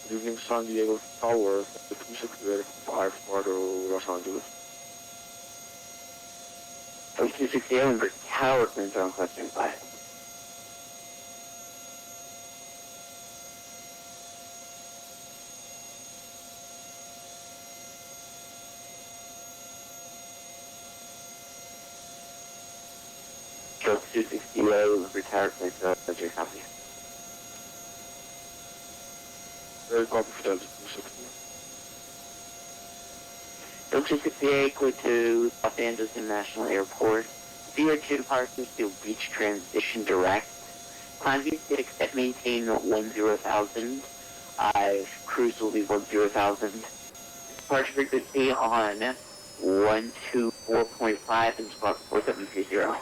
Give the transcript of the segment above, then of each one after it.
Good evening, San Diego Tower, the 2685 Sparta, Los Angeles. From 268 for Tower, Queens, on question 5. Stroke 268 for Tower, Queens, Roger, copy. Very copy for Delta 260. Stroke 268, go to Los Angeles International Airport. 02 departures to beach transition direct. Climb view did accept maintain 10,000. Cruise will be 10,000. Departure frequency on 124.5 and spot 4730.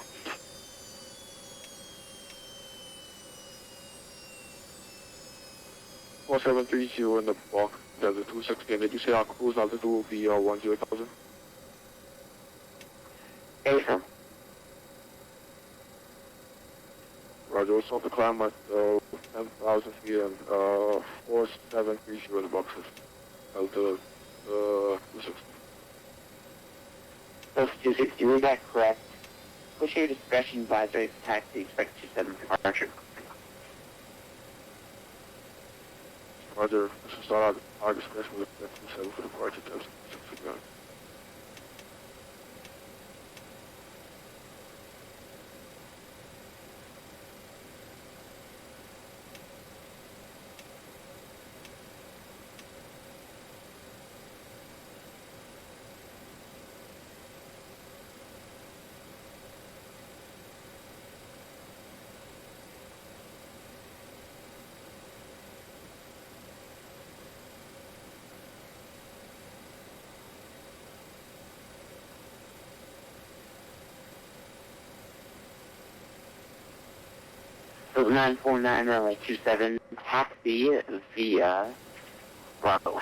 4730 in the box, Delta 260, and did you say our cruise altitude will be 10,000? Awesome. Roger, we'll start the climb at 10,000 feet and 4730 in the boxes, Delta 260. Delta 260, read that correct. Push your discretion advisory for taxi, expect 27 departure. Roger, this is start our discussion with Delta 27 for departure, Delta 260 again. So 949 runway 27, taxi via Bravo.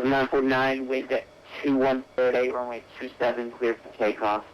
949, wind at 2138, runway 27, clear for takeoff.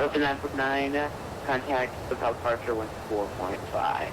Open 949, contact hotel departure 14.5.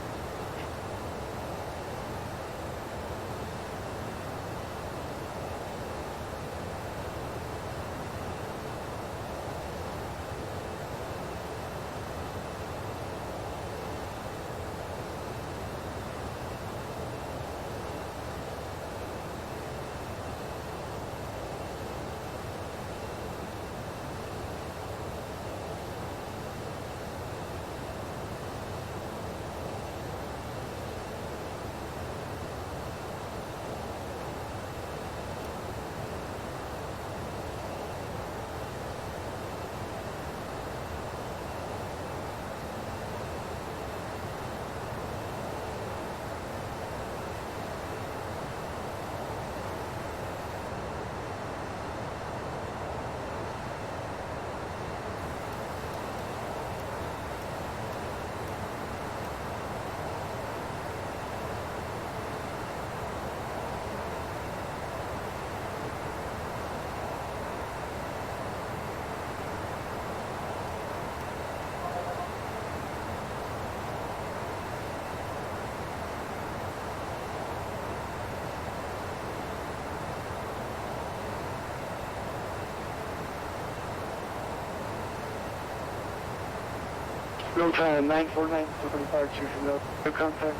Real time 949 to departure from the contact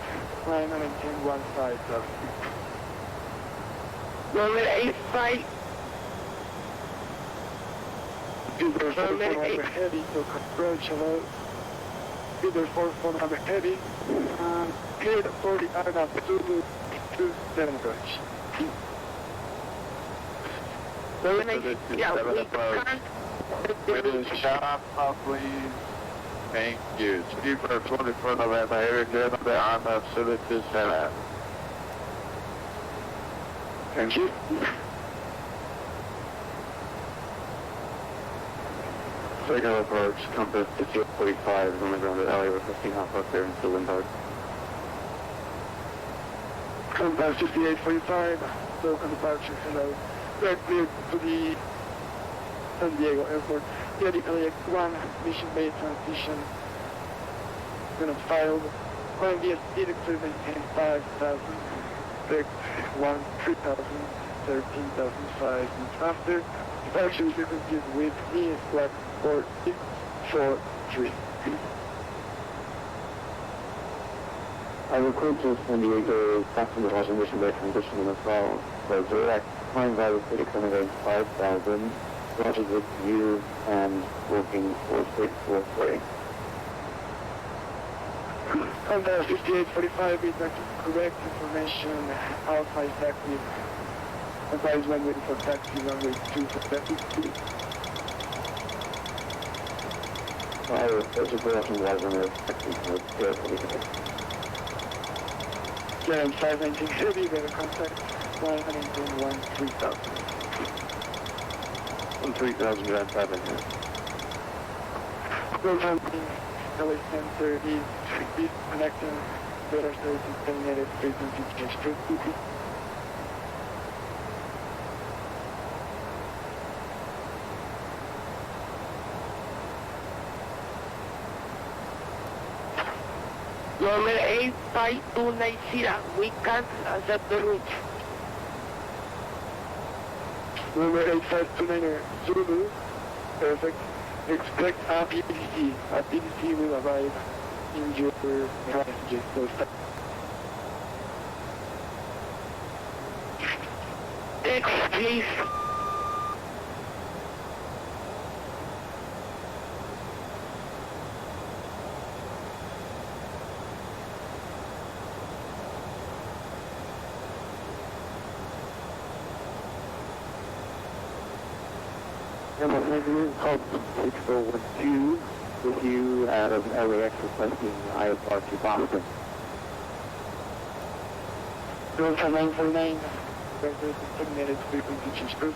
line and maintain 15,000. Runway 85. Either 4400 heavy to approach, hello. Either 4400 heavy, cleared 40 Arnab Zulu 27 approach. Runway, yeah, we can't. Shop, please. Thank you. Skipper 24 November, Eric, the Arnab Zulu 27. Thank you. Second approach, compass 5845 is on the ground at alley requesting hop up there into Lindbergh. Compass 5845, local departure, hello. We're cleared to the San Diego Airport. Ready LAX-1, mission bay transition. Gonna filed. Going via speed equivalent 5,000. Direct 1, 3,000, 13,005 and after. Departure frequencies with me is flight 4643. I record to San Diego, passing the Washington mission bay transition as well. So direct, flying by the city coming in 5,000. Roger with you and working 4643. Contact 5845 is correct information. Alpha is active. Advise when waiting for taxi runway 2 for taxi. There's a production was on the taxi for Karen 519 heavy, better contact 101 3000. 3,000 Grand 519. Program LA 1030 should be connecting better services terminated frequency change to Number 85290, we can't accept the route. Number 8529 Zulu, perfect. Expect a PDC. A PDC will arrive in your passenger. So Text, please. President called 6012 with you out of LAX requesting IFR to Boston. 0949, record terminated frequency change group.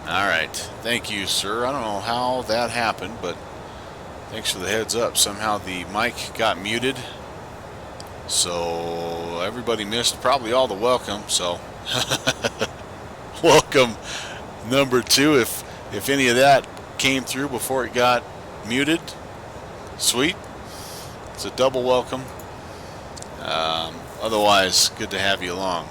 All right. Thank you, sir. I don't know how that happened, but thanks for the heads up. Somehow the mic got muted, so everybody missed probably all the welcome. So welcome number 2. If any of that came through before it got muted, sweet. It's a double welcome. Otherwise, good to have you along.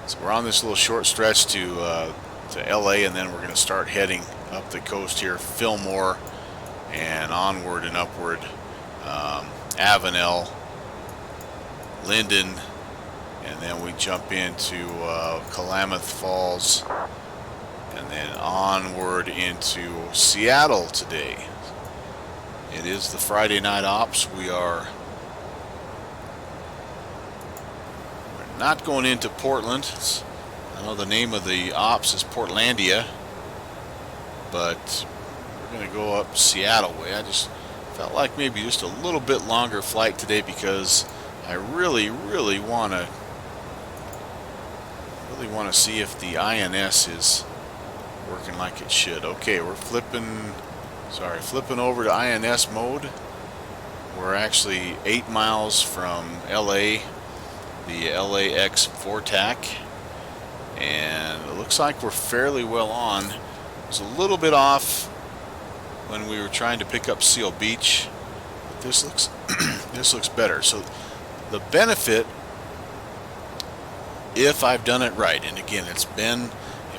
So we're on this little short stretch to LA, and then we're going to start heading up the coast here, Fillmore, and onward and upward, Avenel, Linden, and then we jump into Klamath Falls, and then onward into Seattle today. It is the Friday night ops. We're not going into Portland. I know the name of the ops is Portlandia, but we're going to go up Seattle way. I just felt like maybe just a little bit longer flight today because I really want to see if the INS is working like it should. Okay, we're flipping over to INS mode. We're actually 8 miles from LA, the LAX VORTAC, and it looks like we're fairly well on. It was a little bit off when we were trying to pick up Seal Beach, but this looks this looks better. So the benefit, if I've done it right, and again, if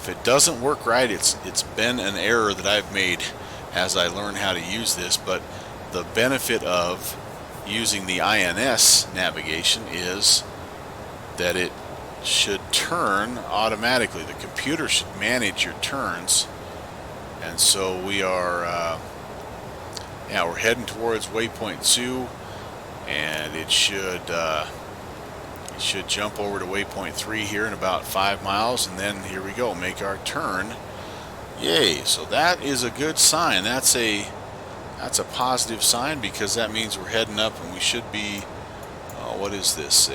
it doesn't work right, it's been an error that I've made as I learn how to use this, but the benefit of using the INS navigation is that it should turn automatically. The computer should manage your turns, and so we are we're heading towards waypoint 2, and it should jump over to waypoint 3 here in about 5 miles, and then here we go, make our turn. Yay! So that is a good sign. That's a positive sign, because that means we're heading up, and we should be, what is this,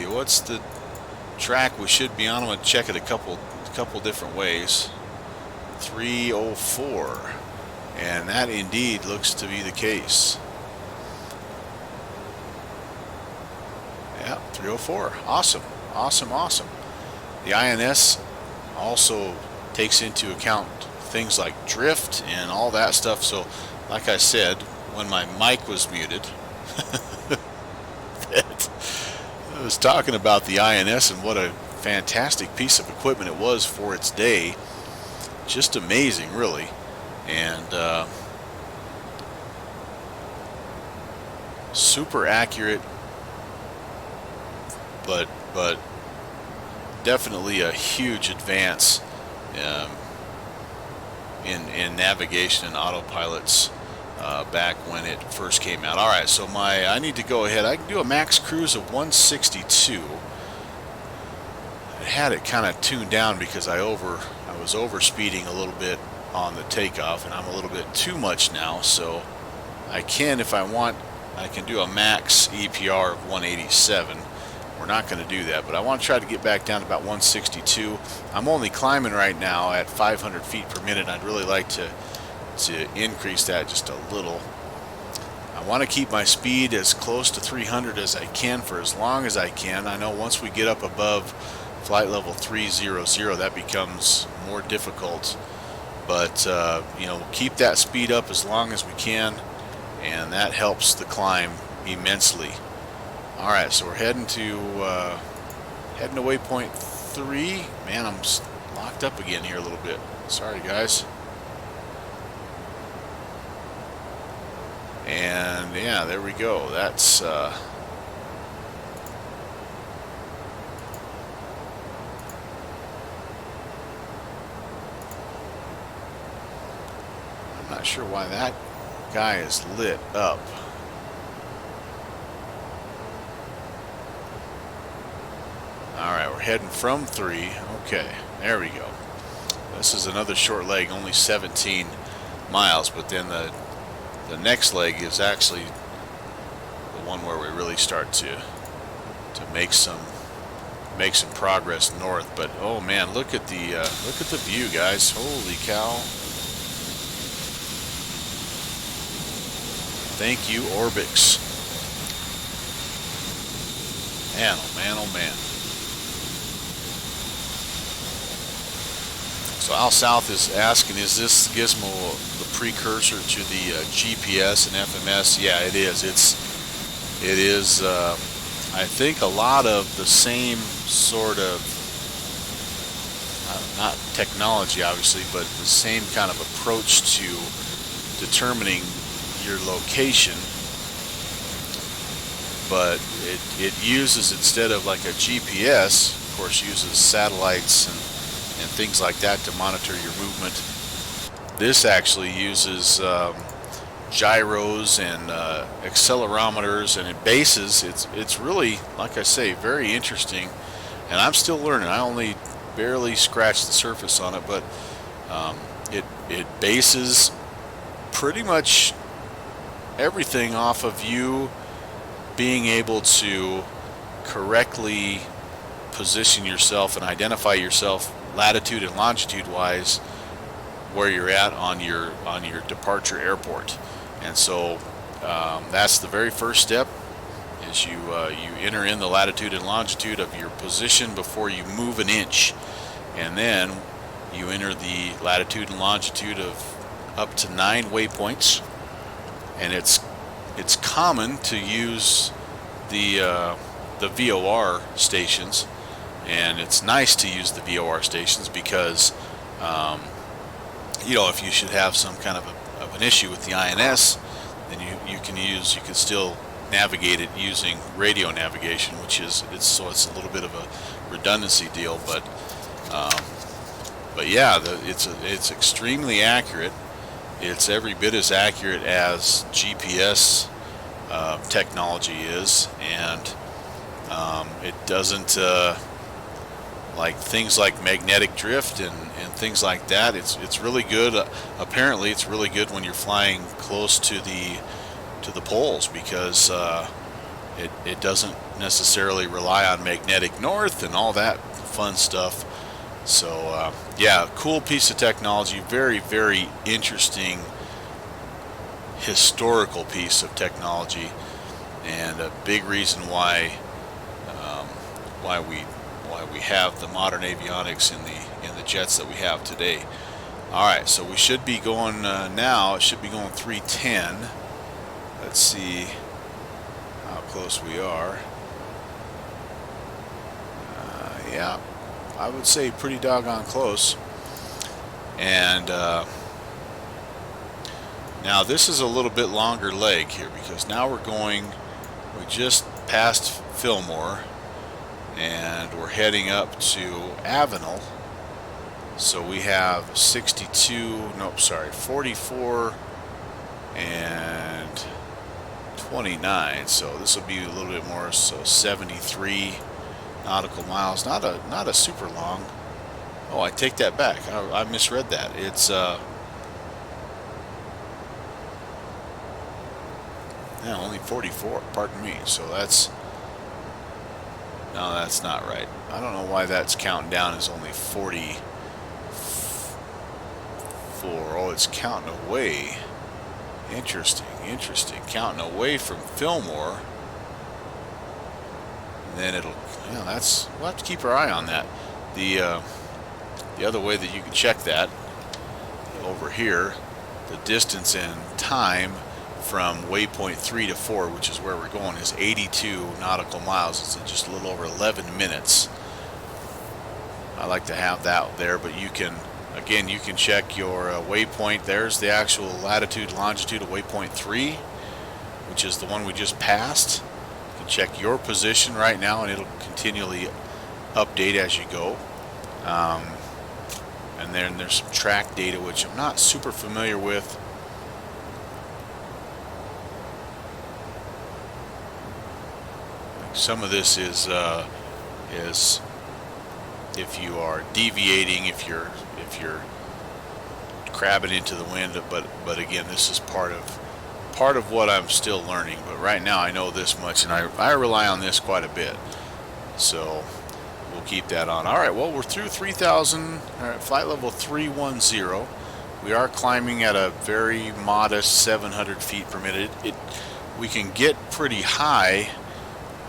what's the track we should be on? I'm going to check it a couple different ways. 304, and that indeed looks to be the case. Yeah, 304. Awesome. The INS also takes into account things like drift and all that stuff. So, like I said, when my mic was muted, I was talking about the INS and what a fantastic piece of equipment it was for its day. Just amazing, really. And super accurate, but definitely a huge advance in navigation and autopilots back when it first came out. Alright, so I need to go ahead. I can do a max cruise of 162. I had it kind of tuned down because I was over speeding a little bit on the takeoff, and I'm a little bit too much now, so I can, if I want, I can do a max EPR of 187. We're not going to do that, but I want to try to get back down to about 162. I'm only climbing right now at 500 feet per minute. I'd really like to increase that just a little. I want to keep my speed as close to 300 as I can for as long as I can. I know once we get up above flight level 300, that becomes more difficult, but keep that speed up as long as we can, and that helps the climb immensely. Alright, so we're heading to waypoint 3. Man, I'm locked up again here a little bit. Sorry, guys. And yeah, there we go. That's I'm not sure why that guy is lit up. Alright, we're heading from 3. Okay, there we go. This is another short leg, only 17 miles, but then the next leg is actually the one where we really start to make some make some progress north. But oh man, look at the view, guys. Holy cow. Thank you, Orbix. Man, oh man, oh man. So Al South is asking, is this gizmo the precursor to the GPS and FMS? Yeah, it is. It is. I think a lot of the same sort of, not technology obviously, but the same kind of approach to determining your location. But it uses, instead of like a GPS, of course, uses satellites and things like that to monitor your movement. This actually uses gyros and accelerometers, and it bases. It's really, like I say, very interesting, and I'm still learning. I only barely scratched the surface on it, but it bases pretty much everything off of you being able to correctly position yourself and identify yourself latitude and longitude wise where you're at on your departure airport. And so that's the very first step, is you enter in the latitude and longitude of your position before you move an inch, and then you enter the latitude and longitude of up to 9 waypoints. And it's common to use the VOR stations, and it's nice to use the VOR stations because you know, if you should have some kind of an issue with the INS, then you can still navigate it using radio navigation, which is it's a little bit of a redundancy deal, but yeah, it's extremely accurate. It's every bit as accurate as GPS technology is, and it doesn't like things like magnetic drift and things like that. It's really good. Apparently, it's really good when you're flying close to the poles, because it doesn't necessarily rely on magnetic north and all that fun stuff. So yeah, cool piece of technology. Very, very interesting historical piece of technology, and a big reason why we have the modern avionics in the jets that we have today. All right, so we should be going now. It should be going 310. Let's see how close we are. Yeah, I would say pretty doggone close. And now this is a little bit longer leg here, because now we just passed Fillmore, and we're heading up to Avenel. So we have 44 and 29. So this will be a little bit more, so 73 nautical miles. Not a super long. Oh, I take that back. I misread that. It's yeah, only 44. Pardon me. So no, that's not right. I don't know why that's counting down as only 44. Oh, it's counting away. Interesting. Counting away from Fillmore. And then it'll, yeah, we'll have to keep our eye on that. The other way that you can check that, over here, the distance and time from waypoint 3 to 4, which is where we're going, is 82 nautical miles. It's just a little over 11 minutes. I like to have that there, but you can check your waypoint. There's the actual latitude, longitude of waypoint 3, which is the one we just passed. You can check your position right now, and it'll continually update as you go. And then there's some track data, which I'm not super familiar with. Some of this is if you are deviating, if you're crabbing into the wind, but again, this is part of what I'm still learning. But right now I know this much, and I rely on this quite a bit. So we'll keep that on. All right, well, we're through 3,000, flight level 310. We are climbing at a very modest 700 feet per minute. We can get pretty high.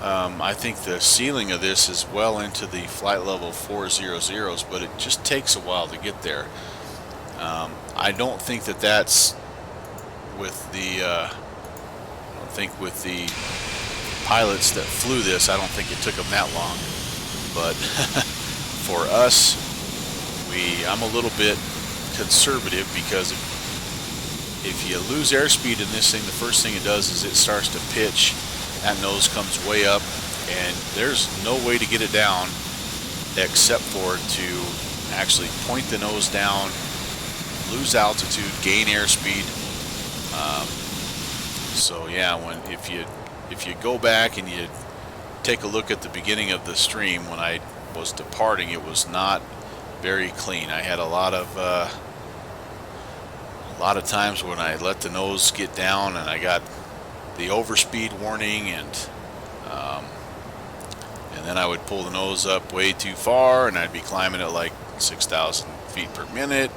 I think the ceiling of this is well into the flight level 400s, but it just takes a while to get there. I don't think that that's with the with the pilots that flew this. I don't think it took them that long. But for us, I'm a little bit conservative, because if you lose airspeed in this thing, the first thing it does is it starts to pitch. That nose comes way up, and there's no way to get it down except for to actually point the nose down, lose altitude, gain airspeed. So yeah, if you go back and you take a look at the beginning of the stream when I was departing, it was not very clean. I had a lot of times when I let the nose get down and I got the overspeed warning, and then I would pull the nose up way too far, and I'd be climbing at like 6,000 feet per minute.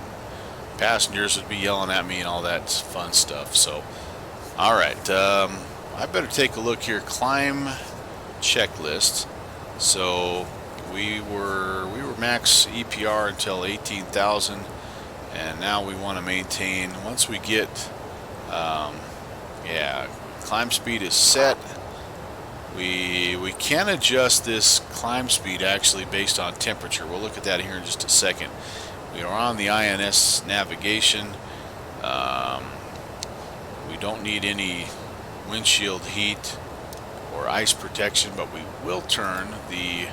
Passengers would be yelling at me and all that fun stuff. So, all right, I better take a look here. Climb checklist. So we were max EPR until 18,000, and now we want to maintain. Once we get, yeah, climb speed is set. We can adjust this climb speed actually based on temperature. We'll look at that here in just a second. We are on the INS navigation. We don't need any windshield heat or ice protection, but we will turn the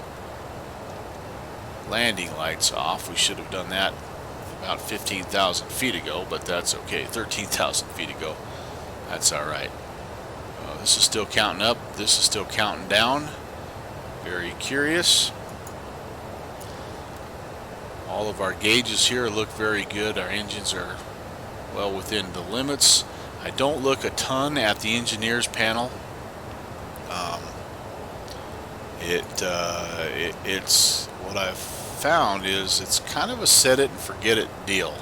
landing lights off. We should have done that about 15,000 feet ago, but that's okay. 13,000 feet ago. That's all right. This is still counting up. This is still counting down. Very curious. All of our gauges here look very good. Our engines are well within the limits. I don't look a ton at the engineer's panel. It's what I've found is it's kind of a set it and forget it deal.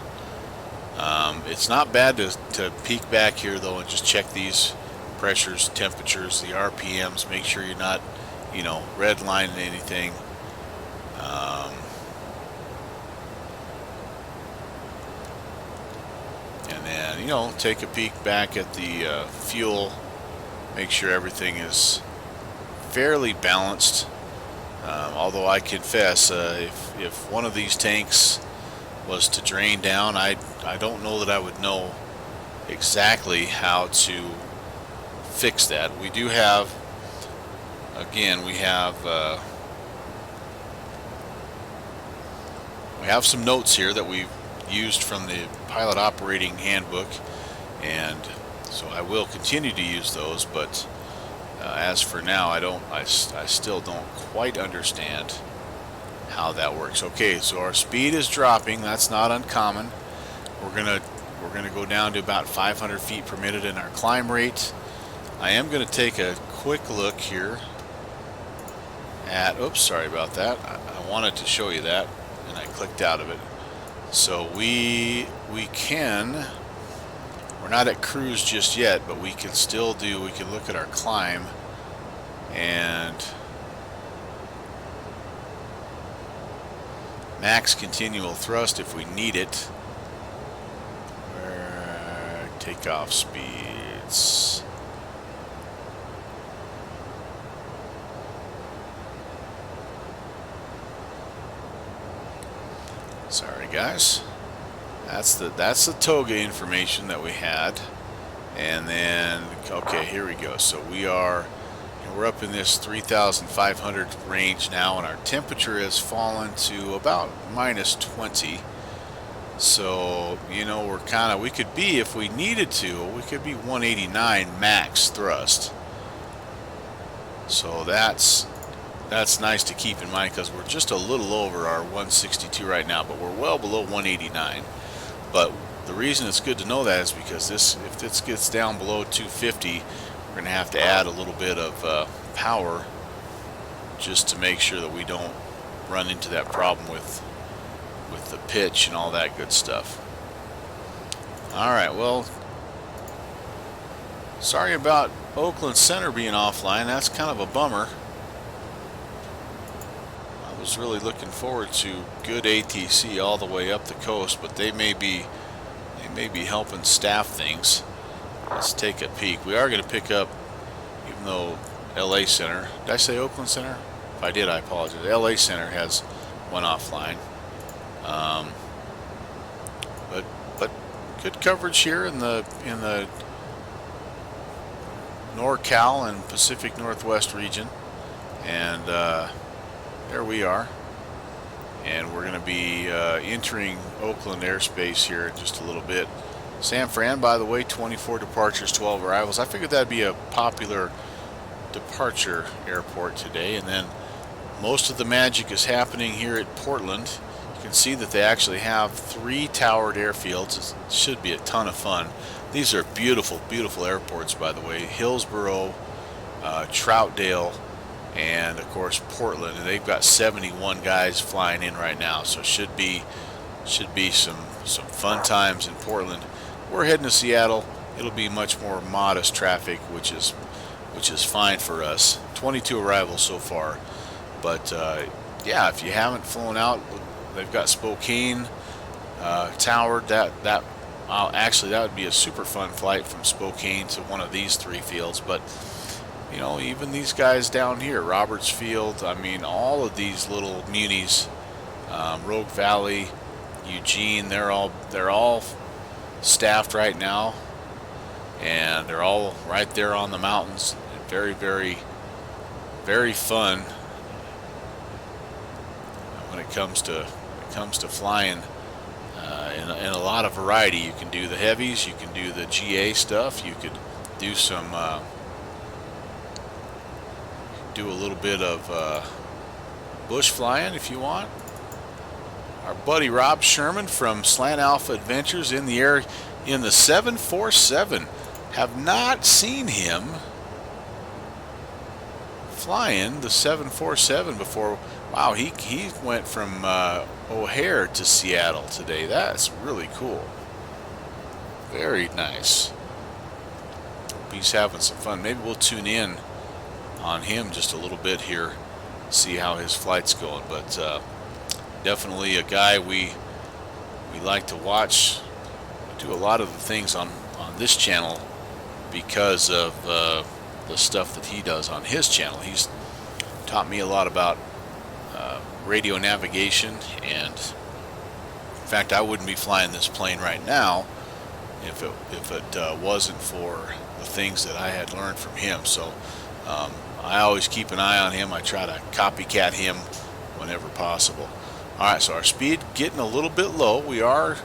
It's not bad to peek back here though and just check these pressures, temperatures, the RPMs, make sure you're not, redlining anything. And then, take a peek back at the fuel, make sure everything is fairly balanced. Although I confess, if one of these tanks was to drain down, I don't know that I would know exactly how to fix that. We do have, again, we have some notes here that we've used from the pilot operating handbook, and so I will continue to use those, but as for now, I still don't quite understand how that works. Okay, so our speed is dropping. That's not uncommon. We're gonna go down to about 500 feet per minute in our climb rate. I am going to take a quick look here at, oops, sorry about that. I wanted to show you that, and I clicked out of it. So we're not at cruise just yet, but we can look at our climb, and max continual thrust if we need it. Takeoff speeds. Sorry guys, that's the toga information that we had, and then okay, here we go. So we're up in this 3,500 range now, and our temperature has fallen to about -20. So we could be, if we needed to, we could be 189 max thrust. So that's nice to keep in mind, because we're just a little over our 162 right now, but we're well below 189. But the reason it's good to know that is because if this gets down below 250, we're going to have to add a little bit of power just to make sure that we don't run into that problem with the pitch and all that good stuff. All right, well, sorry about Oakland Center being offline. That's kind of a bummer. I was really looking forward to good ATC all the way up the coast, but they may be helping staff things. Let's take a peek. We are going to pick up, even though LA Center, did I say Oakland Center? If I did, I apologize. LA Center has one offline. But good coverage here in the NorCal and Pacific Northwest region, and there we are. And we're going to be entering Oakland airspace here in just a little bit. San Fran, by the way, 24 departures, 12 arrivals. I figured that'd be a popular departure airport today. And then most of the magic is happening here at Portland. You can see that they actually have 3 towered airfields. It should be a ton of fun. These are beautiful, beautiful airports, by the way. Hillsborough, Troutdale, and of course Portland. And they've got 71 guys flying in right now, so should be some fun times in Portland. We're heading to Seattle. It'll be much more modest traffic, which is fine for us. 22 arrivals so far, but yeah, if you haven't flown out, they've got Spokane towered. Actually, that would be a super fun flight from Spokane to one of these 3 fields. But you know, even these guys down here, Roberts Field, I mean, all of these little munis, Rogue Valley, Eugene, they're all staffed right now, and they're all right there on the mountains. Very, very, very fun when it comes to flying. In a lot of variety. You can do the heavies, you can do the GA stuff, you could do some do a little bit of bush flying if you want. Our buddy Rob Sherman from Slant Alpha Adventures in the air in the 747. Have not seen him flying the 747 before. Wow, he went from O'Hare to Seattle today. That's really cool. Very nice. Hope he's having some fun. Maybe we'll tune in on him just a little bit here, see how his flight's going. But definitely a guy we like to watch. We do a lot of the things on this channel because of the stuff that he does on his channel. He's taught me a lot about radio navigation, and in fact I wouldn't be flying this plane right now if it wasn't for the things that I had learned from him. So I always keep an eye on him. I try to copycat him whenever possible. Alright, so our speed getting a little bit low. We are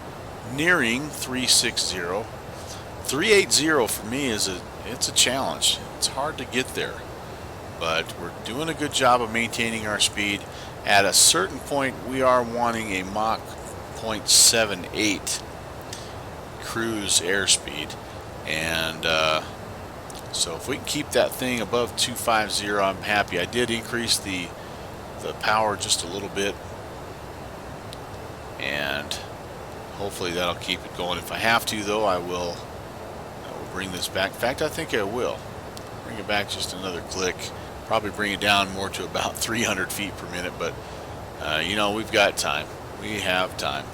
nearing 360. 380 for me it's a challenge. It's hard to get there, but we're doing a good job of maintaining our speed. At a certain point, we are wanting a Mach 0.78 cruise airspeed, and so if we can keep that thing above 250, I'm happy. I did increase the power just a little bit, and hopefully that'll keep it going. If I have to, though, I will bring this back. In fact, I think I will bring it back just another click. Probably bring it down more to about 300 feet per minute, but you know, we've got time. We have time.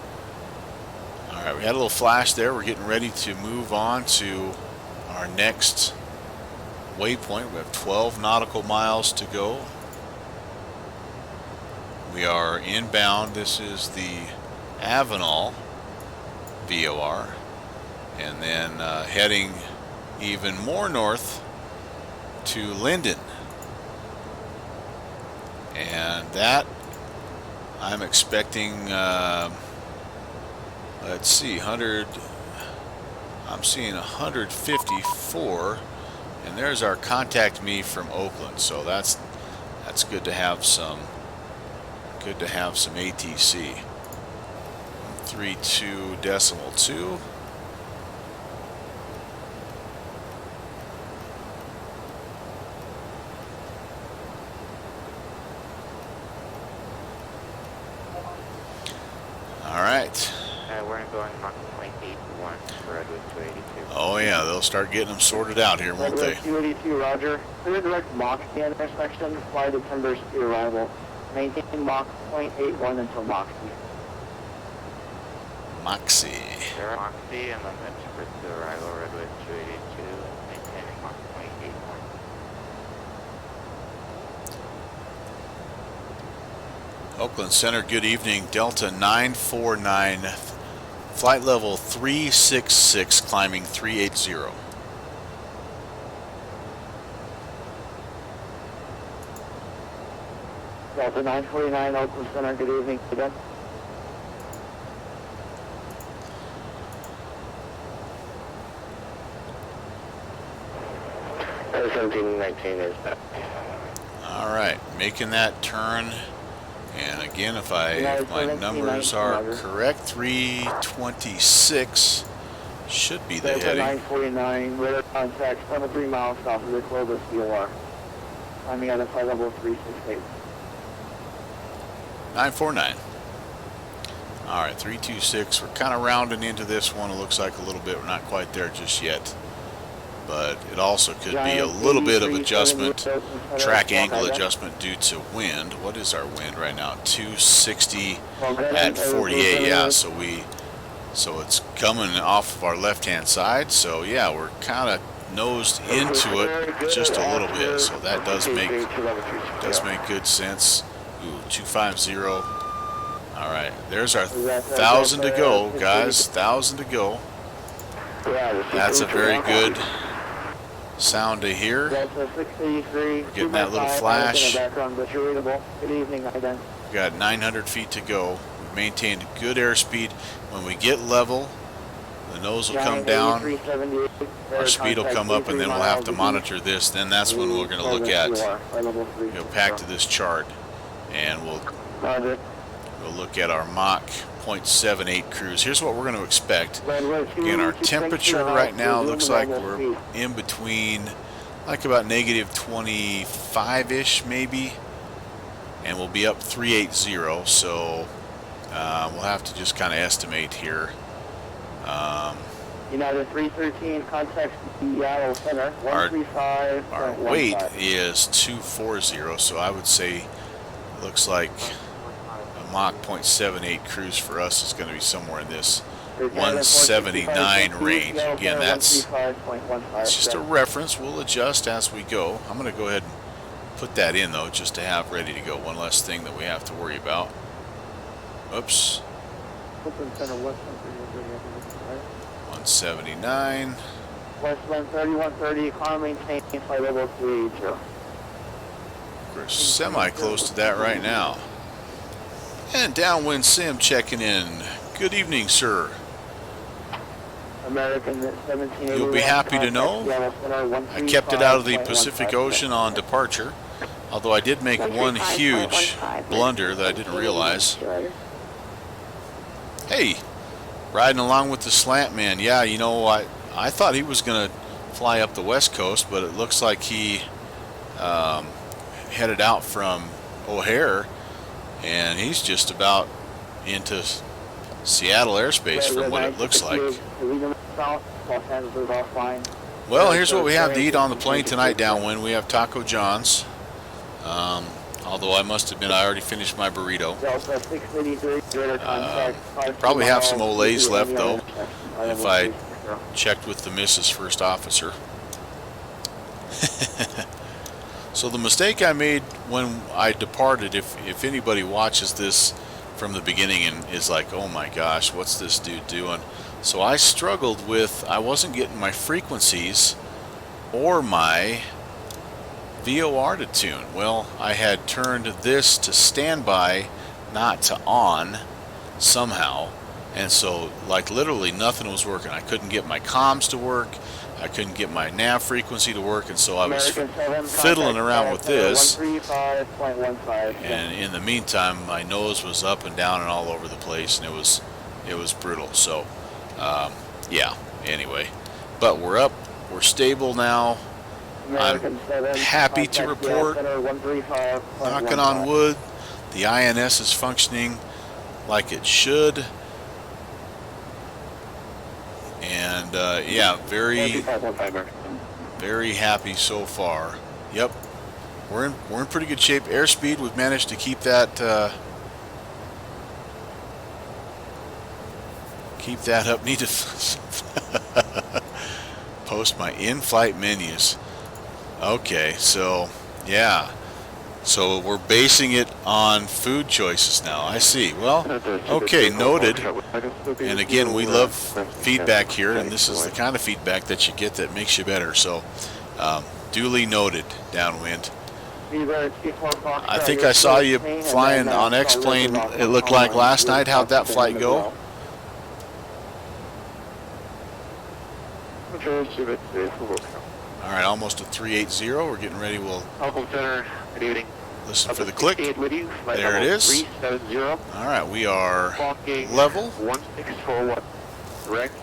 All right, we had a little flash there. We're getting ready to move on to our next waypoint. We have 12 nautical miles to go. We are inbound. This is the Avenal VOR, and then heading even more north to Linden. And that I'm expecting, let's see, 100, I'm seeing 154, and there's our contact me from Oakland. So that's good to have some ATC. 32.2. going Mach 0.81 for Redwood 282. Oh yeah, they'll start getting them sorted out here, won't they? Redwood 282, roger. Clear direct Mach the intersection, fly the timbers to arrival. Maintain Mach 0.81 until Mach Moxie. Sure, Moxie, and then the timbers to arrival, Redwood 282, maintaining Mach 0.81. Oakland Center, good evening. Delta 949, flight level 366, climbing 380. Delta 949, Oakland Center, good evening. Again. Delta 1719 is back. All right, making that turn. And again, if my numbers are correct, 326 should be the Delta heading. 949, radar contact, 23 miles south of the Clovis COR. Climbing out of flight level 368. 949. All right, 326. We're kind of rounding into this one. It looks like a little bit. We're not quite there just yet. But it also could be a little bit of adjustment, track angle adjustment due to wind. What is our wind right now? 260 at 48. Yeah, so it's coming off of our left-hand side. So yeah, we're kind of nosed into it just a little bit. So that does make good sense. Ooh, 250. All right, there's our 1,000 to go, guys. 1,000 to go. That's a very good sound to hear. Getting that little flash. Good evening, We got 900 feet to go. We've maintained good airspeed. When we get level, the nose will come down, our speed will come up, and then we'll have to monitor this. Then that's when we're going to look at, back to this chart, and we'll look at our Mach 0.78 cruise. Here's what we're going to expect. Again, our temperature right now looks like we're in between, like about negative 25-ish maybe, and we'll be up 380. So we'll have to just kind of estimate here. United 313, contact Seattle Center, 135. Our weight is 240, so I would say looks like Mach 0.78 cruise for us is going to be somewhere in this 179 range. Again, that's just a reference. We'll adjust as we go. I'm going to go ahead and put that in, though, just to have ready to go. One less thing that we have to worry about. Oops. 179. West 130, 130, car maintain flight level 380. We're semi-close to that right now. And Downwind Sim checking in. Good evening, sir. American 1780. You'll be happy to know I kept it out of the Pacific Ocean on departure, although I did make one huge blunder that I didn't realize. Hey, riding along with the Slant Man. Yeah, you know, I thought he was going to fly up the West Coast, but it looks like he headed out from O'Hare, and he's just about into Seattle airspace from what it looks like. Well, here's what we have to eat on the plane tonight, Downwind. We have Taco John's. Although I must admit I already finished my burrito. Probably have some Olays left, though, if I checked with the Mrs. First Officer. So the mistake I made when I departed, if anybody watches this from the beginning and is like, oh my gosh, what's this dude doing? So I struggled with, I wasn't getting my frequencies or my VOR to tune. Well, I had turned this to standby, not to on somehow, and so like literally nothing was working. I couldn't get my comms to work, I couldn't get my nav frequency to work, and so I was fiddling around with this, and in the meantime my nose was up and down and all over the place, and it was brutal. So yeah, anyway, but we're up, we're stable now. I'm happy to report, knocking on wood, the INS is functioning like it should. And yeah, very happy so far. Yep, we're in pretty good shape. Airspeed, we've managed to keep that up. Need to post my in-flight menus. Okay, so yeah, so we're basing it on food choices now. I see. Well, okay, noted. And again, we love feedback here, and this is the kind of feedback that you get that makes you better. So duly noted, downwind. I think I saw you flying on X-plane, it looked like last night. How'd that flight go? All right, almost a 380. We're getting ready. We'll listen for the click. There it is. All right, we are level. 1641. Direct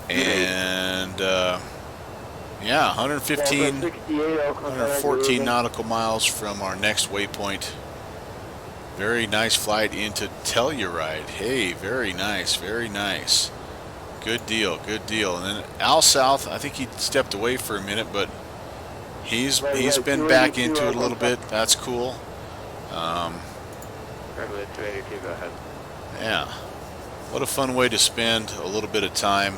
And yeah, 114 nautical miles from our next waypoint. Very nice flight into Telluride. Hey, very nice, very nice. Good deal, good deal. And then Al South, I think he stepped away for a minute, but he's been back into it a little bit. That's cool. Yeah. What a fun way to spend a little bit of time.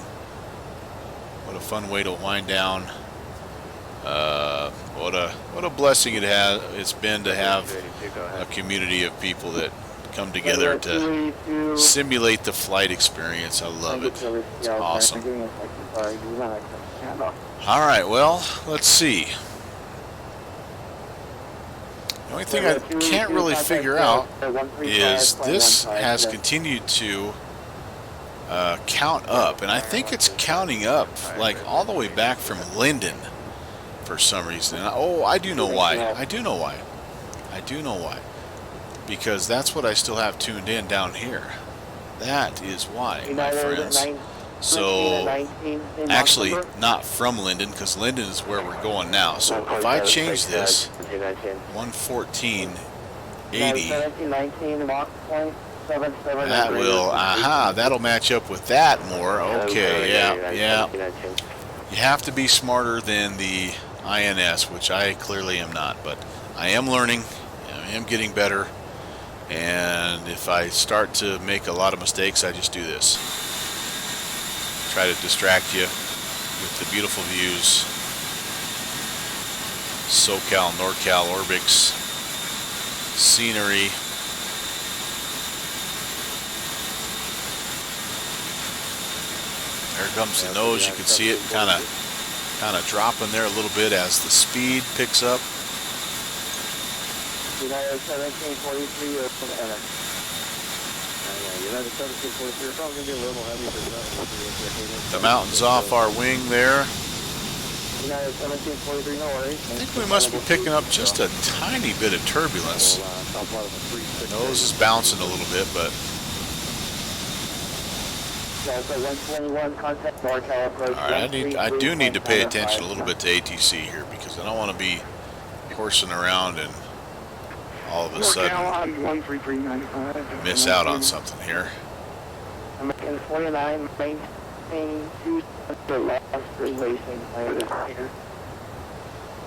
What a fun way to wind down. What a blessing it's been to have a community of people that come together to simulate the flight experience. I love it. It's awesome. All right, well, let's see. The only thing I can't really figure out is this has continued to count up, and I think it's counting up like all the way back from Linden for some reason. And I do know why. I do know why. Because that's what I still have tuned in down here. That is why, my friends. So, actually, not from Linden, because Linden is where we're going now. So, if I change this, 114.80, that will, that'll match up with that more. Okay, yeah. You have to be smarter than the INS, which I clearly am not, but I am learning, I am getting better, and if I start to make a lot of mistakes, I just do this. Try to distract you with the beautiful views. SoCal, NorCal, Orbix, scenery. There comes the nose. You can see it kind of dropping there a little bit as the speed picks up. United 1743 or from United 1743 are probably going to be a little heavy for the mountains off our wing there. United 1743, no worries. I think we must be picking up just a tiny bit of turbulence. Nose is bouncing a little bit, but alright, I do need to pay attention a little bit to ATC here, because I don't want to be horsing around and all of a sudden miss out on something here. American 49, maintaining 2 last racing.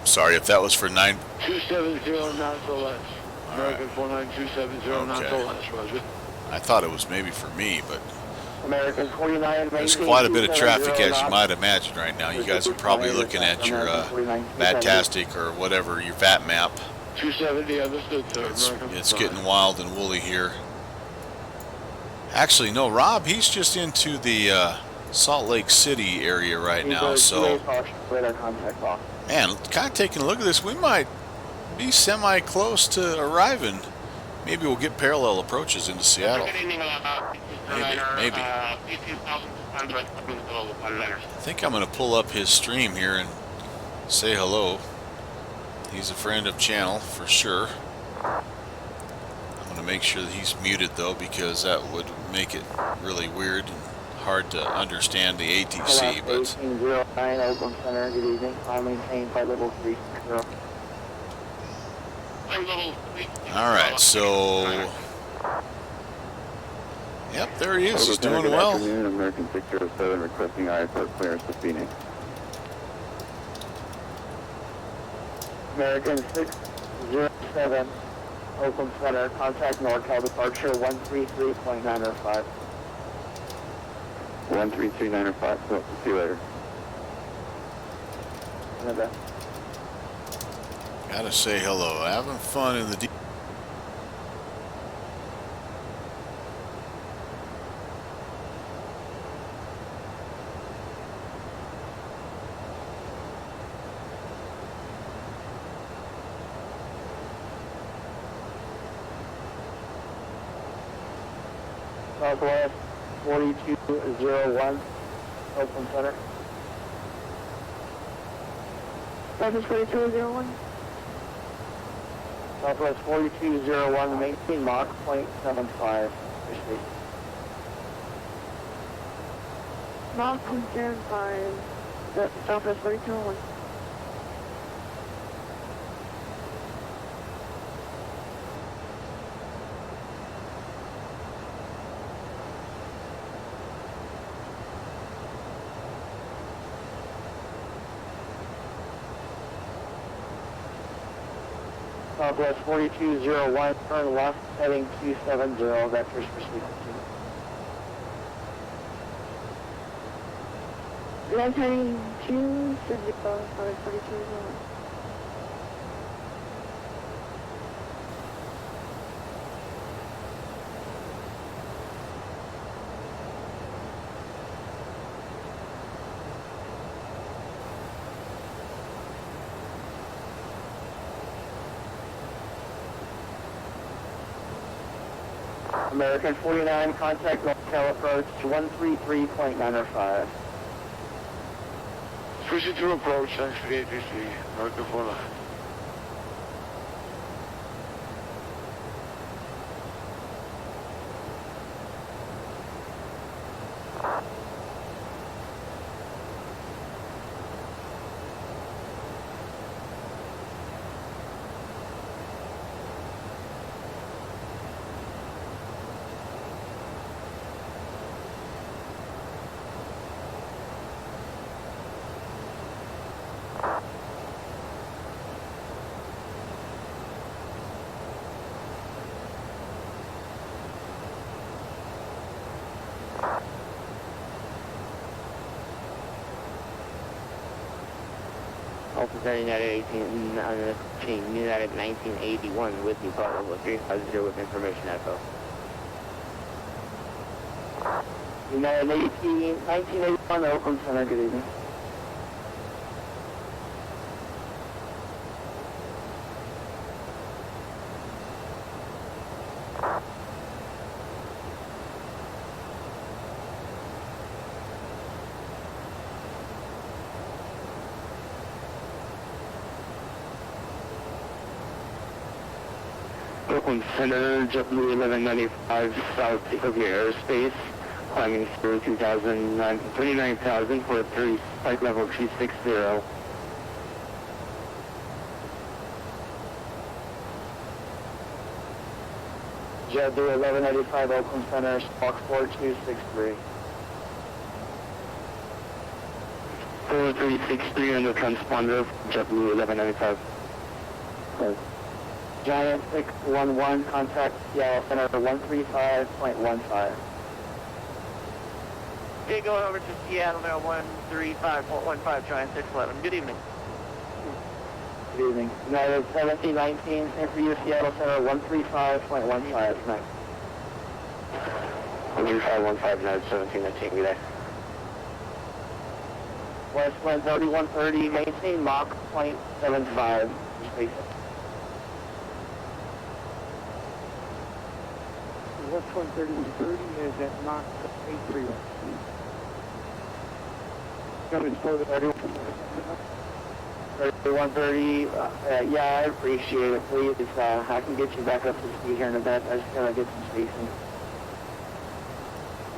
Sorry if that was for 270 knots or less. American 49, 270 knots or less, Roger. I thought it was maybe for me, but American 49, there's quite a bit of traffic, as you might imagine right now. You guys are probably looking at your VATtastic or whatever, your VAT map. 270, understood, sir. It's getting wild and woolly here. Actually, no, Rob, he's just into the Salt Lake City area right now, so man, kind of taking a look at this, we might be semi-close to arriving. Maybe we'll get parallel approaches into Seattle. Maybe. I think I'm going to pull up his stream here and say hello. He's a friend of channel for sure. I'm going to make sure that he's muted though, because that would make it really weird and hard to understand the ATC. But all right, so Yep, there he is. He's Lieutenant, doing good well. afternoon. American 607 requesting ISR clearance to Phoenix. American 607, Oakland Center, contact NorCal departure 133.905. 133.905. So, see you later. Okay. Gotta say hello. Having fun in the deep. Southwest 4201, Oakland Center. Southwest 4201? Southwest 4201, maintain Mach .75. Mach .75, Southwest 4201. Southwest 4201, turn left, heading 270, vectors for frequency. Left heading 270, Southwest 4201. American 49, contact NorCal approach 133.905. Switching to approach, thanks for the ATC, American 49. Also setting that at 18, United 1981 with you, call level 350 with information echo. United 1981, Oakland Center, good evening. Oakland Center, JetBlue 1195 south of your airspace, climbing through 39,000 for 3, flight level 360. JetBlue 1185, Oakland Center, Spark 4263. 4363 on the transponder, JetBlue 1195. Giant 611, contact Seattle Center 135.15. Okay, going over to Seattle now, 135.15, Giant 611. Good evening. Good evening. United 1719, same for you, Seattle Center 135.15. Tonight. 13515, United 1719, good day. West wind 3130, maintain Mach .75. Space. West wind 3130 is at Mach 831. Coming for the 3130, yeah, I appreciate it, please. I can get you back up to speed here in a bit. I just gotta get some spacing.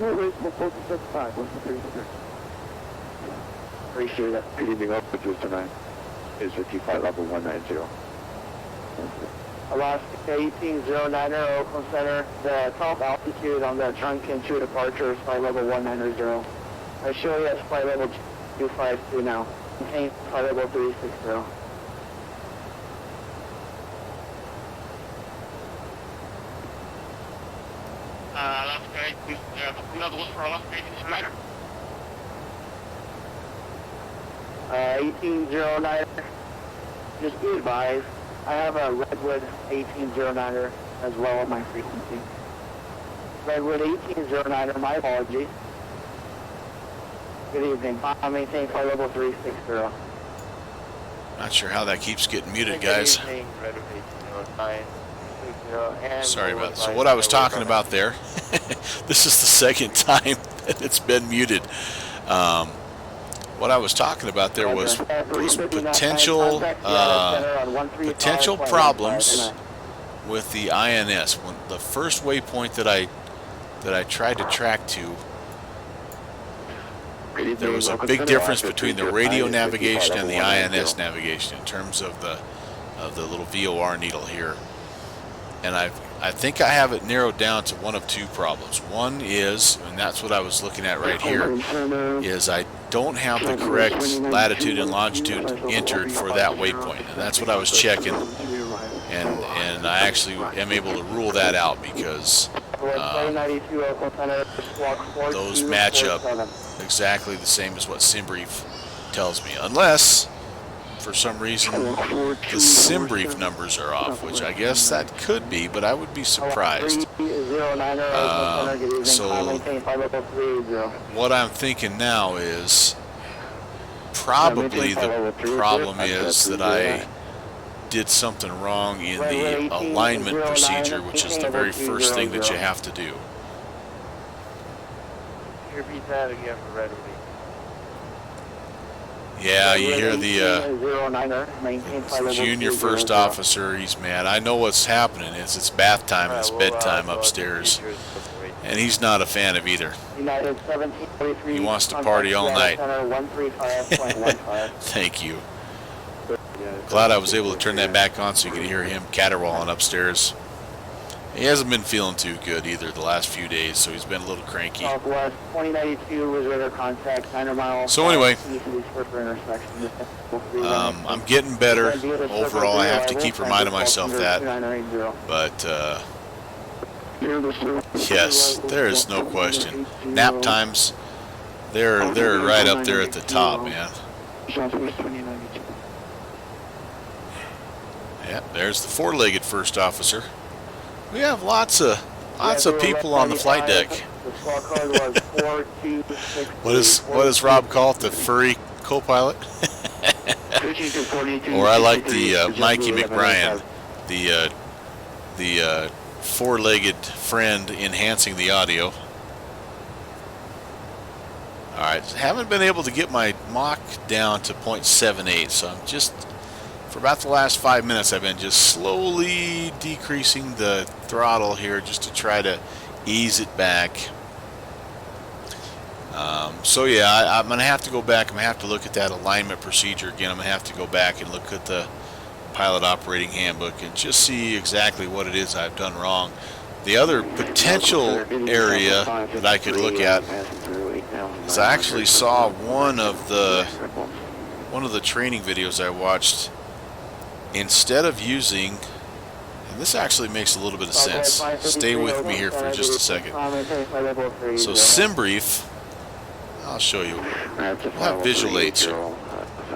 We're reasonable 475, what's the 33? Appreciate it. Good evening, Oakland tonight. Is 50 flight level 190. Alaska 1809er, Oakland Center. The top altitude on the trunk and two departure is flight level 190. I show you that's flight level 252 now. Maintain flight level 360. Alaska 18, another one for Alaska 1809er. 1809er. Just be advised, I have a Redwood 1809er as well on my frequency. Redwood 1809er, my apologies. Good evening. I maintain flight level 360. Not sure how that keeps getting muted, guys. Sorry about that. So what I was talking about there, this is the second time that it's been muted. What I was talking about there was potential problems with the INS. When the first waypoint that I tried to track to, there was a big difference between the radio navigation and the INS navigation in terms of the little VOR needle here. And I think I have it narrowed down to one of two problems. One is, and that's what I was looking at right here, is I don't have the correct latitude and longitude entered for that waypoint. And that's what I was checking. And I actually am able to rule that out because those match up exactly the same as what SimBrief tells me. Unless, for some reason, the SimBrief numbers are off, which I guess that could be, but I would be surprised. So what I'm thinking now is probably the problem is that I did something wrong in the alignment procedure, which is the very first thing that you have to do. Repeat that again for Redwood. Yeah, you hear the junior first officer, he's mad. I know what's happening. It's bath time, it's bedtime upstairs. And he's not a fan of either. He wants to party all night. Thank you. Glad I was able to turn that back on so you could hear him caterwauling upstairs. He hasn't been feeling too good either the last few days, so he's been a little cranky. Southwest 2092 was radar contact 900 miles. So anyway, I'm getting better overall. I have to keep reminding myself that. But yes, there is no question. Nap times, they're right up there at the top, man. Yeah, there's the four-legged first officer. We have lots of people on the flight deck. What does Rob call it? The furry co-pilot? Or I like the Mikey McBrien, the four-legged friend enhancing the audio. All right, haven't been able to get my Mach down to 0.78, so I'm just, for about the last 5 minutes, I've been just slowly decreasing the throttle here just to try to ease it back. So yeah, I'm going to have to go back. I'm going to have to look at that alignment procedure again. I'm going to have to go back and look at the pilot operating handbook and just see exactly what it is I've done wrong. The other potential area that I could look at is I actually saw one of the training videos I watched. Instead of using, and this actually makes a little bit of sense. Stay with me here for just a second. So SimBrief, I'll show you. We'll have visual aids here.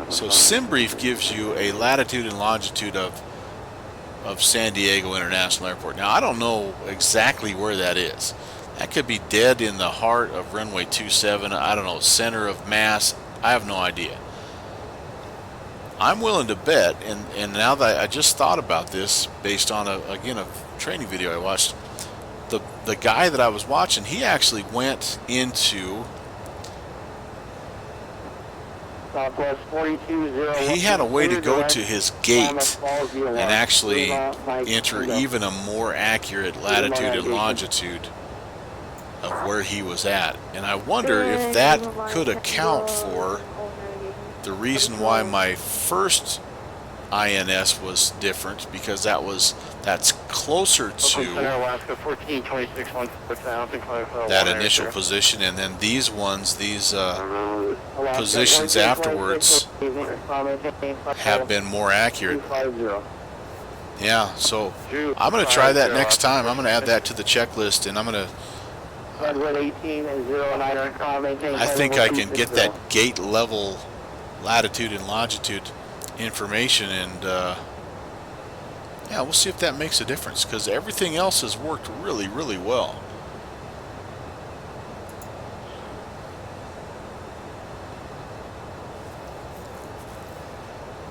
So SimBrief gives you a latitude and longitude of San Diego International Airport. Now I don't know exactly where that is. That could be dead in the heart of runway 27. I don't know, center of mass. I have no idea. I'm willing to bet, and now that I just thought about this based on a training video I watched, the guy that I was watching, he actually went into, he had a way to go to his gate and actually enter even a more accurate latitude and longitude of where he was at. And I wonder if that could account for the reason why my first INS was different, because that was That's closer Center, to Alaska 1426 that initial position, and then these ones, these positions afterwards have been more accurate. Yeah, so I'm going to try that next time. I'm going to add that to the checklist, and I'm going to I think I can get that gate level latitude and longitude information, and yeah, we'll see if that makes a difference, because everything else has worked really, really well.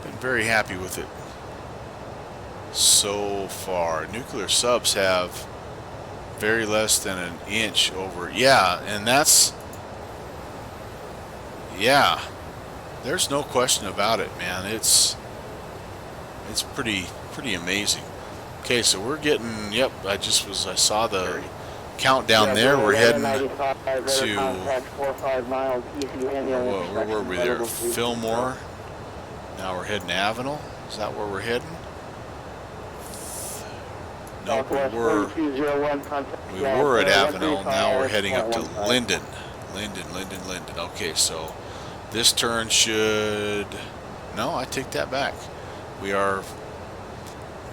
Been very happy with it so far. Nuclear subs have very less than an inch over. Yeah, and that's, yeah, there's no question about it, man. It's pretty amazing. Okay, so we're getting, yep, I saw the countdown there. We're heading to, where were we there? Fillmore. Now we're heading to Avenel. Is that where we're heading? Nope, we were at Avenel. Now we're heading up to Linden. Linden. Okay, so this turn should, no, I take that back. We are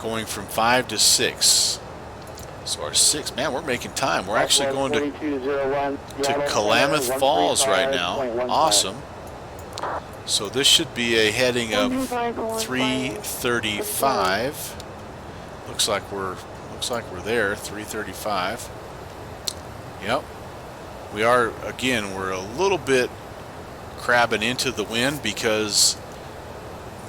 going from 5 to 6. So our 6, man, we're making time. We're actually going to Klamath Falls right now. Awesome. So this should be a heading of 335. Looks like we're there, 335. Yep. We are, again, we're a little bit crabbing into the wind, because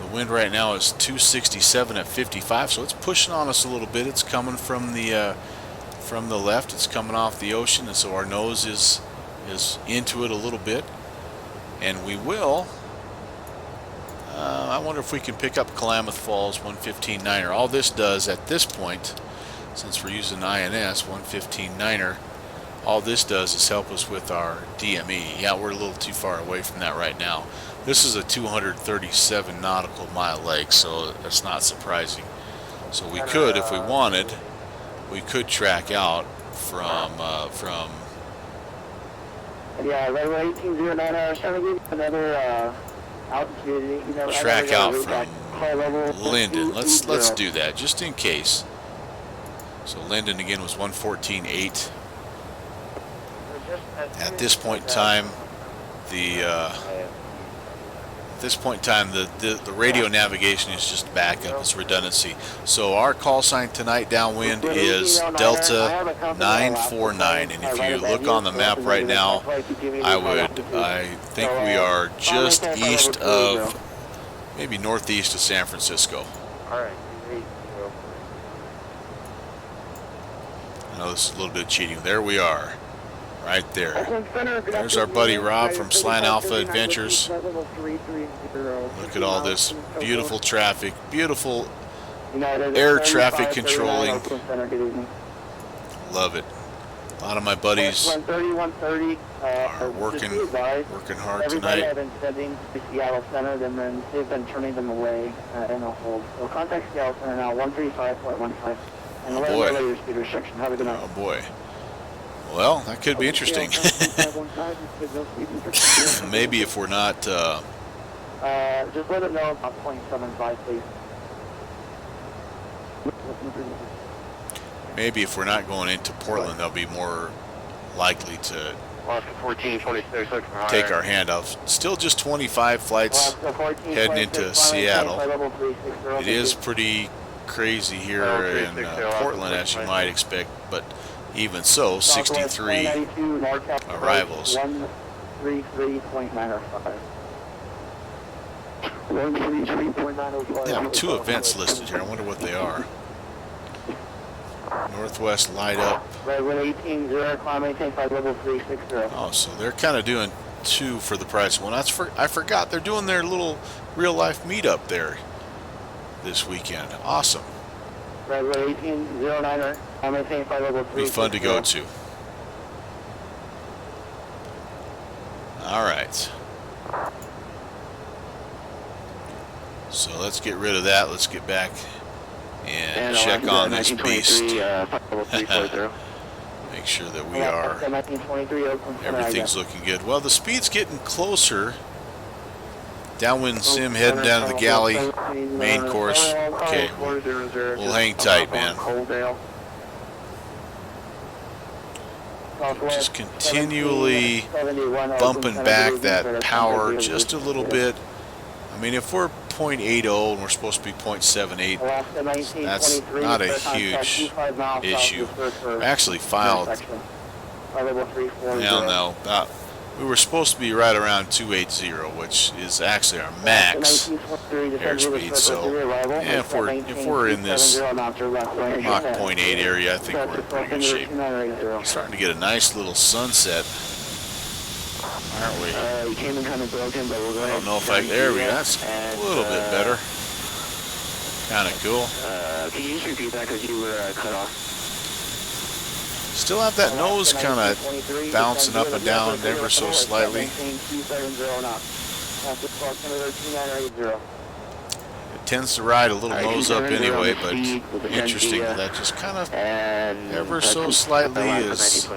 the wind right now is 267 at 55, so it's pushing on us a little bit. It's coming from the left. It's coming off the ocean, and so our nose is into it a little bit. And we will, I wonder if we can pick up Klamath Falls 115.9er. All this does at this point, since we're using INS 115.9er, all this does is help us with our DME. Yeah, we're a little too far away from that right now. This is a 237 nautical mile lake, so that's not surprising. So we could, if we wanted, we could track out from yeah, runway 1809, I was trying to give another altitude. Track out from Linden. Let's do that just in case. So Linden again was 114.8. At this point in time, the radio navigation is just backup. It's redundancy. So our call sign tonight downwind is Delta 949, and if you look on the map right now, I think we are just east of, maybe northeast of San Francisco. All right. I know this is a little bit cheating. There we are. Right there. There's our buddy Rob from Slant Alpha Adventures. Look at all this beautiful traffic, beautiful air traffic controlling. Love it. A lot of my buddies are working hard tonight. They've been turning them away in a hold. So contact Seattle Center now, 135.15. And oh boy. Speed restriction. Have a good night. Oh boy. Well, that could be interesting. Maybe if we're not. Just let them know about 0.75, please. Maybe if we're not going into Portland, they'll be more likely to take our hand off. Still just 25 flights heading into Seattle. It is pretty crazy here in Portland, as you might expect, but even so, 63 arrivals. 133.905. They have 2 events listed here. I wonder what they are. Northwest light up. Oh, so they're kind of doing 2 for the price of 1. I forgot they're doing their little real life meetup there this weekend. Awesome. Be fun to go to. All right. So let's get rid of that. Let's get back and check on this beast. 340. Make sure that we are, 1923, everything's looking good. Well, the speed's getting closer. Downwind sim heading down to the galley, main course. Okay, we'll hang tight, man. Just continually bumping back that power just a little bit. I mean, if we're 0.80 and we're supposed to be 0.78, that's not a huge issue. I actually filed, no, we were supposed to be right around 280, which is actually our max airspeed. So, yeah, if we're in this Mach 0.8 area, I think we're in pretty good shape. Starting to get a nice little sunset, aren't we? I don't know if there we go. That's a little bit better. Kind of cool. Can you just repeat that because you were cut off? Still have that nose kind of bouncing up and down ever so slightly. It tends to ride a little nose up anyway, but interesting that just kind of ever so slightly is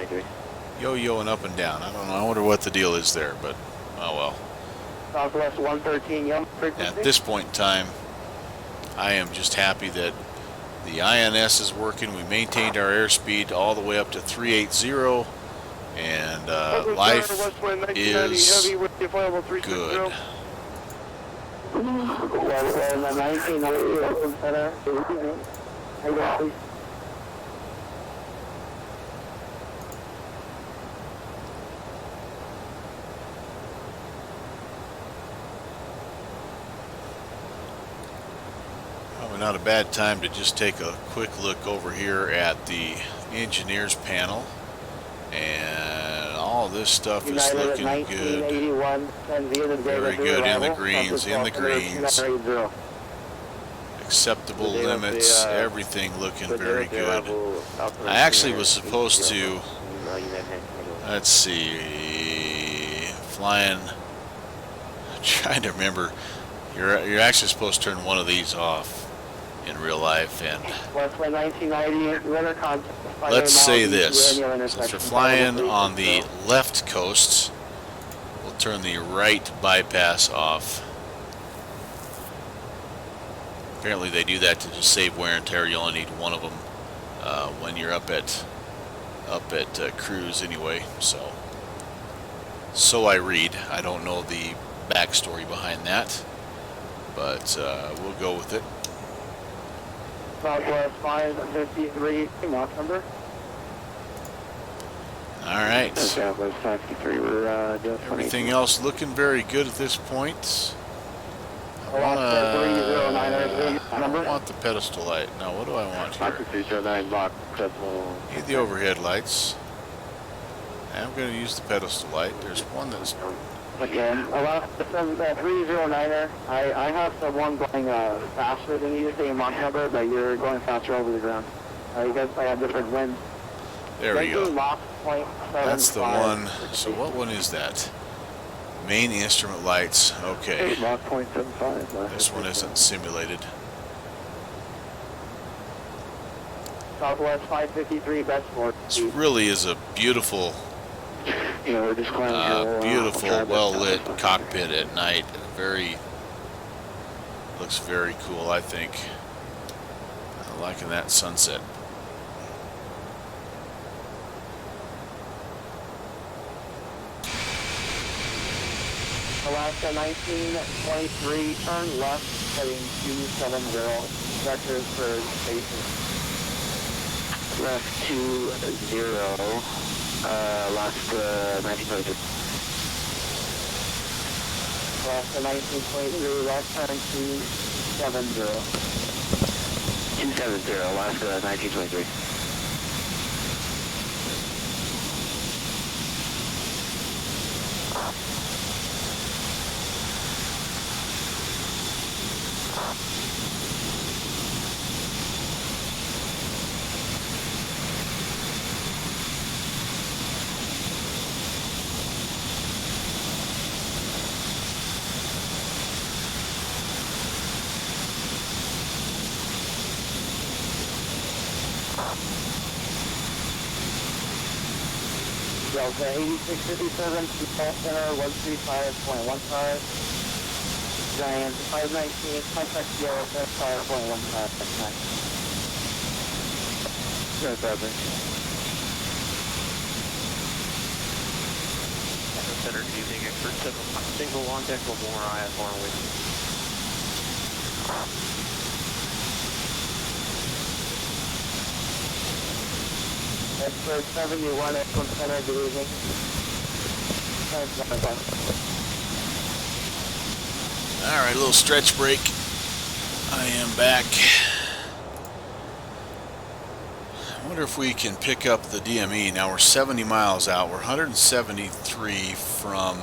yo-yoing up and down. I don't know. I wonder what the deal is there, but oh well. Southwest 113, At this point in time, I am just happy that the INS is working. We maintained our airspeed all the way up to 380, and life is good. Probably not a bad time to just take a quick look over here at the engineers panel, and all this stuff is looking good. Very good in the greens, acceptable limits, everything looking very good. I actually was supposed to, let's see, flying, I'm trying to remember, you're actually supposed to turn one of these off in real life, and let's say this, since we're flying on the left coast, we'll turn the right bypass off. Apparently they do that to just save wear and tear. You only need one of them when you're up at cruise anyway, so I read. I don't know the backstory behind that, but we'll go with it. Southwest 553, Mach number. All right. Southwest 553, we're everything else looking very good at this point. I want the pedestal light. Now, what do I want here? Need the overhead lights. I'm going to use the pedestal light. There's one that's... Again, the 309er, I have someone going faster than you, same Mach number, but you're going faster over the ground. You guys might have different winds. There we go. That's the one. So what one is that? Main instrument lights. Okay. This one isn't simulated. Southwest 553, best forward. This really is a beautiful, beautiful, well-lit cockpit at night. Looks very cool, I think. I'm liking that sunset. Alaska 1923, turn left, heading 270, vectors for station. Left 20, Alaska 1923. Alaska 1923, left turn 270. 270, Alaska 1923. Delta 8657, Default Center 135.15. Giant 519, contact DLSS 5.15. Yes, Bradley. Center, good evening, expert 7, single on deck, or more IFR with you. Expert 71, Excellent Center, good evening. Alright, a little stretch break. I am back. I wonder if we can pick up the DME. Now we're 70 miles out. We're 173 from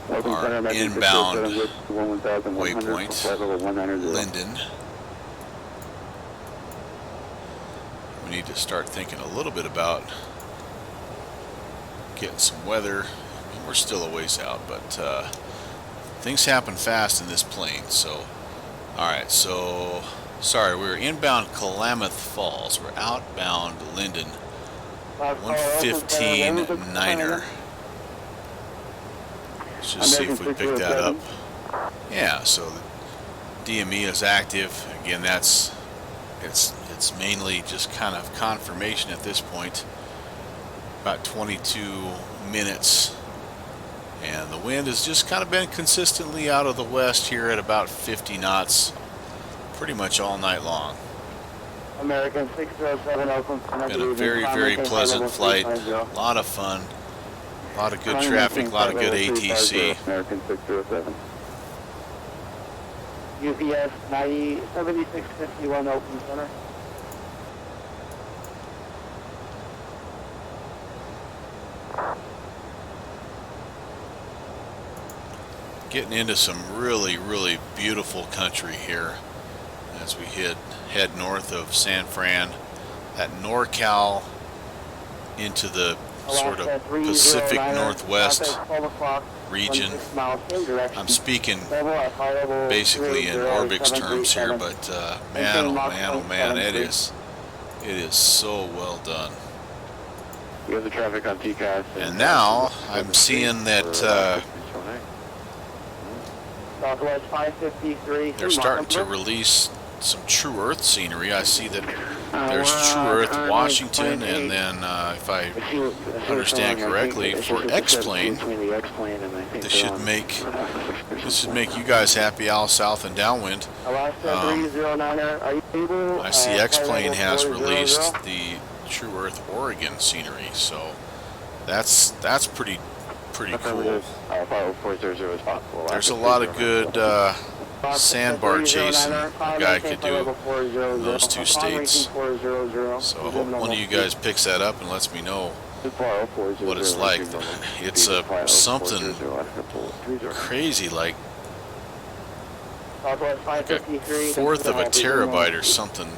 our inbound waypoint, Linden. We need to start thinking a little bit about getting some weather. I mean, we're still a ways out, but things happen fast in this plane. So, alright, so sorry, we're inbound Klamath Falls. We're outbound Linden. 115 Niner. Let's just see if we pick that up. Yeah, so the DME is active. Again, it's mainly just kind of confirmation at this point. About 22 minutes. And the wind has just kind of been consistently out of the west here at about 50 knots pretty much all night long. American 607, Oakland Center. Been a very, very pleasant flight. A lot of fun. A lot of good traffic, a lot of good ATC. American 607. UPS 7651, Oakland Center. Getting into some really, really beautiful country here as we head north of San Fran, that NorCal into the sort of Pacific Northwest region. I'm speaking basically in Orbix terms here, but man, oh man, it is so well done. We have the traffic on TCAS. And now I'm seeing that Southwest 553. they're starting to release some True Earth scenery. I see that there's True Earth Washington, and then if I understand correctly, for X-Plane, this should make you guys happy, Al, south and downwind. I see X-Plane has released the True Earth Oregon scenery, so that's pretty cool. There's a lot of good sandbar chasing a guy could do in those two states. So I hope one of you guys picks that up and lets me know what it's like. It's something crazy, like a fourth of a terabyte or something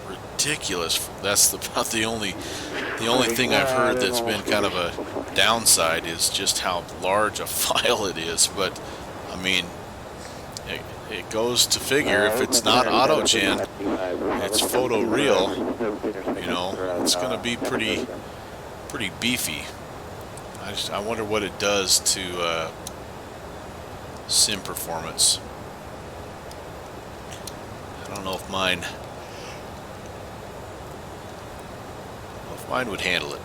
ridiculous. That's about the only thing I've heard that's been kind of a downside is just how large a file it is. But I mean, it goes to figure if it's not auto-gen, it's photo-real, you know, it's going to be pretty beefy. I wonder what it does to sim performance. I don't know if mine would handle it.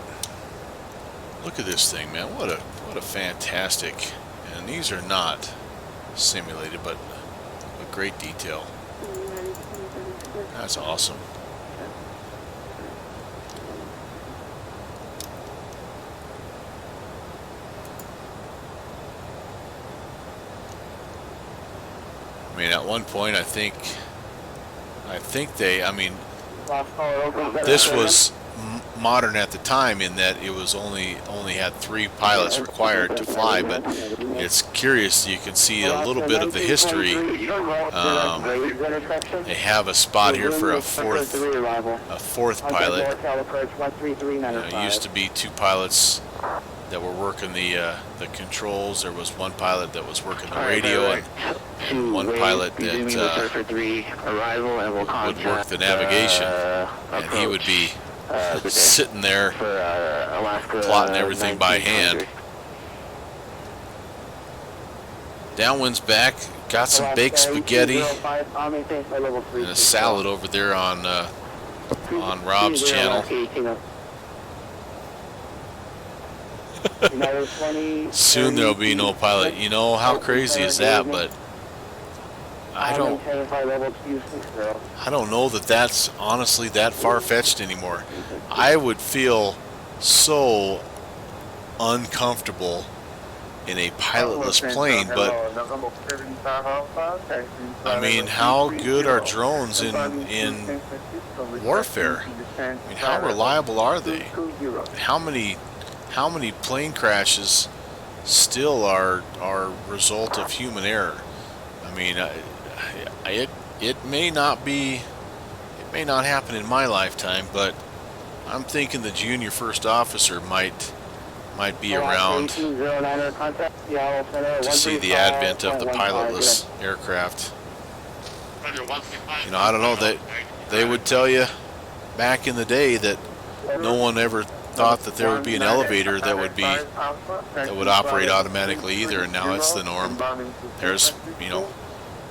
Look at this thing, man. What a fantastic, and these are not simulated, but a great detail. That's awesome. I mean, at one point, I think they, I mean, this was modern at the time in that it was only had 3 pilots required to fly, but it's curious, you can see a little bit of the history. They have a spot here for a fourth pilot. It used to be 2 pilots that were working the controls. There was 1 pilot that was working the radio, and 1 pilot that would work the navigation, and he would be sitting there For Alaska. plotting everything by hand. Downwind's back. Got some baked spaghetti and a salad over there on Rob's channel. Soon there'll be no pilot. You know, how crazy is that? But I don't know that that's honestly that far-fetched anymore. I would feel so uncomfortable in a pilotless plane, but I mean, how good are drones in warfare? I mean, how reliable are they? How many plane crashes still are result of human error? I mean, it may not happen in my lifetime, but I'm thinking the junior first officer might be around to see the advent of the pilotless aircraft. You know, I don't know, that they would tell you back in the day that no one ever thought that there would be an elevator that would operate automatically either, and now it's the norm. There's, you know,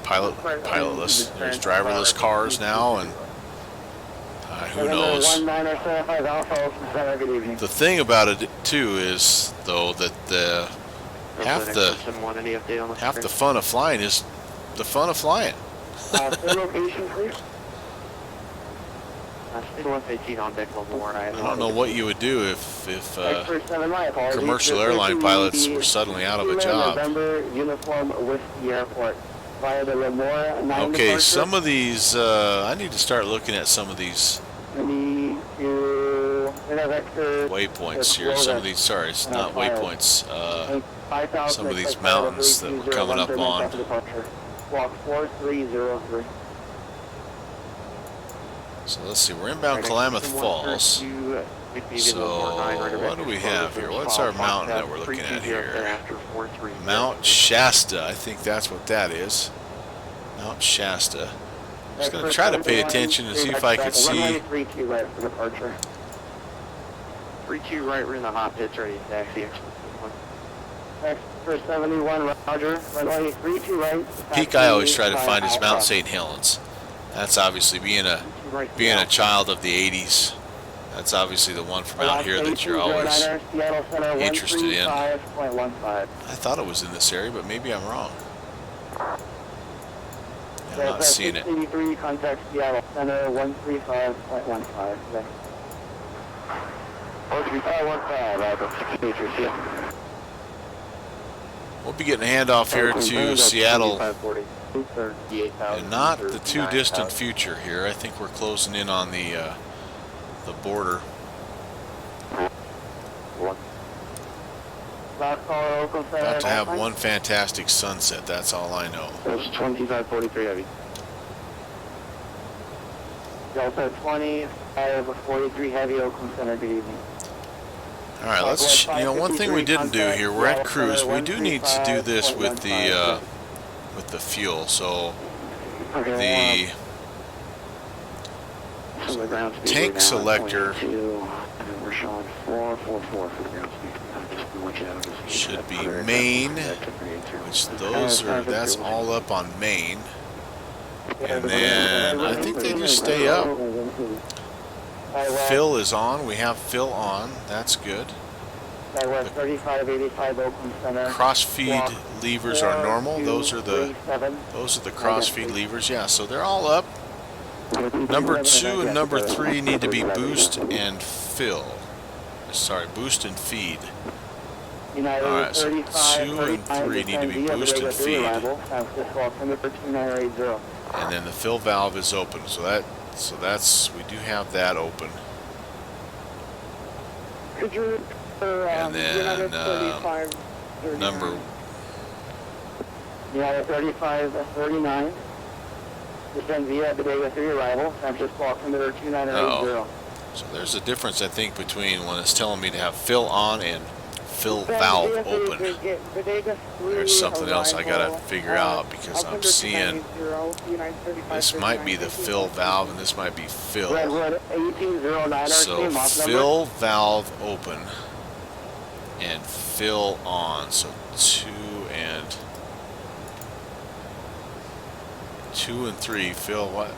pilotless. There's driverless cars now, and who knows? The thing about it too is, though, that half the fun of flying is the fun of flying. I don't know what you would do if commercial airline pilots were suddenly out of a job. Okay, some of these, I need to start looking at some of these waypoints here. Some of these, sorry, it's not waypoints. Some of these mountains that we're coming up on. So let's see, we're inbound Klamath Falls. So what do we have here? What's our mountain that we're looking at here? Mount Shasta, I think that's what that is. Mount Shasta. I'm just going to try to pay attention and see if I can see. 3-2 right for departure. 3-2 right, we're in the hot pits ready to taxi. For 71, Roger. Runway 32 right. The peak I always try to find is Mount St. Helens. That's obviously being a child of the 80s. That's obviously the one from out here that you're always interested in. I thought it was in this area, but maybe I'm wrong. I'm not seeing it. Contact Seattle Center 135.15. 135.15. We'll be getting a handoff here to Seattle in not the too distant future here. I think we're closing in on the border. About to have one fantastic sunset, that's all I know. That's 2543 heavy. Delta 2543 heavy, Oakland Center, good evening. All right, let's, you know, one thing we didn't do here, we're at cruise. We do need to do this with the fuel. So the tank selector should be main, which that's all up on main. And then I think they just stay up. Fill is on. We have fill on. That's good. The cross feed levers are normal. Those are the cross feed levers. Yeah, so they're all up. Number 2 and number 3 need to be boost and fill. Sorry, boost and feed. Alright, so 2 and 3 need to be boost and feed. And then the fill valve is open. So that's we do have that open. And then number 3539. Descend via Bodega 3 arrival. San Francisco altimeter 2980. So there's a difference, I think, between when it's telling me to have fill on and fill valve open. There's something else I gotta figure out because I'm seeing this might be the fill valve and this might be fill. So fill valve open and fill on. So 2 and 3 fill what?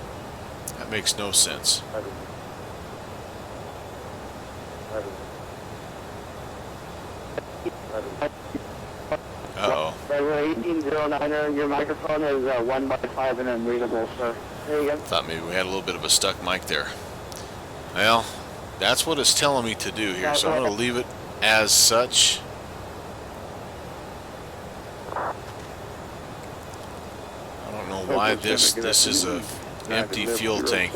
That makes no sense. Uh-oh. 1809er, your microphone is 1x5 and unreadable, sir. There you go. Thought maybe we had a little bit of a stuck mic there. Well, that's what it's telling me to do here, so I'm going to leave it as such. I don't know why this is a empty fuel tank.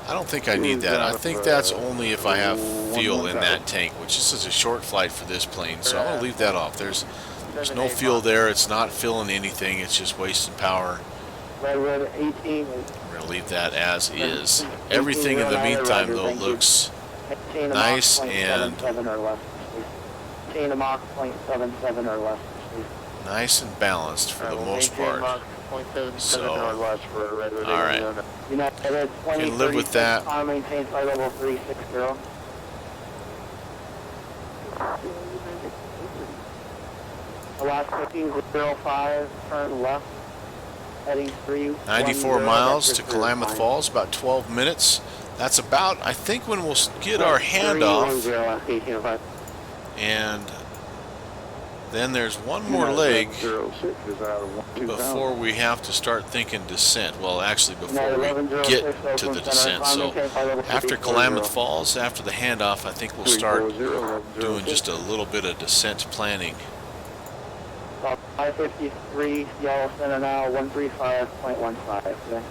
I don't think I need that. I think that's only if I have fuel in that tank, which is such a short flight for this plane, so I'm going to leave that off. There's no fuel there. It's not filling anything. It's just wasting power. Redwood 18. We're going to leave that as is. Everything in the meantime, though, looks nice and nice and balanced for the most part. So, alright. Can live with that. Maintain flight level 360. Alaska 1505, turn left, heading 94 miles to Klamath Falls, about 12 minutes. That's about, I think, when we'll get our handoff. And then there's one more leg before we have to start thinking descent. Well, actually, before we get to the descent. So after Klamath Falls, after the handoff, I think we'll start doing just a little bit of descent planning. 553, Yellow Center now, 135.15. Okay.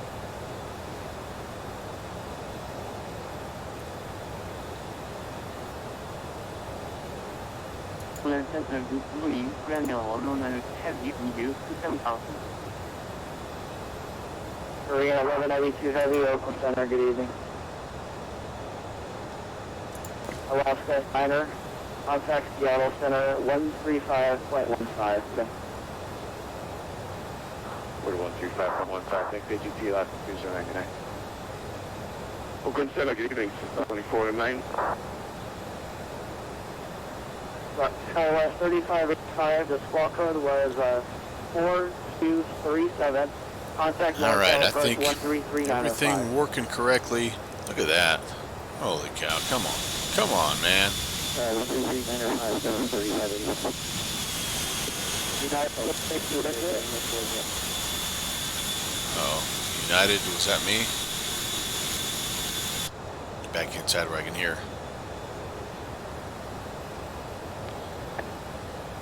Korea 1192 Heavy, Oakland Center, good evening. Alaska Niner, contact Seattle Center, 135.15. Okay. 4135.15, next AGT, Alaska 2099. Oakland Center, good evening, 24 to 9. 3585, the squawk code was 4237. Contact Alright, I think 133.905. everything working correctly. Look at that. Holy cow, come on. Come on, man. 133.905, 737. Oh, United, was that me? Back inside where I can hear.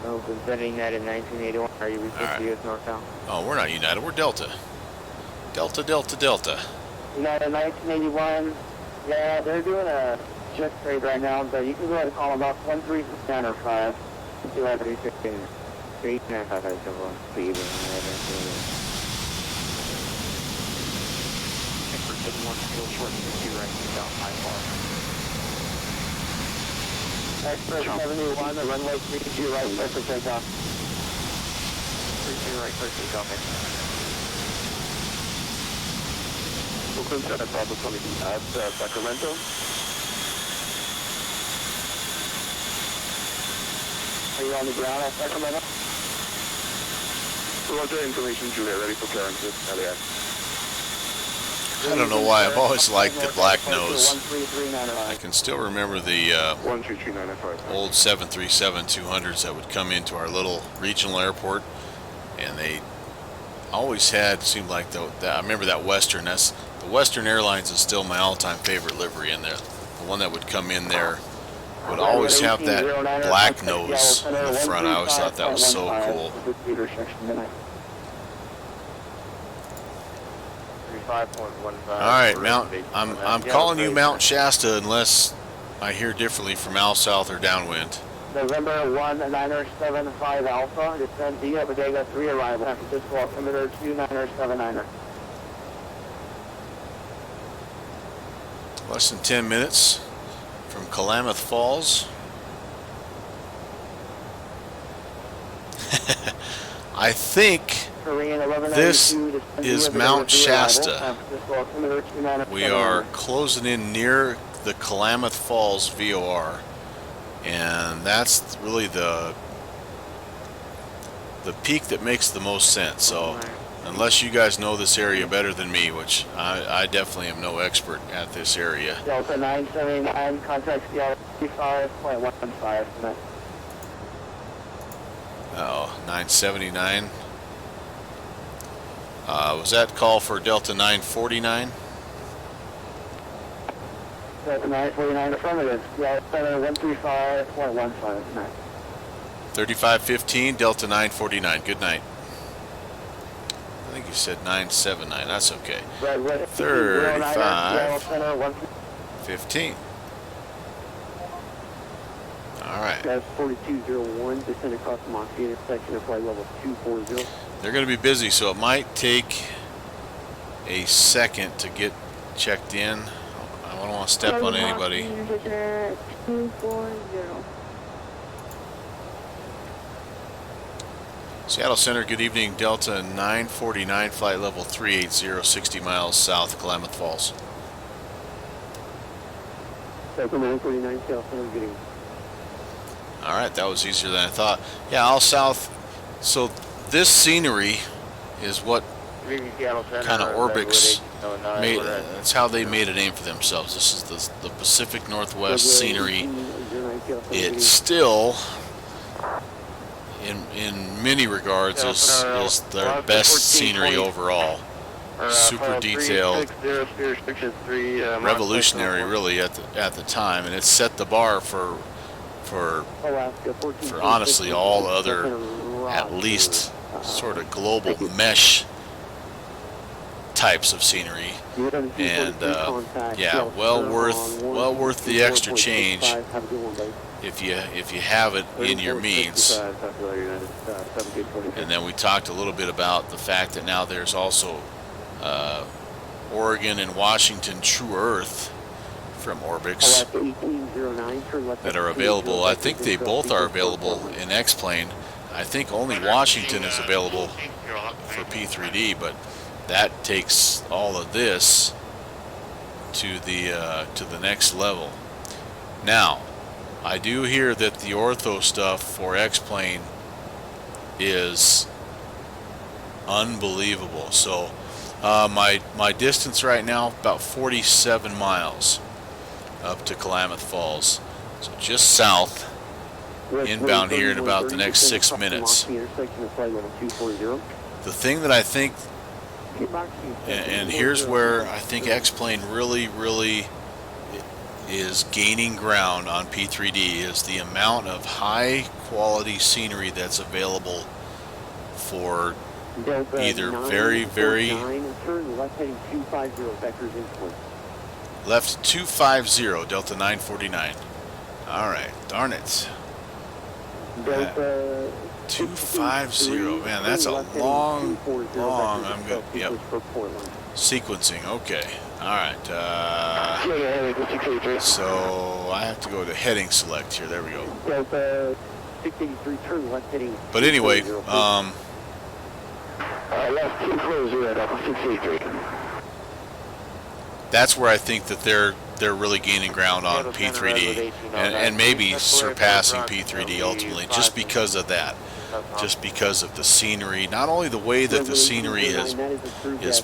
Oakland Center, United 1981. Are you repeating US northbound? Oh, we're not United, we're Delta. Delta, Delta, Delta. United 1981. Yeah, they're doing a jet trade right now, but you can go ahead and call them up 13905. 253. Express 71, the runway 32 right, clear for takeoff. 32 right, clear for takeoff. Oakland Center, Bravo 20 at Sacramento. Are you on the ground at Sacramento? Roger, information, Julia, ready for clearances, LAX. I don't know why, I've always liked the black nose. I can still remember the 133.905. old 737-200s that would come into our little regional airport, and they always had, seemed like, I remember that Western, the Western Airlines is still my all-time favorite livery in there. The one that would come in there would always have that black nose in the front. I always thought that was so cool. Alright, I'm calling you Mount Shasta unless I hear differently from Al South or downwind. November 1975 Alpha, descend D at Bodega 3 arrival, San Francisco altimeter 2979er. Less than 10 minutes from Klamath Falls. I think this is Mount Shasta. We are closing in near the Klamath Falls VOR, and that's really the peak that makes the most sense. So unless you guys know this area better than me, which I definitely am no expert at this area. Delta 979, contact Seattle 35.15 tonight. Oh, 979. Was that call for Delta 949? Delta 949 affirmative. Seattle Center 135.15 tonight. 3515, Delta 949. Good night. I think you said 979. That's okay. 3515. All right. That's 4201, descend across the Moxie intersection of flight level 240. They're going to be busy, so it might take a second to get checked in. I don't want to step on anybody. Seattle Center, good evening. Delta 949, flight level 380, 60 miles south of Klamath Falls. Delta 949, Seattle Center, good evening. All right, that was easier than I thought. Yeah, all south. So this scenery is what kind of Orbix made. That's how they made a name for themselves. This is the Pacific Northwest scenery. It's still, in many regards, is their best scenery overall. Super detailed, revolutionary, really at the time, and it set the bar for honestly all other, at least sort of global mesh types of scenery. And yeah, well worth the extra change if you have it in your means. And then we talked a little bit about the fact that now there's also Oregon and Washington True Earth from Orbix that are available. I think they both are available in X-Plane. I think only Washington is available for P3D, but that takes all of this to the next level. Now, I do hear that the ortho stuff for X-Plane is unbelievable. So my distance right now, about 47 miles up to Klamath Falls. So just south, inbound here in about the next 6 minutes. The thing that I think, and here's where I think X-Plane really is gaining ground on P3D, is the amount of high quality scenery that's available for either very left 250, Delta 949. All right, darn it. 250, man, that's a long. I'm good. Yep. Sequencing. Okay. All right. So I have to go to heading select here. There we go. But anyway, that's where I think that they're really gaining ground on P3D and maybe surpassing P3D ultimately, just because of that, just because of the scenery, not only the way that the scenery is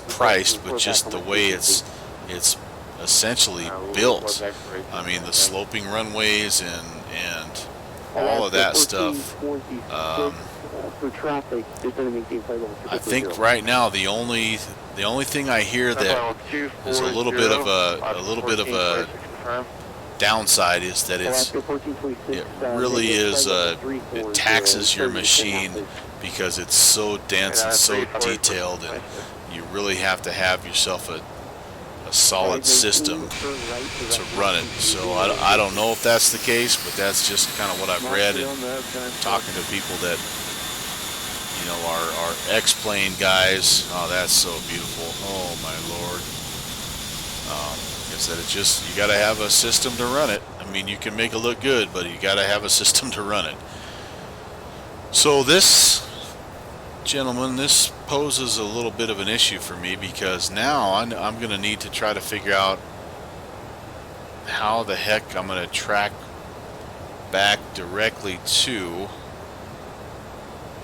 priced, but just the way it's essentially built. I mean, the sloping runways and all of that stuff. I think right now the only thing I hear that is a little bit of a downside is that it really is it taxes your machine because it's so dense and so detailed, and you really have to have yourself a solid system to run it. So I don't know if that's the case, but that's just kind of what I've read and talking to people that, you know, our X-Plane guys. Oh, that's so beautiful. Oh my Lord. Is that it just, you got to have a system to run it. I mean, you can make it look good, but you got to have a system to run it. So this gentlemen, this poses a little bit of an issue for me because now I'm going to need to try to figure out how the heck I'm going to track back directly to,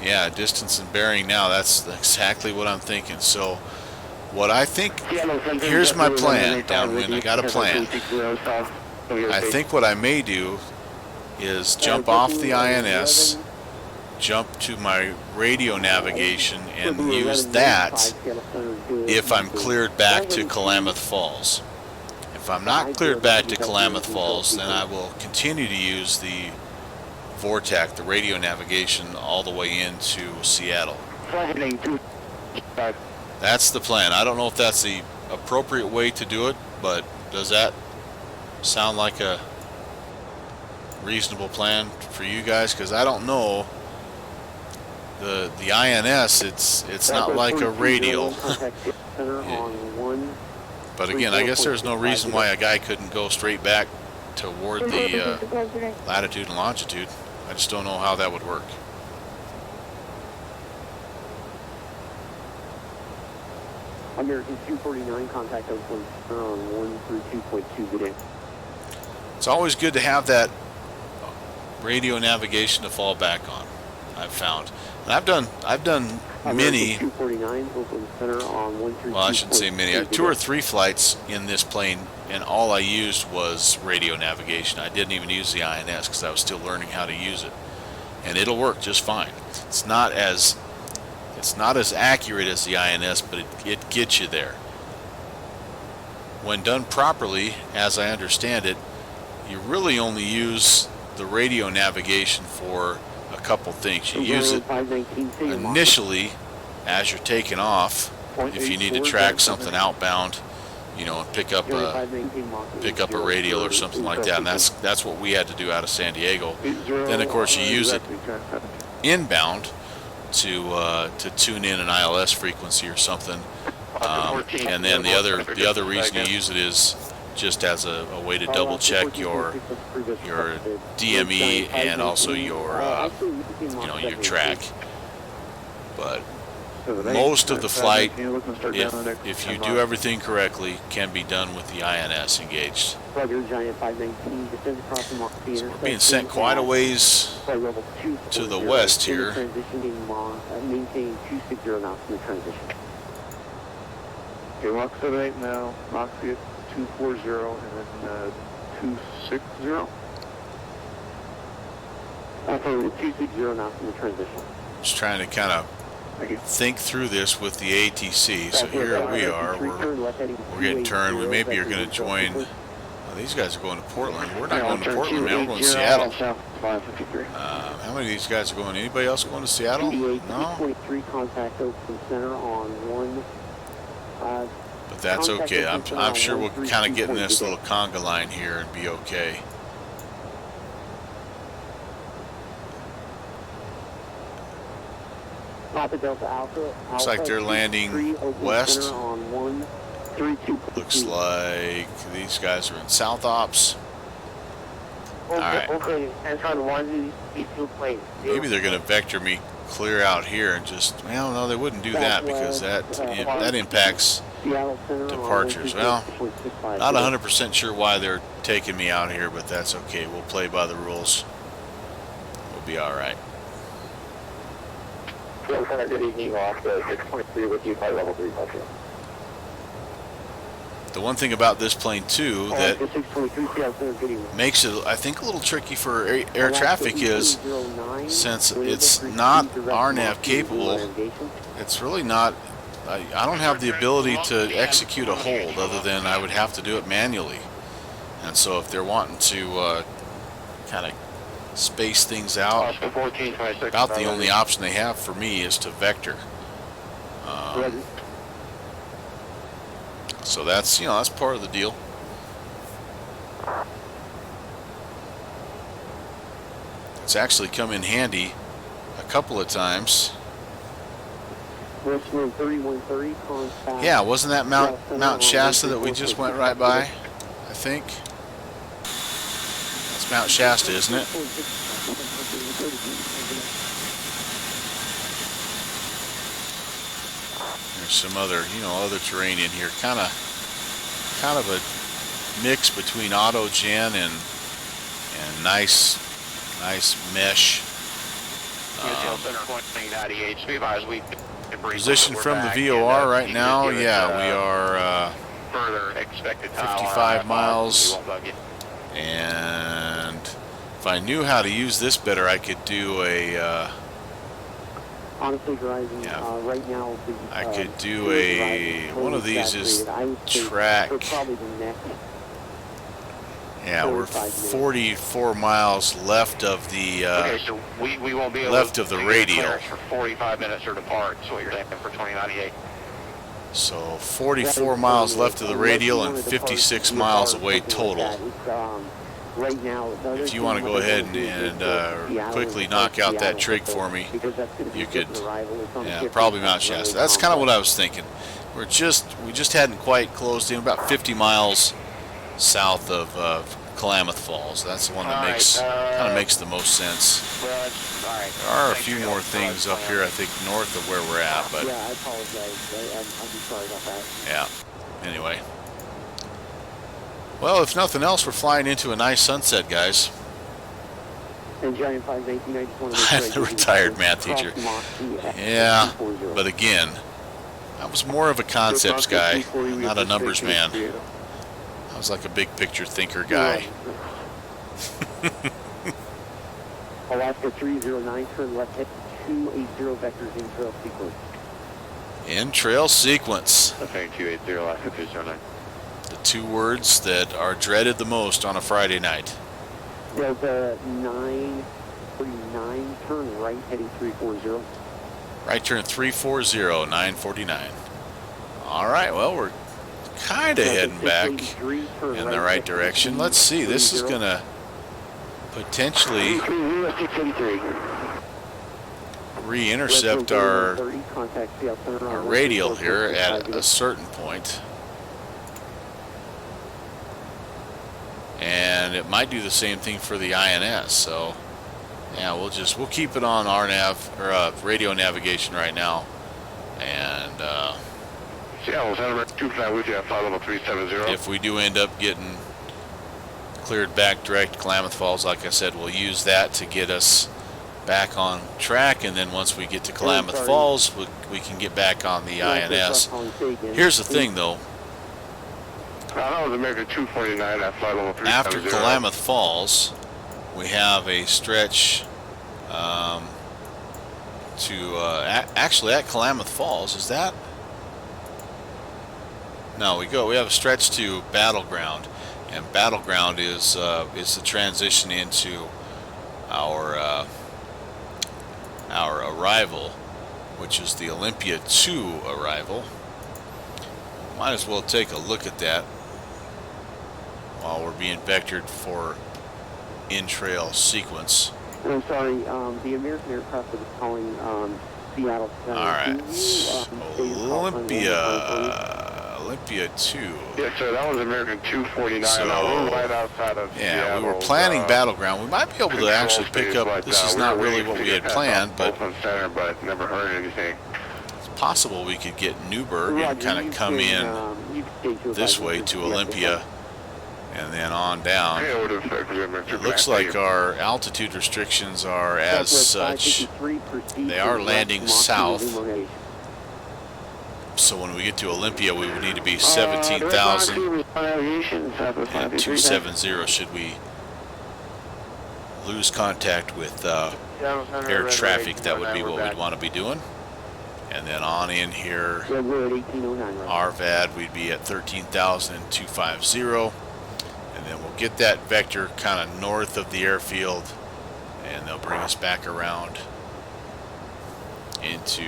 yeah, distance and bearing now. That's exactly what I'm thinking. So what I think, here's my plan, downwind. I got a plan. I think what I may do is jump off the INS, jump to my radio navigation, and use that if I'm cleared back to Klamath Falls. If I'm not cleared back to Klamath Falls, then I will continue to use the VORTAC, the radio navigation, all the way into Seattle. That's the plan. I don't know if that's the appropriate way to do it, but does that sound like a reasonable plan for you guys? Because I don't know. The INS, it's not like a radial. But again, I guess there's no reason why a guy couldn't go straight back toward the latitude and longitude. I just don't know how that would work. American 249, contact Oakland on 132.2, good day. It's always good to have that radio navigation to fall back on, I've found. And I've done many, well, I shouldn't say many, 2 or 3 flights in this plane, and all I used was radio navigation. I didn't even use the INS because I was still learning how to use it, and it'll work just fine. It's not as accurate as the INS, but it gets you there. When done properly, as I understand it, you really only use the radio navigation for a couple things. You use it initially as you're taking off, if you need to track something outbound, you know, and pick up a radial or something like that. And that's what we had to do out of San Diego. Then of course you use it inbound to tune in an ILS frequency or something. And then the other reason you use it is just as a way to double check your DME and also your your track. But most of the flight, if you do everything correctly, can be done with the INS engaged. So we're being sent quite a ways to the west here. Okay, Mach 78 now, Moxie at 240 and then 260. Absolutely, 260 now from the transition. Just trying to kind of think through this with the ATC. So here we are. We're getting turned. We maybe are going to join. Oh, these guys are going to Portland. We're not going to Portland, man. We're going to Seattle. How many of these guys are going? Anybody else going to Seattle? No. But that's okay. I'm sure we'll kind of get in this little conga line here and be okay. Looks like they're landing west. Looks like these guys are in South Ops. Alright. Maybe they're going to vector me clear out here and just, well, no, they wouldn't do that because that impacts departures. Well, not 100% sure why they're taking me out here, but that's okay. We'll play by the rules. We'll be alright. Good evening, Alaska 6.3 with you, flight level 3 pressure. The one thing about this plane too that makes it, I think, a little tricky for air traffic is since it's not RNAV capable, it's really not, I don't have the ability to execute a hold other than I would have to do it manually. And so if they're wanting to kind of space things out, about the only option they have for me is to vector. So that's, that's part of the deal. It's actually come in handy a couple of times. Yeah, wasn't that Mount Shasta that we just went right by? I think. That's Mount Shasta, isn't it? There's some other, other terrain in here. Kind of a mix between autogen and nice mesh. Position from the VOR right now. Yeah, we are 55 miles. And if I knew how to use this better, I could do a. Honestly, Verizon, right now, I could do one of these is track. Probably the next. Yeah, we're 44 miles left of the okay, so we won't be able left of the radial. For 45 minutes or depart. So what you're saying for 2098. So 44 miles left of the radial and 56 miles away total. Right now, if you want to go ahead and quickly knock out that trig for me, you could, probably Mount Shasta. That's kind of what I was thinking. We just hadn't quite closed in, about 50 miles south of Klamath Falls. That's the one that kind of makes the most sense. There are a few more things up here, I think, north of where we're at, but yeah, I apologize. I'm sorry about that. Yeah. Anyway. Well, if nothing else, we're flying into a nice sunset, guys. And Giant 5 18, I just want to make I'm the retired math teacher. Yeah, but again, I was more of a concepts guy, not a numbers man. I was like a big picture thinker guy. Alaska 309, turn left head 280 vectors in trail sequence. In trail sequence. Okay, 280, Alaska 309. The two words that are dreaded the most on a Friday night. Delta 949, turn right heading 340. Right turn 340, 949. All right, well, we're kind of heading back in the right direction. Let's see, this is going to potentially re-intercept our radial here at a certain point. And it might do the same thing for the INS. So, yeah, we'll keep it on RNAV or radio navigation right now. And if we do end up getting cleared back direct to Klamath Falls, like I said, we'll use that to get us back on track. And then once we get to Klamath Falls, we can get back on the INS. Here's the thing, though. That was American 249 at flight level 370. After Klamath Falls, we have a stretch actually at Klamath Falls. Is that? No, we have a stretch to Battleground, and Battleground is the transition into our arrival, which is the Olympia 2 arrival. Might as well take a look at that while we're being vectored for in-trail sequence. I'm sorry, the American aircraft that was calling Seattle. All right, Olympia 2. Yeah, sir, that was American 249. So, we're right outside of yeah, we were planning Battleground. We might be able to actually pick up. This is not really what we had planned, but never heard anything. it's possible we could get Newburgh and kind of come in this way to Olympia and then on down. It looks like our altitude restrictions are as such. They are landing south. So when we get to Olympia, we would need to be 17,270 should we lose contact with air traffic. That would be what we'd want to be doing. And then on in here, RVAD, we'd be at 13,250. And then we'll get that vector kind of north of the airfield, and they'll bring us back around into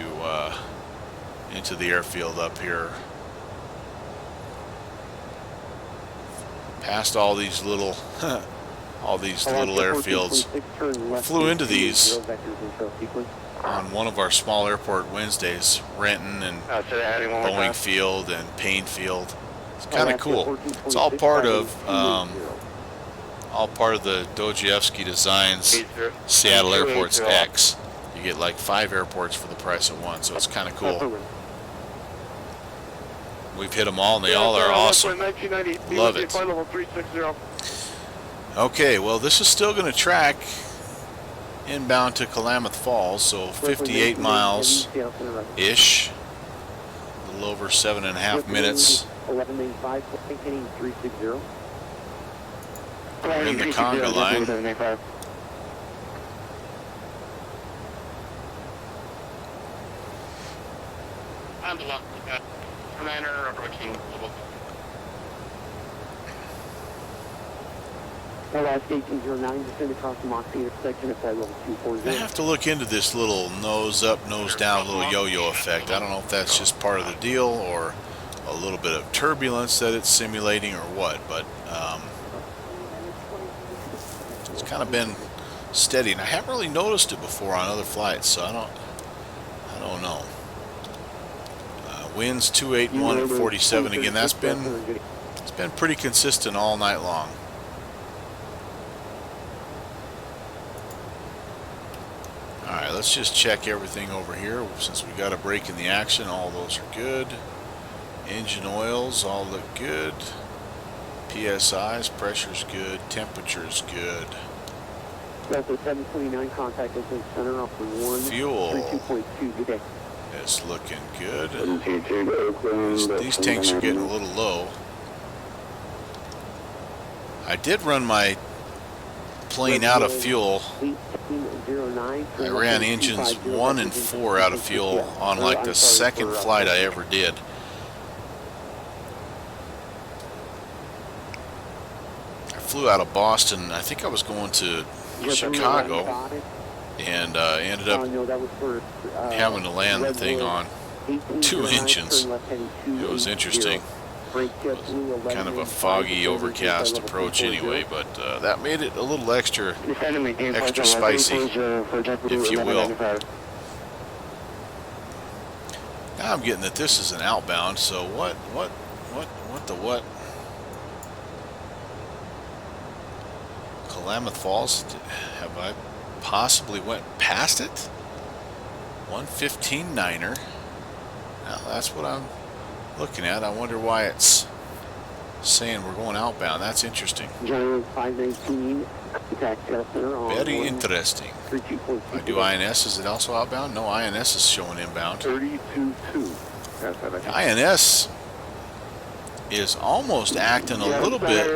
the airfield up here. Past all these little airfields. Flew into these on one of our small airport Wednesdays, Renton and Boeing Field and Payne Field. It's kind of cool. It's all part of the Drzewiecki-Design's Seattle Airports X. You get like 5 airports for the price of one, so it's kind of cool. We've hit them all, and they all are awesome. 1990. Love it. Flight level 360. Okay, well, this is still going to track inbound to Klamath Falls, so 58 miles-ish. A little over 7.5 minutes. 1195, heading 360. We're in the conga line. I'm the commander approaching global. Last 1809, descend across the Moxie intersection at flight level 240. I have to look into this little nose up, nose down, little yo-yo effect. I don't know if that's just part of the deal or a little bit of turbulence that it's simulating or what, but it's kind of been steady, and I haven't really noticed it before on other flights, so I don't know. Winds 281 at 47 again. It's been pretty consistent all night long. Alright, let's just check everything over here. Since we got a break in the action, all those are good. Engine oils all look good. PSIs, pressure's good. Temperature's good. Delta 729, contact us in center off the 1. Fuel 32.2 today. is looking good. These tanks are getting a little low. I did run my plane out of fuel. I ran engines 1 and 4 out of fuel on like the second flight I ever did. I flew out of Boston. I think I was going to Chicago and ended up having to land the thing on 2 engines. It was interesting. Kind of a foggy, overcast approach anyway, but that made it a little extra spicy, if you will. Now I'm getting that this is an outbound, so what? Klamath Falls, have I possibly went past it? 115.9er. Now that's what I'm looking at. I wonder why it's saying we're going outbound. That's interesting. Very interesting. If I do INS, is it also outbound? No, INS is showing inbound. 32.2. INS is almost acting a little bit.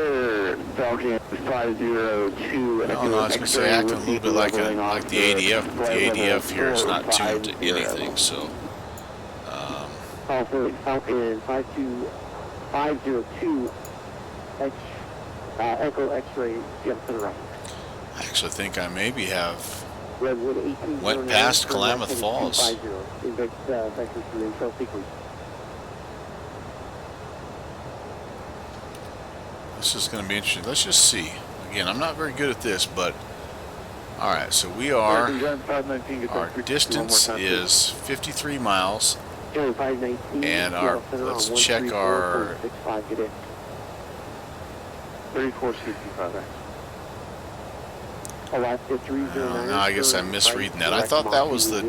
No, I was going to say acting a little bit like the ADF, but the ADF here is not tuned to anything, so. Falcon 5252 Echo X-ray Seattle Center right. I actually think I maybe have Redwood 1809 went past Klamath Falls. This is going to be interesting. Let's just see. Again, I'm not very good at this, but alright, so we are, our distance is 53 miles. And our, let's check our 3465. no, I guess I'm misreading that. I thought that was the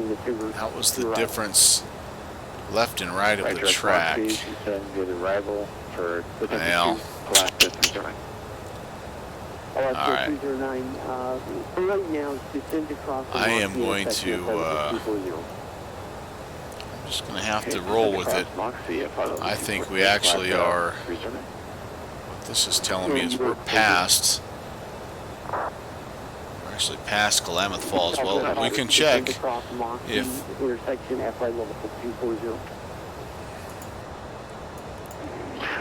difference left and right of the track. Well, alright. I am going to just going to have to roll with it. I think we actually are, what this is telling me is we're past, we're actually past Klamath Falls. Well, we can check if,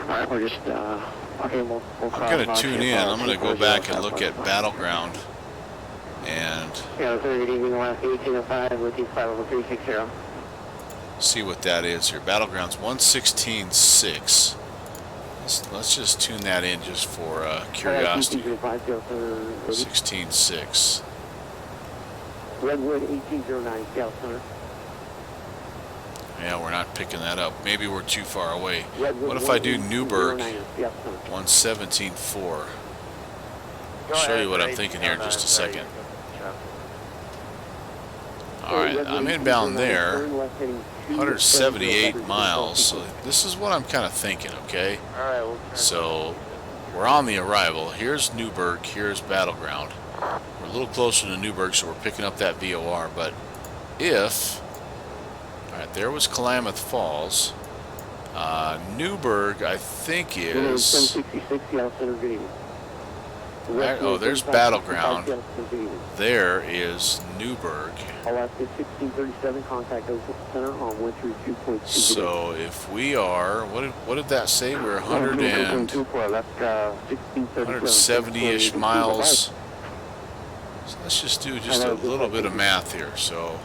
Alright, we're just, okay, we'll I'm going to tune in. I'm going to go back and look at Battleground and see what that is here. Battleground's 116.6. Let's just tune that in just for curiosity. 16.6. Redwood 1809 Seattle Center. Yeah, we're not picking that up. Maybe we're too far away. What if I do Newburgh 117.4? I'll show you what I'm thinking here in just a second. Alright, I'm inbound there. 178 miles. So this is what I'm kind of thinking, okay? Alright, we'll So we're on the arrival. Here's Newburgh. Here's Battleground. We're a little closer to Newburgh, so we're picking up that VOR. But if... Alright, there was Klamath Falls. Newburgh, I think, is... Right, oh, there's Battleground. There is Newburgh. Alaska 1637, contact Oakland Center on 132.2. So if we are, what did that say? We're 170-ish miles. So let's just do just a little bit of math here. So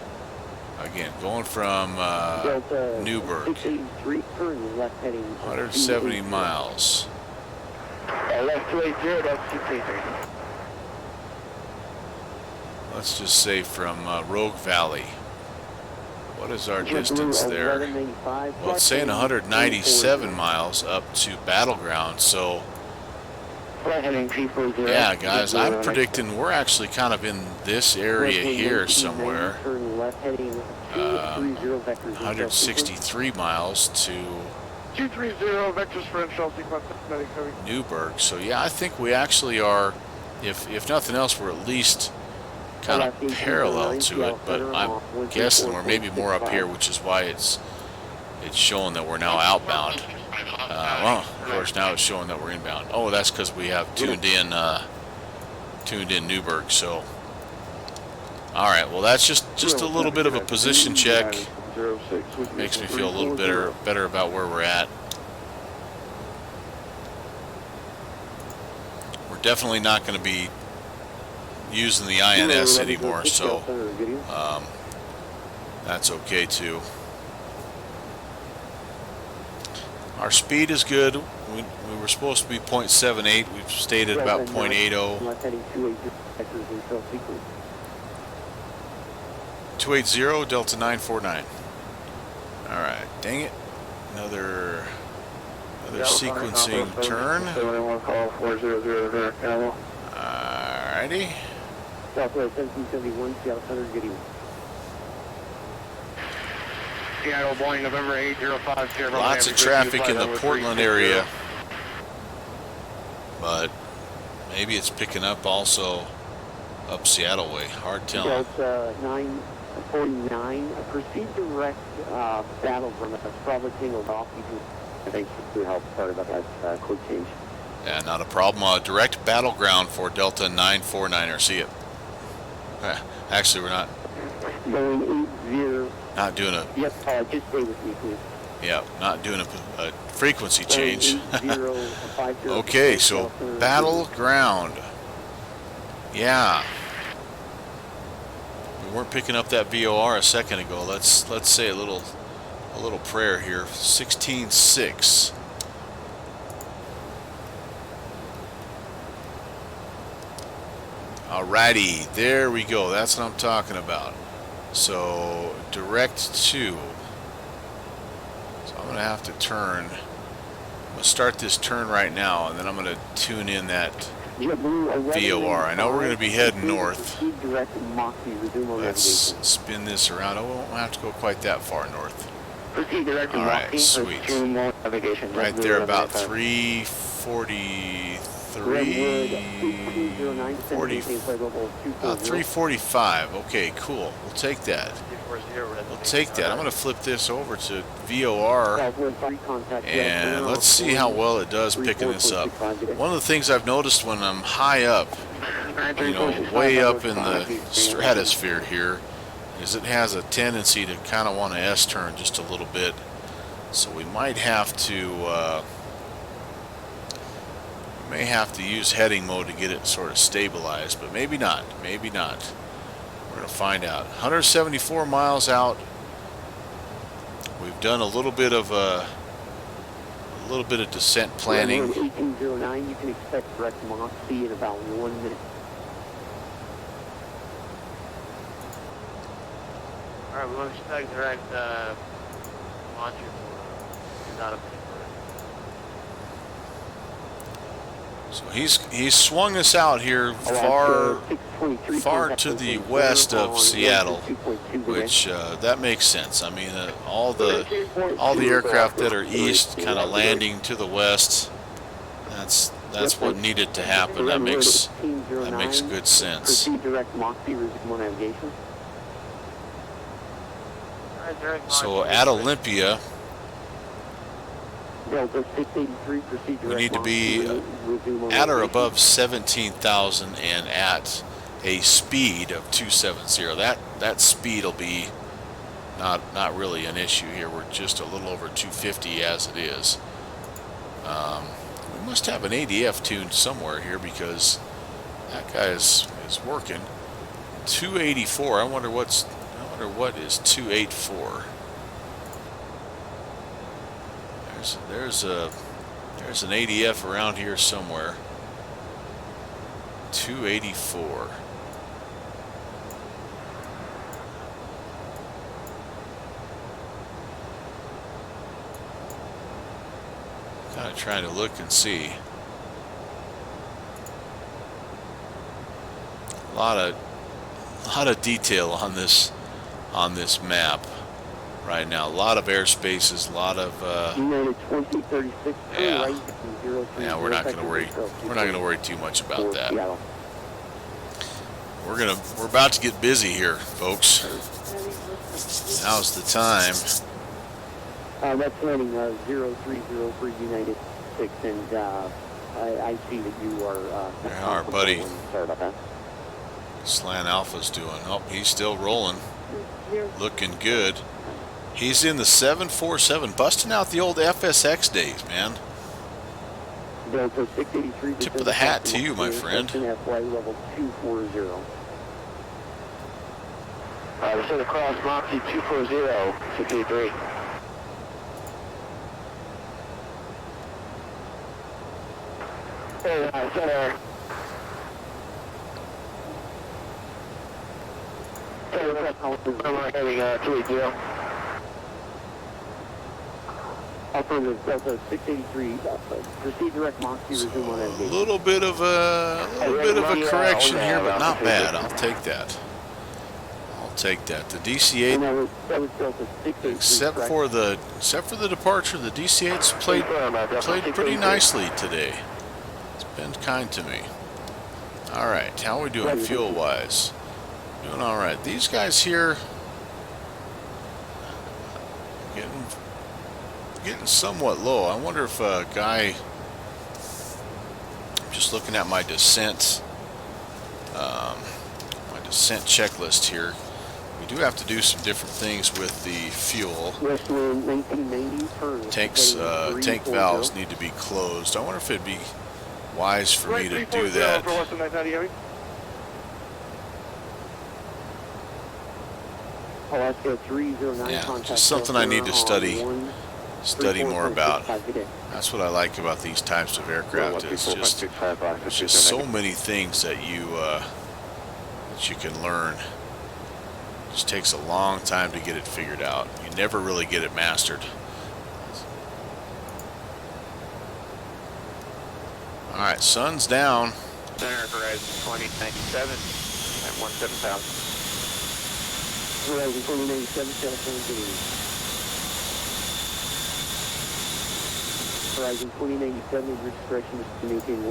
again, going from Newburgh, 170 miles. Left 280, that's 233. Let's just say from Rogue Valley. What is our distance there? Well, it's saying 197 miles up to Battleground. So, yeah, guys, I'm predicting we're actually kind of in this area here somewhere. 163 miles to 230, vectors for install sequence, Newburgh. So, yeah, I think we actually are, if nothing else, we're at least kind of parallel to it, but I'm guessing we're maybe more up here, which is why it's showing that we're now outbound. Well, of course, now it's showing that we're inbound. Oh, that's because we have tuned in Newburgh. So, all right. Well, that's just a little bit of a position check. Makes me feel a little better about where we're at. We're definitely not going to be using the INS anymore, so that's okay too. Our speed is good. We were supposed to be 0.78. We've stated about 0.80. 280 Delta 949. All right, dang it! Another sequencing turn. Alrighty. Southwest 1771, Seattle Center, good evening. Seattle, Boeing, November 8050. Lots of traffic in the Portland area, but maybe it's picking up also up Seattle way. Hard telling. Delta 949, proceed direct Battleground. That's probably singled off. I think to help. Sorry about that quick change. Yeah, not a problem. Direct Battleground for Delta 949er. See it. Actually, we're not doing a. Yes, just stay with me, please. Yeah, not doing a frequency change. Okay, so Battleground. Yeah. We weren't picking up that VOR a second ago. Let's say a little prayer here. 16.6. Alrighty, there we go. That's what I'm talking about. So direct to. So I'm gonna have to turn. I'm gonna start this turn right now, and then I'm gonna tune in that VOR. I know we're gonna be heading north. Let's spin this around. Oh, we won't have to go quite that far north. All right, sweet. Right there, about 343. 345. Okay, cool. We'll take that. We'll take that. I'm going to flip this over to VOR, and let's see how well it does picking this up. One of the things I've noticed when I'm high up, way up in the stratosphere here, is it has a tendency to kind of want to S-turn just a little bit. So we might have to use heading mode to get it sort of stabilized, but maybe not. Maybe not. We're going to find out. 174 miles out. We've done a little bit of descent planning. 1809, you can expect direct Mach C in about 1 minute. Alright, we're going to expect direct launcher for not a minute. So he's swung us out here far to the west of Seattle, which that makes sense. I mean, all the aircraft that are east kind of landing to the west. That's what needed to happen. That makes good sense. So at Olympia, we need to be at or above 17,000 and at a speed of 270. That speed will be not really an issue here. We're just a little over 250 as it is. We must have an ADF tuned somewhere here because that guy is working. 284. I wonder what is 284. There's an ADF around here somewhere. 284. Kind of trying to look and see. A lot of detail on this map right now. A lot of airspaces, a lot of yeah, we're not going to worry. We're not going to worry too much about that. We're about to get busy here, folks. Now's the time. That's landing 030 for United 6, and I see that you are... There you are, buddy. Sorry about that. Slant Alpha's doing. Oh, he's still rolling. Looking good. He's in the 747, busting out the old FSX days, man. Delta 683. Tip of the hat to you, my friend. Flight level 240. This is across Moxie 240, 683. Hey, center. We're heading 280. Upper the Delta 683. Proceed direct Moxie, resume on A engagement. little bit of a correction here, but not bad. I'll take that. I'll take that. The DC-8, That was Delta 683. except for the departure, the DC-8's played pretty nicely today. It's been kind to me. All right, how are we doing fuel-wise? Doing all right. These guys here getting somewhat low. I wonder if a guy. I'm just looking at my descent checklist here. We do have to do some different things with the fuel. Tank valves need to be closed. I wonder if it'd be wise for me to do that. Alaska 309. Yeah, just something I need to study more about. That's what I like about these types of aircraft. It's just so many things that you can learn. It just takes a long time to get it figured out. You never really get it mastered. All right, sun's down. Center Horizon 2097 at 17,000. Horizon 2097, Horizon 2097, your discretion is to maintain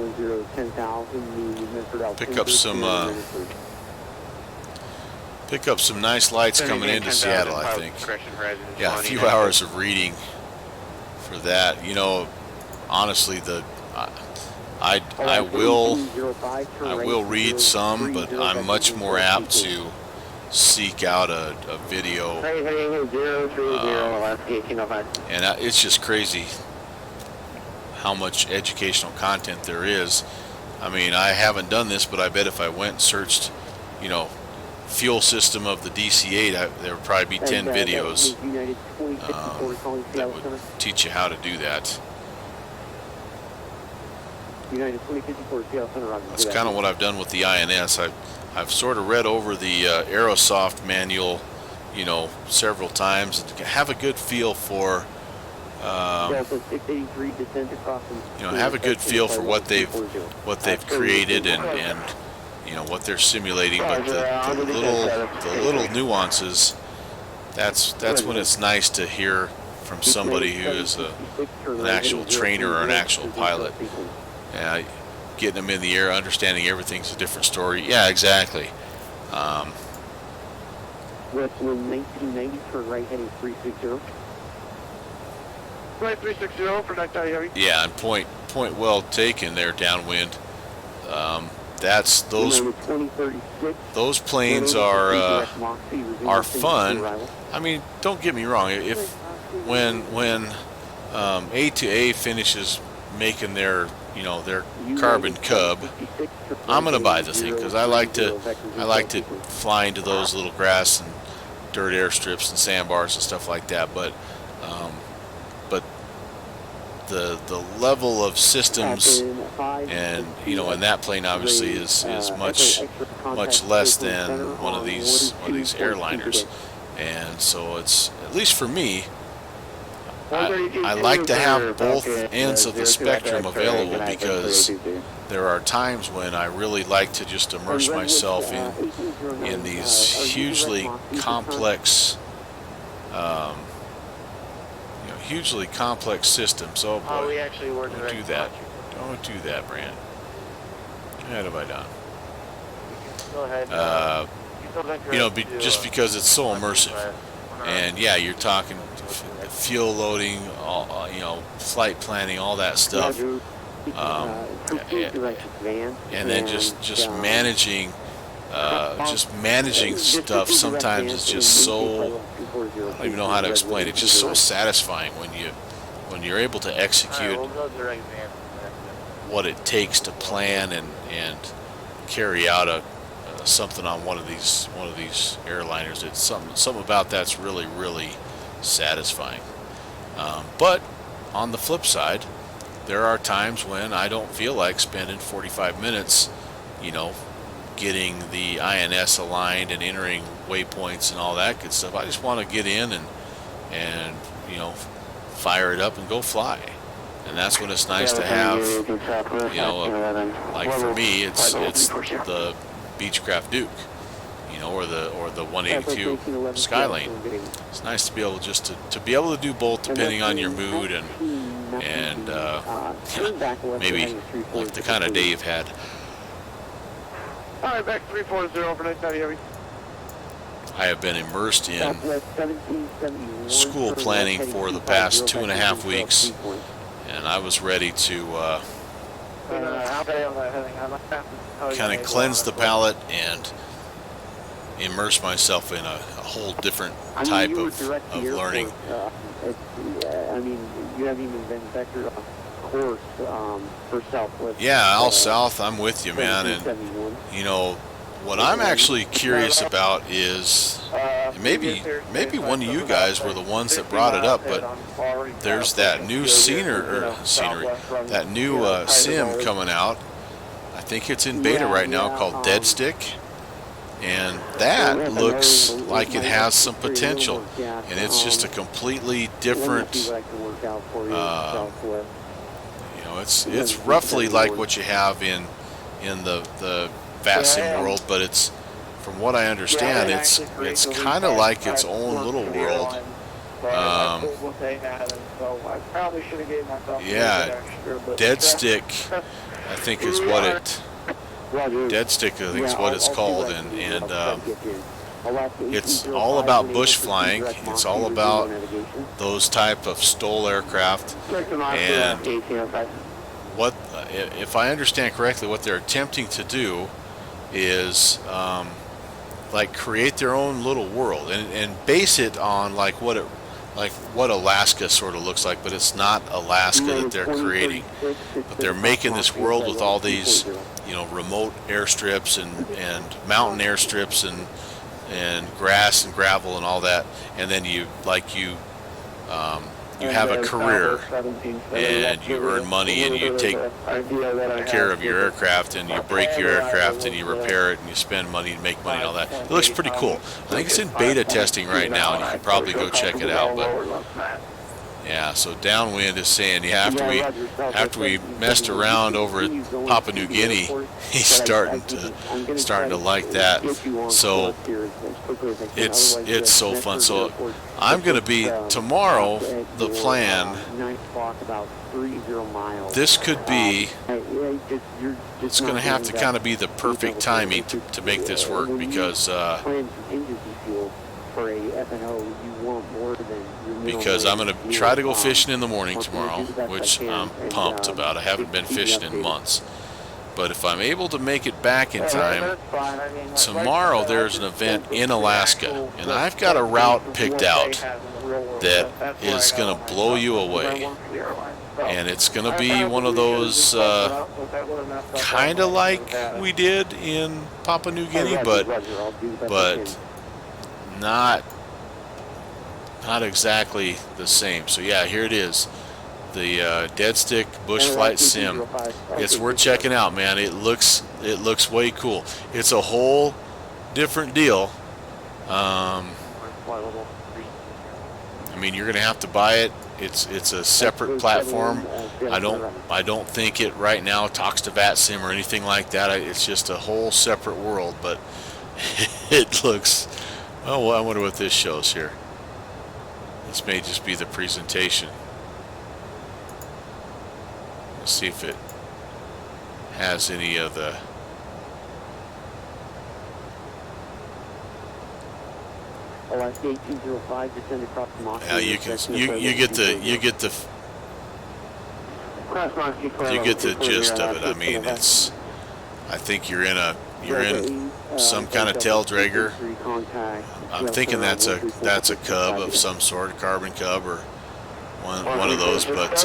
10,000. The Medford altitude. Pick up some nice lights coming into Seattle, I think. Yeah, a few hours of reading for that. You know, honestly, I will read some, but I'm much more apt to seek out a video. And it's just crazy how much educational content there is. I mean, I haven't done this, but I bet if I went and searched, you know, fuel system of the DC-8, there would probably be 10 videos that would teach you how to do that. That's kind of what I've done with the INS. I've sort of read over the Aerosoft manual, you know, several times to have a good feel for Delta 683 descent across you know, have a good feel for what they've created and you know what they're simulating, but the little nuances. That's when it's nice to hear from somebody who is an actual trainer or an actual pilot. Getting them in the air, understanding everything's a different story. Yeah, exactly. West wind 1990 for right heading 360. Right 360 for night heavy. Yeah, and point well taken there, downwind. That's those planes are fun. I mean, don't get me wrong. If when A2A finishes making their carbon cub, I'm gonna buy the thing because I like to fly into those little grass and dirt airstrips and sandbars and stuff like that. But the level of systems and and that plane obviously is much less than one of these airliners, and so it's, at least for me, I like to have both ends of the spectrum available, because there are times when I really like to just immerse myself in these hugely complex systems. Oh boy, we actually were don't do that. Don't do that, Brant. What have I done? Go ahead. Just because it's so immersive. And yeah, you're talking fuel loading, flight planning, all that stuff. And then just managing stuff sometimes is just so, I don't even know how to explain it. It's just so satisfying when you're able to execute what it takes to plan and carry out something on one of these airliners. It's something about that's really, really satisfying. But on the flip side, there are times when I don't feel like spending 45 minutes, getting the INS aligned and entering waypoints and all that good stuff. I just want to get in and fire it up and go fly. And that's when it's nice to have, like for me, it's the Beechcraft Duke, or the 182 Skylane. It's nice to be able to be able to do both, depending on your mood and maybe like the kind of day you've had. All right, back 340 for night heavy. I have been immersed in school planning for the past 2.5 weeks, and I was ready to kind of cleanse the palate and immerse myself in a whole different type of learning. I mean, you haven't even been vectored on course for Southwest. Yeah, all south, I'm with you, man. And what I'm actually curious about is, maybe one of you guys were the ones that brought it up, but there's that new that new sim coming out. I think it's in beta right now, called Dead Stick, and that looks like it has some potential, and it's just a completely different, it's roughly like what you have in the VATSIM world, but it's, from what I understand, it's kind of like its own little world. Yeah, Dead Stick, I think is what it. Dead Stick, I think is what it's called, and it's all about bush flying. It's all about those type of STOL aircraft, and what, if I understand correctly, what they're attempting to do is like create their own little world and base it on like what Alaska sort of looks like, but it's not Alaska that they're creating. But they're making this world with all these, remote airstrips and mountain airstrips and grass and gravel and all that, and then you have a career and you earn money and you take care of your aircraft and you break your aircraft and you repair it and you spend money and make money and all that. It looks pretty cool. I think it's in beta testing right now, and you can probably go check it out. But Yeah, so downwind is saying, yeah, after we messed around over at Papua New Guinea, he's starting to like that. So it's so fun. So I'm going to be tomorrow. The plan. This could be. It's going to have to kind of be the perfect timing to make this work because. For a FNO, you want more than because I'm going to try to go fishing in the morning tomorrow, which I'm pumped about. I haven't been fishing in months. But if I'm able to make it back in time, tomorrow there's an event in Alaska, and I've got a route picked out that is going to blow you away. And it's going to be one of those kind of like we did in Papua New Guinea, but not exactly the same. So yeah, here it is, the Dead Stick Bush Flight Sim. It's worth checking out, man. It looks way cool. It's a whole different deal. I mean, you're gonna have to buy it. It's a separate platform. I don't think it right now talks to VATSIM or anything like that. It's just a whole separate world, but it looks. Oh, well, I wonder what this shows here. This may just be the presentation. Let's see if it has any of the. Alaska 1805, descend across the Moscow. Yeah, you get the gist of it. I mean, it's. I think you're in some kind of tail dragger. I'm thinking that's a cub of some sort, a carbon cub or one of those. But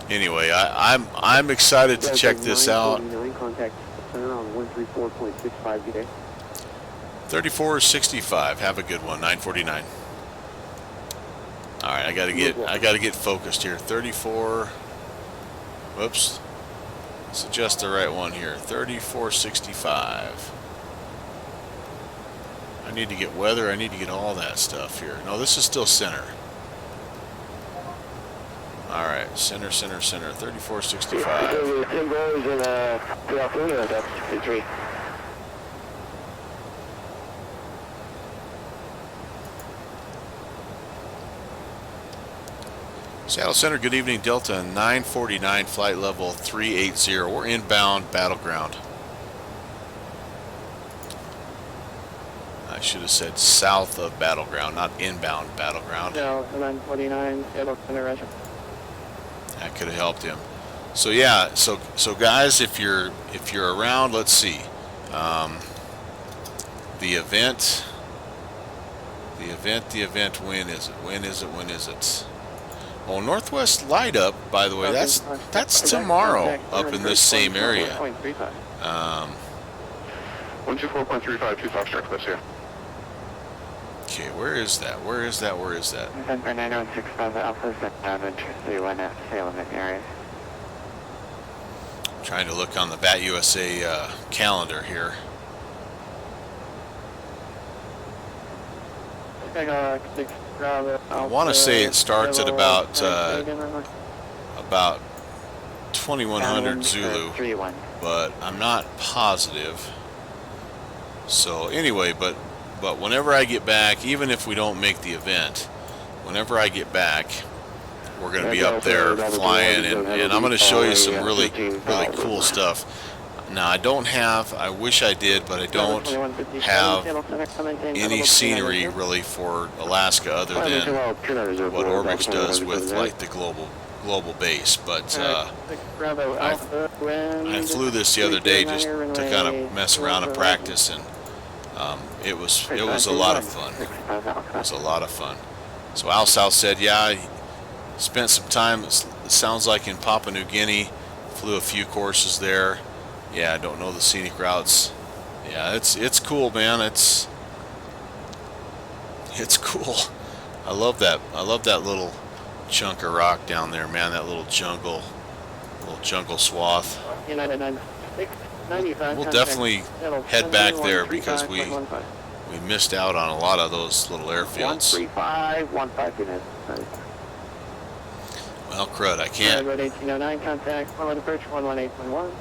anyway, I'm excited to check this out. 3465. Have a good one. 949. All right, I gotta get focused here. 34. Whoops. Let's adjust the right one here. 3465. I need to get weather. I need to get all that stuff here. No, this is still center. All right, center. 3465. Seattle Center, good evening. Delta 949, flight level 380. We're inbound Battleground. I should have said south of Battleground, not inbound Battleground. No, 949, Seattle Center, Russia. That could have helped him. So yeah, so guys, if you're around, let's see. The event. When is it? Oh, Northwest Light Up, by the way, that's tomorrow up in this same area. 124.35, 2 Foxtrot, close here. Okay, where is that? 90965, Alpha damage, 31 at Salem area. I'm trying to look on the VAT USA calendar here. I want to say it starts at about 2100 Zulu, but I'm not positive. So anyway, but whenever I get back, even if we don't make the event, whenever I get back, we're going to be up there flying, and I'm going to show you some really cool stuff. Now, I wish I did, but I don't have any scenery really for Alaska other than what Orbix does with like the global base. But I flew this the other day just to kind of mess around and practice, and it was a lot of fun. It was a lot of fun. So Al South said, yeah, I spent some time, it sounds like in Papua New Guinea, flew a few courses there. Yeah, I don't know the scenic routes. Yeah, it's cool, man. It's cool. I love that little chunk of rock down there, man. That little jungle swath. We'll definitely head back there because we missed out on a lot of those little airfields. 135, 15 units. Well, crud, I can't. Road 1809, contact 11 approach 118.1.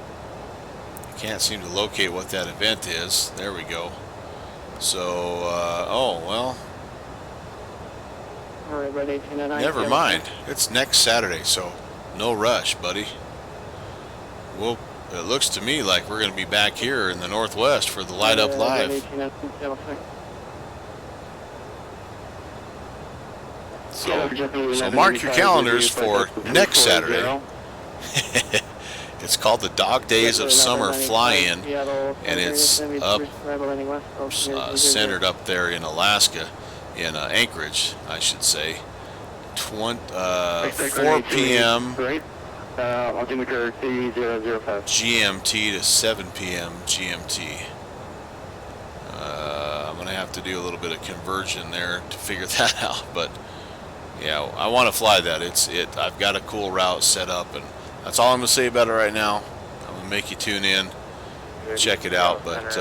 Can't seem to locate what that event is. There we go. So, oh, well, Road 1809. never mind. It's next Saturday, so no rush, buddy. Well, it looks to me like we're going to be back here in the Northwest for the Light Up Live. So mark your calendars for next Saturday. It's called the Dog Days of Summer Fly-In, and it's up centered up there in Alaska, in Anchorage, I should say. 4 p.m. GMT to 7 p.m. GMT. I'm going to have to do a little bit of conversion there to figure that out, but yeah, I want to fly that. I've got a cool route set up, and that's all I'm going to say about it right now. I'm going to make you tune in, check it out, but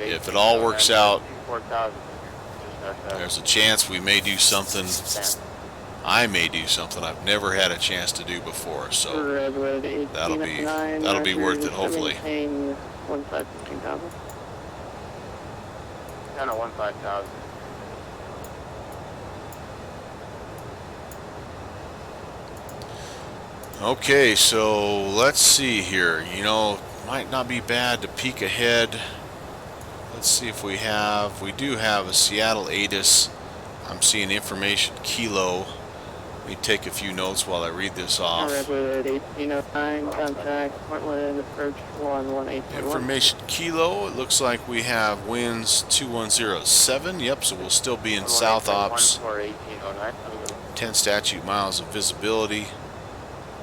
if it all works out, there's a chance we may do something. I may do something I've never had a chance to do before, so that'll be worth it, hopefully. 15,000. Okay, so let's see here. You know, might not be bad to peek ahead. Let's see if we do have a Seattle ATIS. I'm seeing information kilo. Let me take a few notes while I read this off. Information kilo, it looks like we have winds 2107. Yep, so we'll still be in South Ops. 10 statute miles of visibility.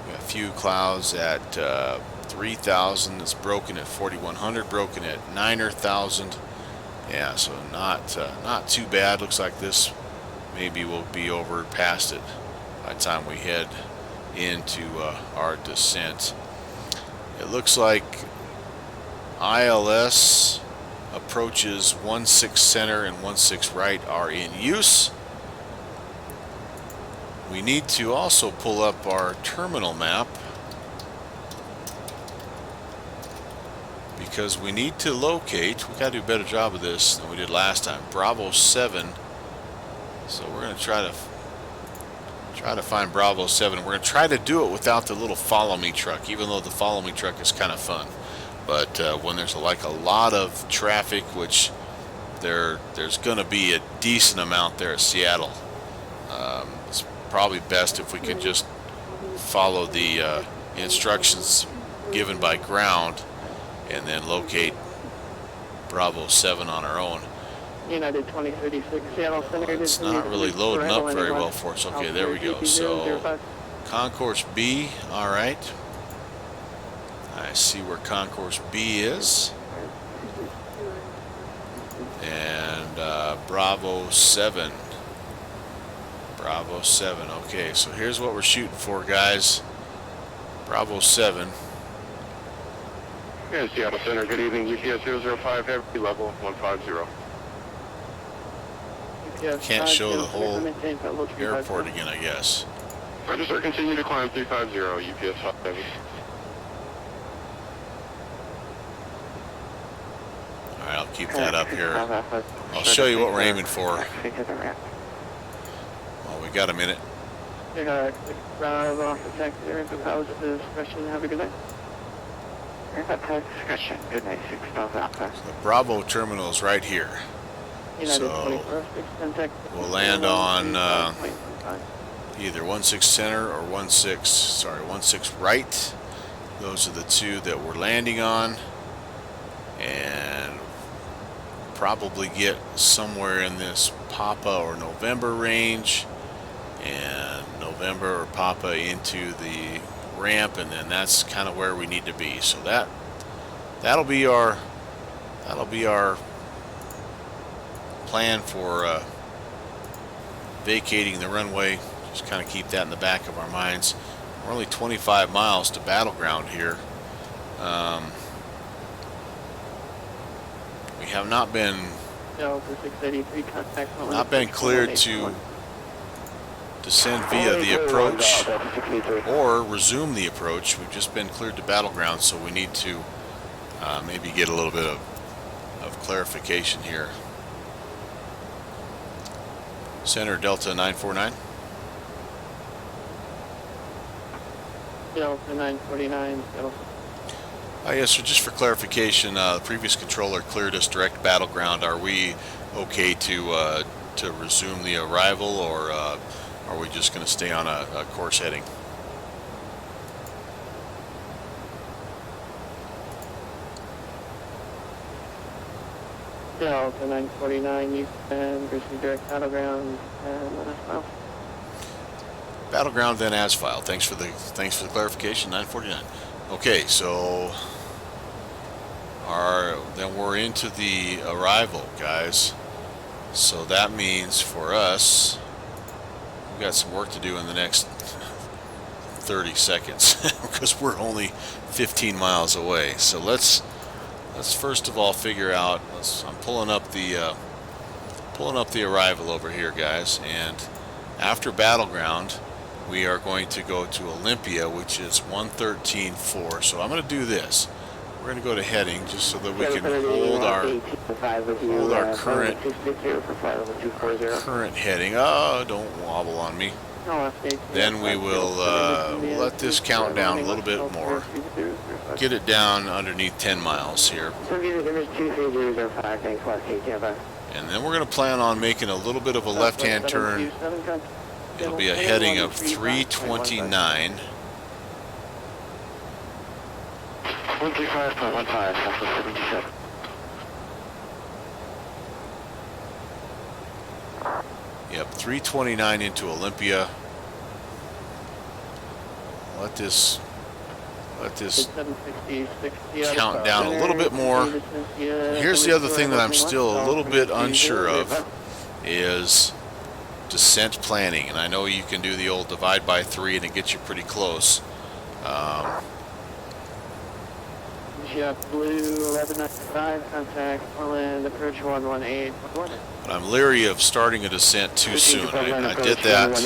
We got a few clouds at 3,000. It's broken at 4,100, broken at 9,000. Yeah, so not too bad. Looks like this maybe will be over past it by the time we head into our descent. It looks like ILS approaches 16 center and 16 right are in use. We need to also pull up our terminal map because we need to locate. We got to do a better job of this than we did last time. Bravo 7. So we're going to try to find Bravo 7. We're going to try to do it without the little follow me truck, even though the follow me truck is kind of fun. But when there's like a lot of traffic, which there's going to be a decent amount there at Seattle, it's probably best if we can just follow the instructions given by ground and then locate Bravo 7 on our own. United 2036 Seattle Center. It's not really loading up very well for us. Okay, there we go. So Concourse B, all right. I see where Concourse B is. And Bravo 7. Bravo 7. Okay, so here's what we're shooting for, guys. Bravo 7. Yeah, Seattle Center, good evening. UPS 005, heavy level 150. Can't show the whole airport again, I guess. Roger, sir, continue to climb 350, UPS 5 heavy. Alright, I'll keep that up here. I'll show you what we're aiming for. Well, we got a minute. Have a good night. Good night, 6,000 Alpha. The Bravo terminal is right here. So we'll land on either 16 center or 16 right. Those are the two that we're landing on, and probably get somewhere in this Papa or November range, and November or Papa into the ramp, and then that's kind of where we need to be. So that'll be our plan for vacating the runway. Just kind of keep that in the back of our minds. We're only 25 miles to Battleground here. We have not been cleared to descend via the approach or resume the approach. We've just been cleared to battleground, so we need to maybe get a little bit of clarification here. Center Delta 949. Delta 949, Delta. Yes, so just for clarification, the previous controller cleared us direct battleground. Are we okay to resume the arrival, or are we just going to stay on a course heading? Delta 949, you can proceed direct battleground and let us know. Battleground then as filed. Thanks for the clarification. 949. Okay, so then we're into the arrival, guys. So that means for us, we've got some work to do in the next 30 seconds because we're only 15 miles away. So let's first of all figure out. I'm pulling up the arrival over here, guys, and after battleground, we are going to go to Olympia, which is 113.4. So I'm going to do this. We're going to go to heading just so that we can hold our current heading. Oh, don't wobble on me. Then we will let this count down a little bit more. Get it down underneath 10 miles here. And then we're going to plan on making a little bit of a left-hand turn. It'll be a heading of 329. 135.15, Yep, 329 into Olympia. Let this count down a little bit more. Here's the other thing that I'm still a little bit unsure of is descent planning, and I know you can do the old divide by 3 and it gets you pretty close. Blue 1195, contact Orland, approach 118. But I'm leery of starting a descent too soon. I did that, I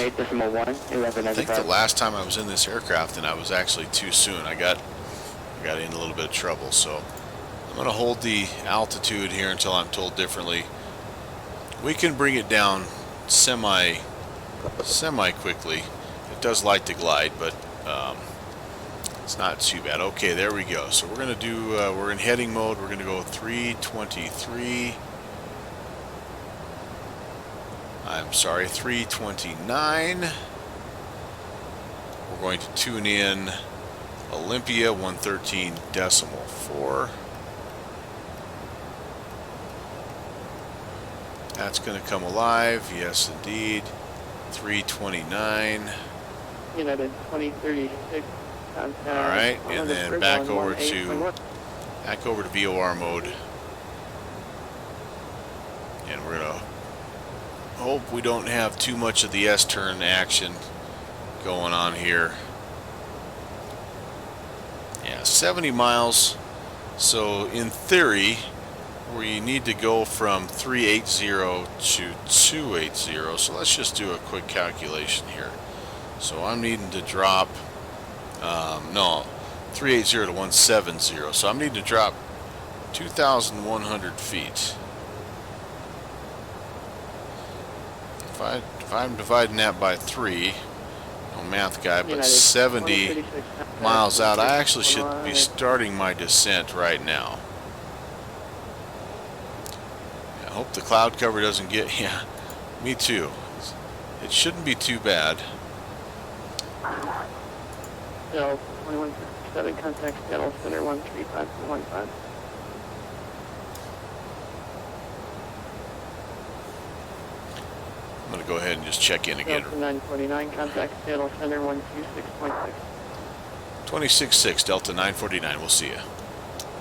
think the last time I was in this aircraft, and I was actually too soon. I got in a little bit of trouble, so I'm going to hold the altitude here until I'm told differently. We can bring it down semi quickly. It does like to glide, but it's not too bad. Okay, there we go. So we're going to do, we're in heading mode. We're going to go 323. I'm sorry, 329. We're going to tune in Olympia 113.4. That's going to come alive. Yes, indeed. 329. United 2036. All right, and then back over to VOR mode, and we're gonna hope we don't have too much of the S-turn action going on here. Yeah, 70 miles. So in theory, we need to go from 380 to 280. So let's just do a quick calculation here. So I'm needing to drop. No, 380 to 170. So I'm needing to drop 2,100 feet. If I'm dividing that by 3, no math guy, but 70 miles out, I actually should be starting my descent right now. I hope the cloud cover doesn't get, yeah, me too. It shouldn't be too bad. Seattle 2157, contact Seattle Center 135.15. I'm going to go ahead and just check in again. Delta 949, contact Seattle Center 126.6. 26.6, Delta 949, we'll see you.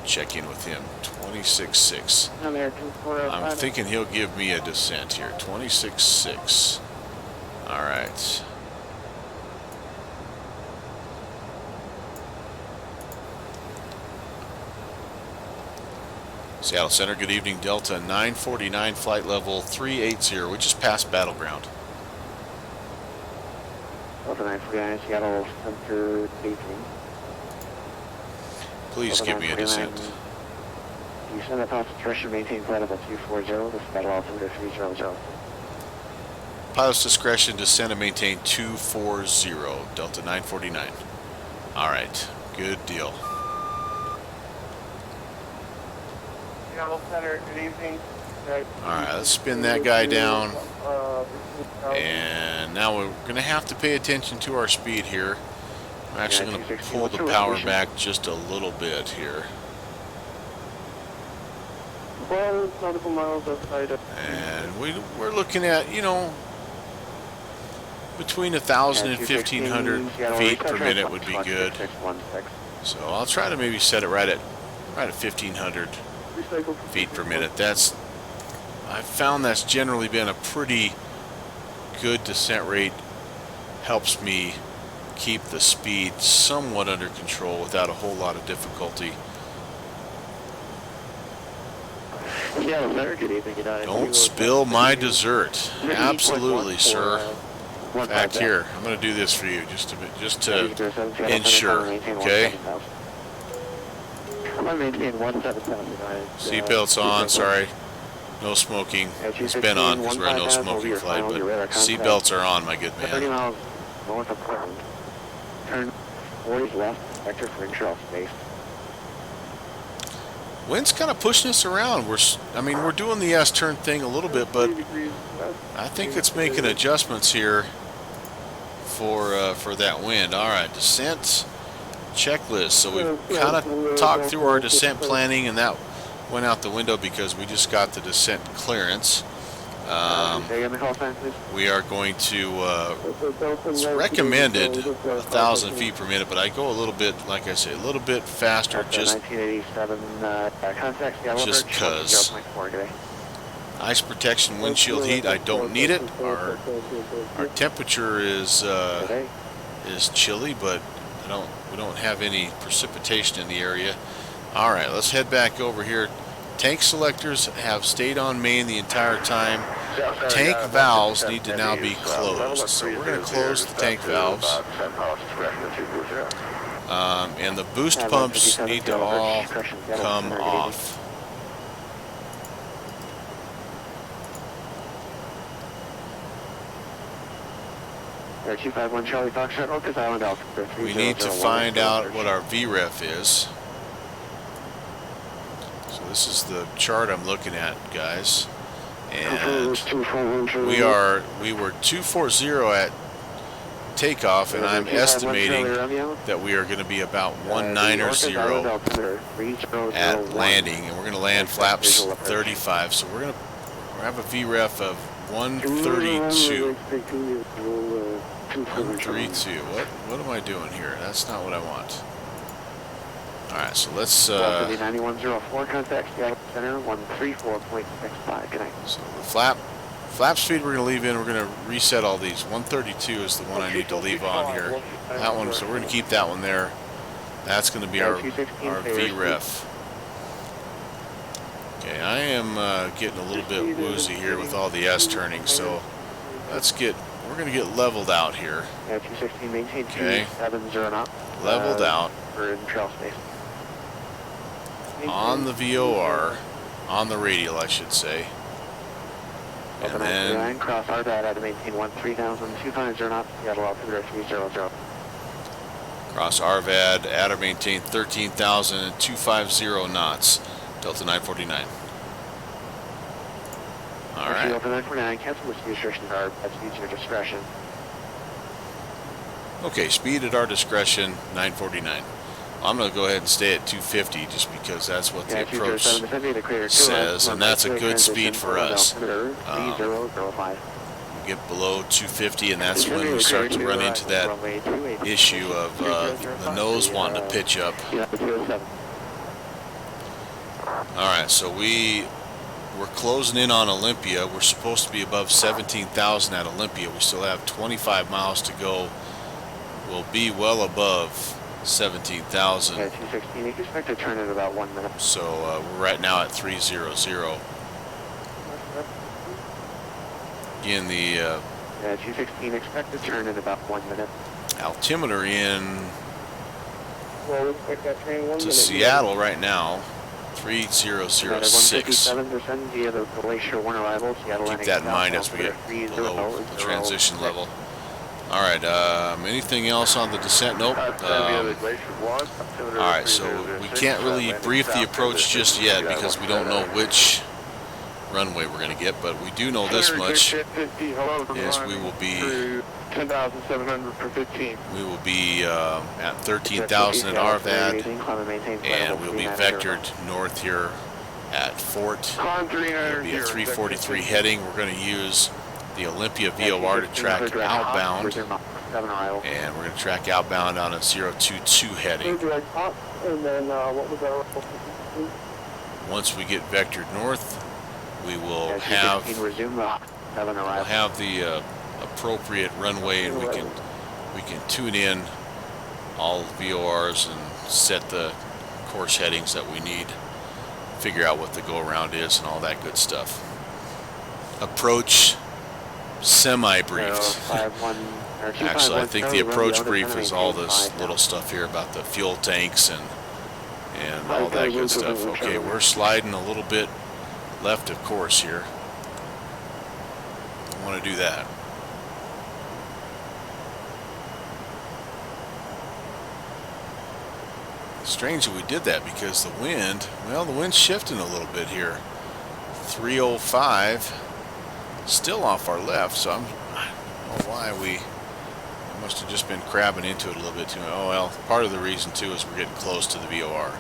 Check in with him. 26.6. American 405. I'm thinking he'll give me a descent here. 26.6. All right. Seattle Center, good evening. Delta 949, flight level 380. We just passed battleground. Delta 949, Seattle Center 18. Please give me a descent. Descend at concentration, maintain flight level 240, this is Seattle altimeter 300. Pilot's discretion, descend and maintain 240, Delta 949. All right, good deal. Seattle Center, good evening. All right, let's spin that guy down. And now we're going to have to pay attention to our speed here. I'm actually going to pull the power back just a little bit here. 12 nautical miles outside of... And we're looking at, you know, between 1,000 and 1,500 feet per minute would be good. So I'll try to maybe set it right at 1,500 feet per minute. I've found that's generally been a pretty good descent rate. Helps me keep the speed somewhat under control without a whole lot of difficulty. Don't spill my dessert. Absolutely, sir. Back here. I'm going to do this for you just to ensure. Okay. Seatbelts on. Sorry. No smoking. It's been on because we're on no smoking flight, but seatbelts are on, my good 30 man. miles north of Portland. Turn 40 left, vector for intrail space. Wind's kind of pushing us around. We're doing the S-turn thing a little bit, but I think it's making adjustments here for that wind. All right, descent checklist. So we've kind of talked through our descent planning, and that went out the window because we just got the descent clearance. We are going to, it's recommended 1,000 feet per minute, but I go a little bit, like I say, a little bit faster just because. Ice protection, windshield heat, I don't need it. Our temperature is chilly, but we don't have any precipitation in the area. All right, let's head back over here. Tank selectors have stayed on main the entire time. Tank valves need to now be closed. So we're going to close the tank valves. And the boost pumps need to all come off. We need to find out what our VREF is. So this is the chart I'm looking at, guys. And we were 240 at takeoff, and I'm estimating that we are going to be about 190 at landing, and we're going to land flaps 35. So we're going to have a VREF of 132. 132. What am I doing here? That's not what I want. All right, so let's. So the 9104 contact Seattle Center 134.65. Good night. So the flap speed we're going to leave in. We're going to reset all these. 132 is the one I need to leave on here. That one. So we're going to keep that one there. That's going to be our VREF. Okay, I am getting a little bit woozy here with all the S turning. So we're going to get leveled out here. Okay. Leveled out. On the VOR, on the radial, I should say. And then cross RVAD at maintain 13,200 knots, Seattle altimeter 300. Cross RVAD at or maintain 13,250 knots, Delta 949. All right. Delta 949, cancel the speed restrictions are at speed to your discretion. Okay, speed at our discretion, 949. I'm going to go ahead and stay at 250 just because that's what the approach says, and that's a good speed for us. Get below 250, and that's when we start to run into that issue of the nose wanting to pitch up. All right, so we're closing in on Olympia. We're supposed to be above 17,000 at Olympia. We still have 25 miles to go. We'll be well above 17,000. Yeah, 216. You can expect to turn in about 1 minute. So we're right now at 300. Again, the 216, expect to turn in about 1 minute. Altimeter in Well, we expect that train 1 to minute. Seattle right now, 3006. 157, descend via the Glacier 1 arrival, Seattle Keep that in mind as we get below the transition level. All right, anything else on the descent? Nope. All right, so we can't really brief the approach just yet because we don't know which runway we're going to get, but we do know this much, is we will be 10,700 for 15. we will be at 13,000 at RVAD, and we'll be vectored north here at Fort. Con 300. We'll be at 343 heading. We're going to use the Olympia VOR to track outbound, and we're going to track outbound on a 022 heading. And then what was our... Once we get vectored north, we will have the appropriate runway, and we can tune in all VORs and set the course headings that we need, figure out what the go around is and all that good stuff. Approach semi-briefed. Actually, I think the approach brief is all this little stuff here about the fuel tanks and all that good stuff. Okay, we're sliding a little bit left of course here. I want to do that. Strange that we did that because the wind, well, the wind's shifting a little bit here. 305, still off our left, so I don't know why we must have just been crabbing into it a little bit too much. Oh well, part of the reason too is we're getting close to the VOR.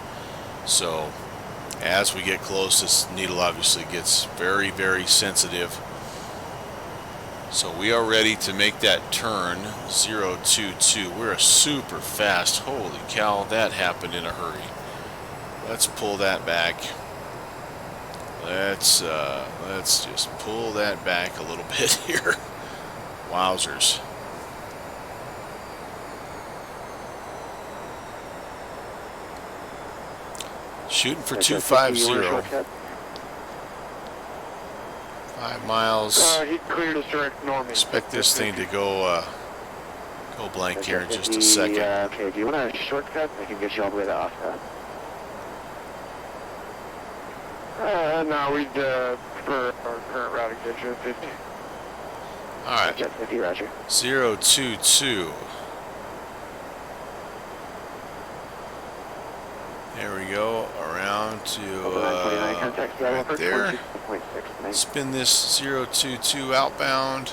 So as we get close, this needle obviously gets very, very sensitive. So we are ready to make that turn, 022. We're super fast. Holy cow, that happened in a hurry. Let's pull that back. Let's just pull that back a little bit here. Wowzers. Shooting for 250. 5 miles. He cleared us direct north. Expect this thing to go blank here in just a second. Okay, do you want a shortcut? I can get you all the way to Oscar. No, we'd prefer our current routing to Jet 50. All right. Jet 50, roger. 022. There we go. Around to right there. Spin this 022 outbound.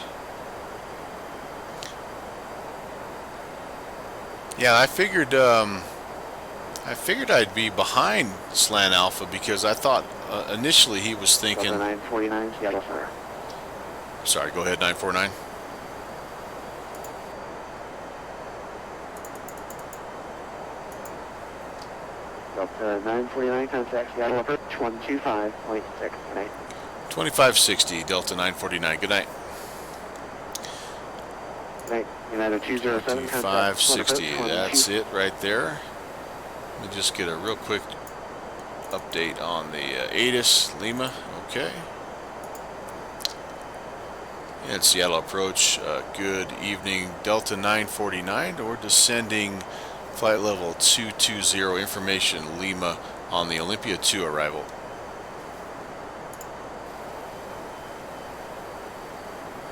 Yeah, I figured I'd be behind Slant Alpha because I thought initially he was thinking. 949 Seattle Center. Sorry, go ahead, 949. Delta 949, contact Seattle approach 125.6. Good night. 2560, Delta 949. Good night. Good night. United 207, 2560. That's it right there. Let me just get a real quick update on the ATIS Lima. Okay. And Seattle approach. Good evening, Delta 949. We're descending flight level 220. Information Lima on the Olympia 2 arrival.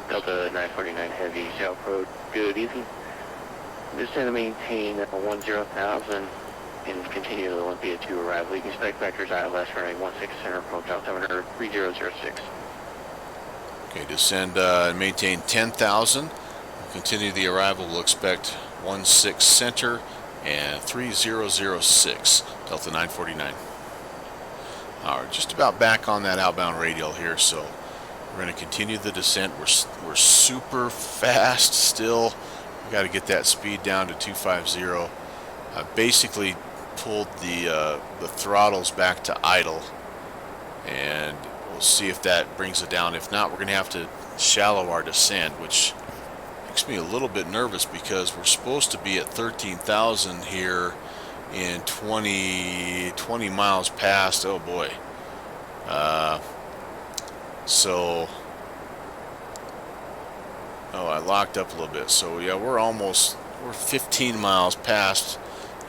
Delta 949 Heavy, Seattle approach. Good evening. Just to maintain 10,000 and continue the Olympia 2 arrival. You can expect vectors ILS running 16 center approach altimeter 3006. Okay, descend and maintain 10,000. We'll continue the arrival. We'll expect 16 center and 3006. Delta 949. All right, just about back on that outbound radial here, so we're going to continue the descent. We're super fast still. We got to get that speed down to 250. I basically pulled the throttles back to idle, and we'll see if that brings it down. If not, we're going to have to shallow our descent, which makes me a little bit nervous because we're supposed to be at 13,000 here in 20 miles past. Oh boy. So Oh, I locked up a little bit. So yeah, we're 15 miles past.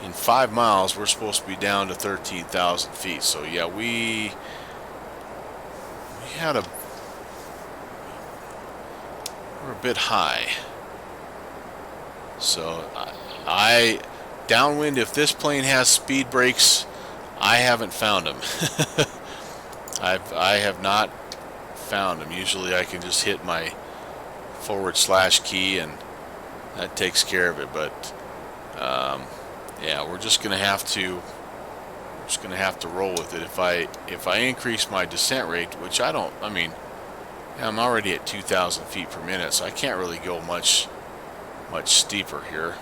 In 5 miles, we're supposed to be down to 13,000 feet. So yeah, we're a bit high. So I downwind, if this plane has speed brakes, I haven't found them. I have not found them. Usually I can just hit my / key and that takes care of it. But yeah, we're just gonna have to roll with it. If I increase my descent rate, which I mean, I'm already at 2,000 feet per minute, so I can't really go much steeper here.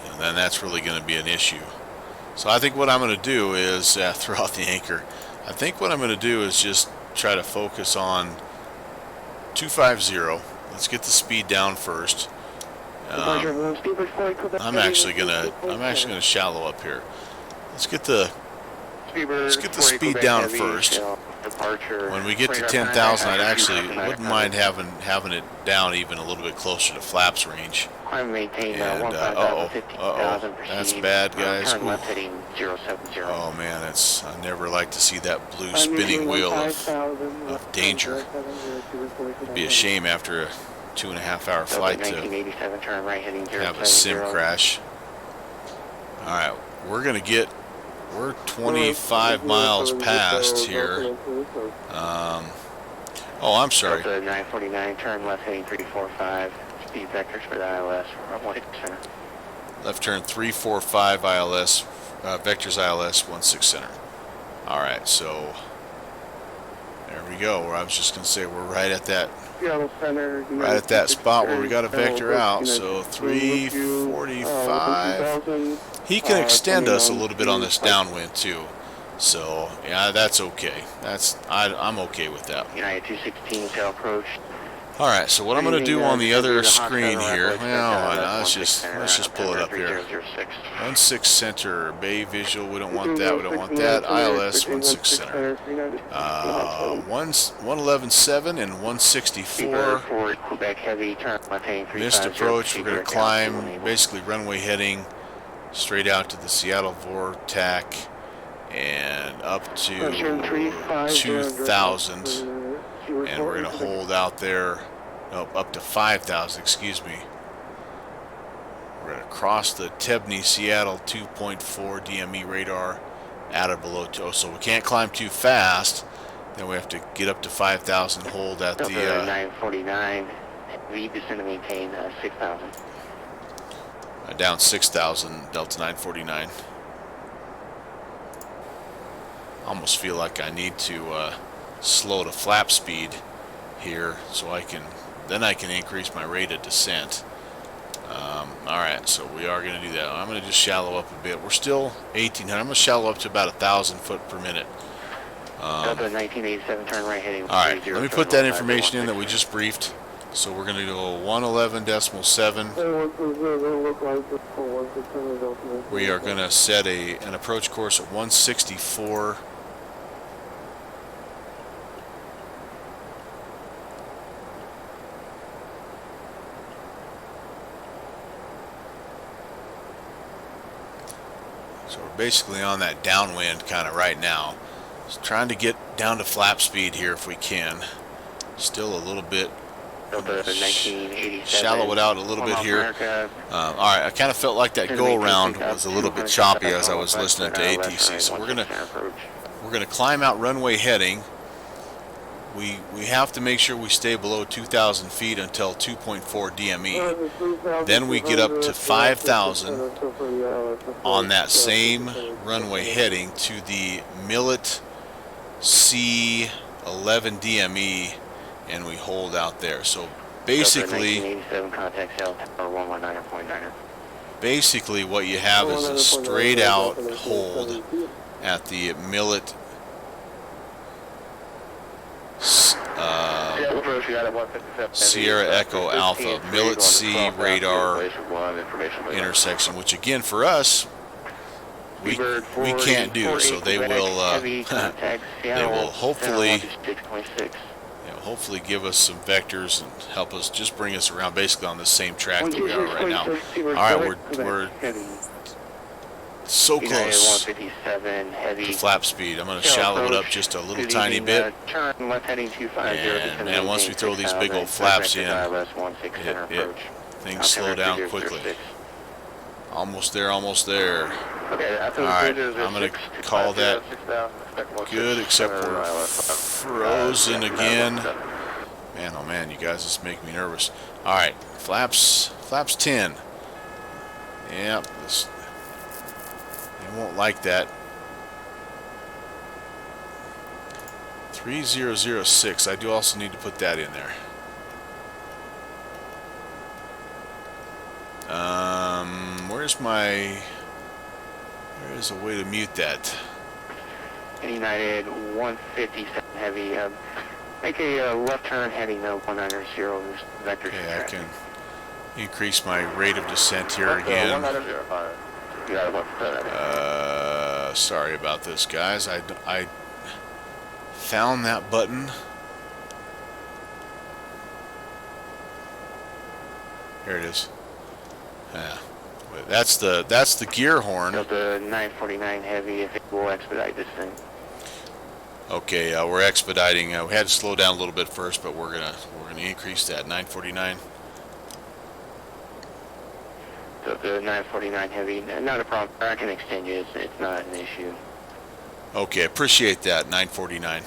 And then that's really going to be an issue. So I think what I'm going to do is throw out the anchor. I think what I'm going to do is just try to focus on 250. Let's get the speed down first. I'm actually gonna shallow up here. Let's get the speed down first. When we get to 10,000, I actually wouldn't mind having it down even a little bit closer to flaps range. I'm maintaining And that's bad, guys. Oh man, I never like to see that blue spinning wheel of danger. It'd be a shame after a 2.5-hour flight to have a sim crash. Alright, we're 25 miles past here. Oh, I'm sorry. Delta 949, turn left heading 345. Speed vectors for the ILS. Center. Left turn 345 ILS, vectors ILS 16 center. Alright, so there we go. I was just going to say we're right at that spot where we got a vector out. So 345. He can extend us a little bit on this downwind too. So yeah, that's okay. I'm okay with that. United 216 tail approach. All right. So what I'm going to do on the other screen here? Well, let's just pull it up here. 16 center Bay visual. We don't want that. We don't want that. ILS 16 center. 111.7 and 164. Missed approach. We're going to climb basically runway heading straight out to the Seattle Vortac and up to 2,000, and we're going to hold out there. Nope, up to 5,000, excuse me. We're going to cross the Tebney Seattle 2.4 DME radar at or below 2. So we can't climb too fast. Then we have to get up to 5,000, hold at the 949. We descend to maintain 6,000. Down 6,000, Delta 949. Almost feel like I need to slow to flap speed here, so I can increase my rate of descent. All right, so we are going to do that. I'm going to just shallow up a bit. We're still 1,800. I'm going to shallow up to about 1,000 foot per minute. Delta 1987, turn right heading. All right, let me put that information in that we just briefed. So we're going to go 111.7. We are going to set an approach course at 164. So we're basically on that downwind kind of right now. Just trying to get down to flap speed here if we can. Still a little bit. Shallow it out a little bit here. All right, I kind of felt like that go around was a little bit choppy as I was listening to ATC. So we're gonna climb out runway heading. We have to make sure we stay below 2,000 feet until 2.4 DME. Then we get up to 5,000 on that same runway heading to the Millet C11 DME. And we hold out there. So basically what you have is a straight out hold at the Millet Sierra Echo Alpha Millet C radar intersection, which again for us we can't do. So they will hopefully. hopefully give us some vectors and help us just bring us around basically on the same track that we are right now. All right, we're so close 157 heavy. to flap speed. I'm going to shallow it up just a little tiny bit. Turn left heading 250. And man, once we throw these big old flaps in, things slow down quickly. Almost there, almost there. Okay, alright, I'm going to call that good, except we're frozen again. Man, oh man, you guys just make me nervous. Alright, flaps 10. Yep, they won't like that. 3006, I do also need to put that in there. There is a way to mute that. United 157 heavy. Make a left turn heading 190 vector. Okay, I can increase my rate of descent here again. Sorry about this, guys. I found that button. Here it is. Yeah. That's the gear horn. The 949 heavy, if it will expedite this thing. Okay, we're expediting. We had to slow down a little bit first, but we're gonna increase that 949. So the 949 heavy, not a problem. I can extend you. It's not an issue. Okay, appreciate that 949.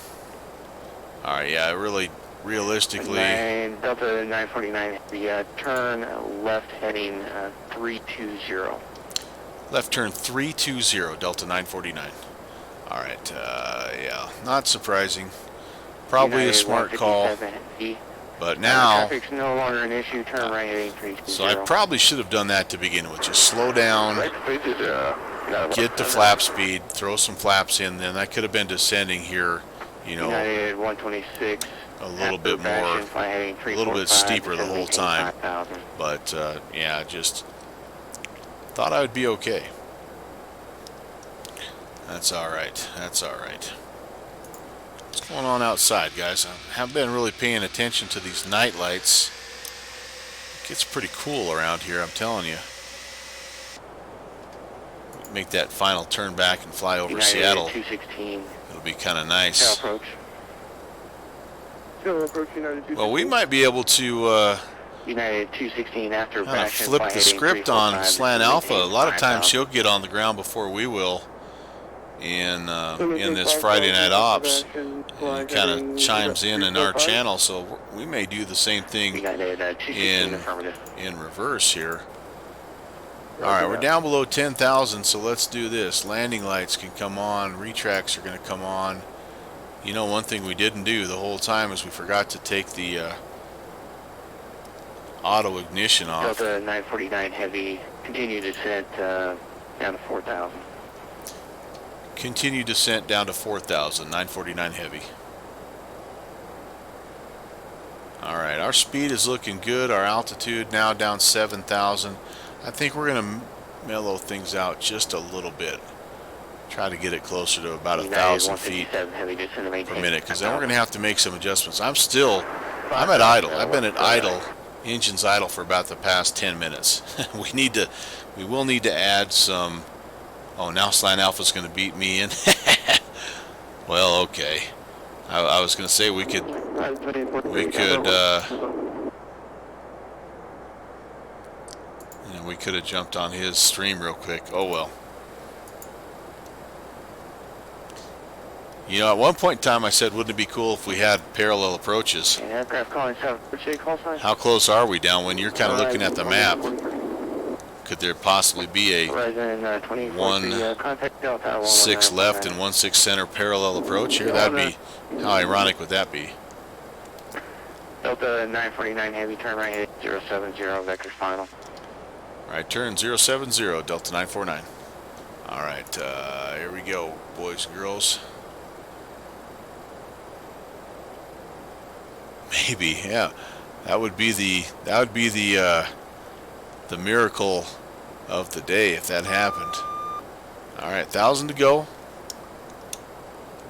All right, yeah, really, realistically. Delta 949 heavy, turn left heading 320. Left turn 320, Delta 949. All right, yeah, not surprising. Probably a smart call. But now, traffic's no longer an issue. Turn right heading 320. so I probably should have done that to begin with. Just slow down, get to flap speed, throw some flaps in. Then I could have been descending here, you know, United 126. a little bit more, a little bit steeper the whole time. But yeah, just thought I would be okay. That's all right. That's all right. What's going on outside, guys? I haven't been really paying attention to these night lights. It gets pretty cool around here, I'm telling you. Make that final turn back and fly over United Seattle. 216. It'll be kind of nice. Approach. Well, we might be able to United 216 after flip the script on Slant Alpha. A lot of times she'll get on the ground before we will in this Friday Night Ops, and it kind of chimes in our channel, so we may do the same thing in reverse here. Alright, we're down below 10,000, so let's do this. Landing lights can come on, retracts are going to come on. You know, one thing we didn't do the whole time is we forgot to take the auto ignition off. Delta 949 heavy, continue descent down to 4,000. Continue descent down to 4,000, 949 heavy. Alright, our speed is looking good. Our altitude now down 7,000. I think we're going to mellow things out just a little bit. Try to get it closer to about 1,000 feet per minute, because then we're going to have to make some adjustments. I'm at idle. I've been at idle, engines idle, for about the past 10 minutes. We will need to add some. Oh, now Slant Alpha's going to beat me in. Well, okay. I was going to say we could we could have jumped on his stream real quick. Oh well. You know, at one point in time I said, wouldn't it be cool if we had parallel approaches? How close are we down when you're kind of looking at the map? Could there possibly be a 1-6 left and 1-6 center parallel approach here? That'd be, how ironic would that be? Delta 949 heavy, turn right heading 070, vector final. Alright, turn 070, Delta 949. Alright, here we go, boys and girls. Maybe, yeah. That would be the miracle of the day if that happened. Alright, 1,000 to go.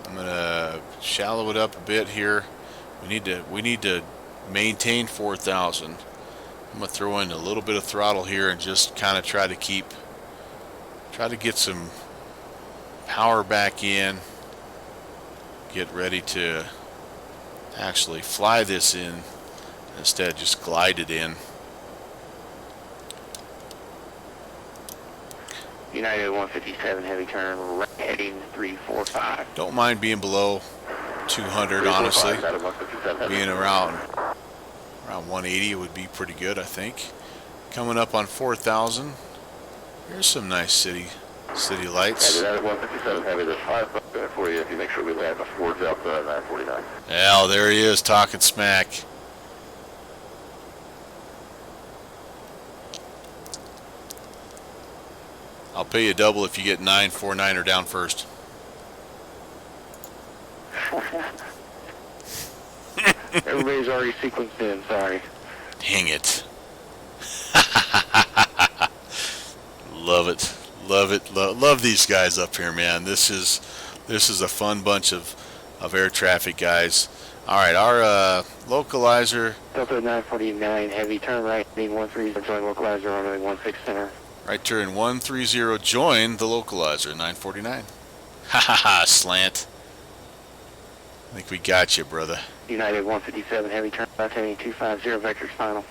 I'm gonna shallow it up a bit here. We need to maintain 4,000. I'm gonna throw in a little bit of throttle here and just kind of try to get some power back in. Get ready to actually fly this in instead, just glide it in. United 157 heavy turn, right heading 345. Don't mind being below 200, honestly. Being around 180 would be pretty good, I think. Coming up on 4,000. Here's some nice city lights. United 157 heavy, there's 5 there for you if you make sure we land before Delta 949. Yeah, there he is, talking smack. I'll pay you double if you get 949 or down first. Everybody's already sequenced in, sorry. Dang it. Love it. Love it. Love these guys up here, man. This is a fun bunch of air traffic guys. All right, our localizer. Delta 949 heavy turn right, heading 13, join localizer runway 16 center. Right turn 130, join the localizer, 949. Ha ha ha, slant. I think we got you, brother. United 157 heavy turn left heading 250, vectors final.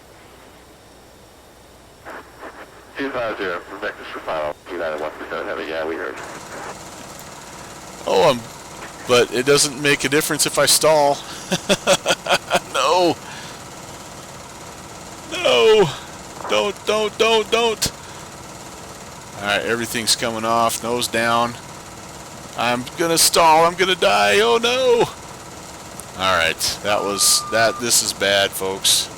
250, vectors for final. United 157 heavy, yeah, we heard. Oh, but it doesn't make a difference if I stall. No. No. Don't. Alright, everything's coming off, nose down. I'm gonna stall, I'm gonna die, oh no! Alright, this is bad, folks.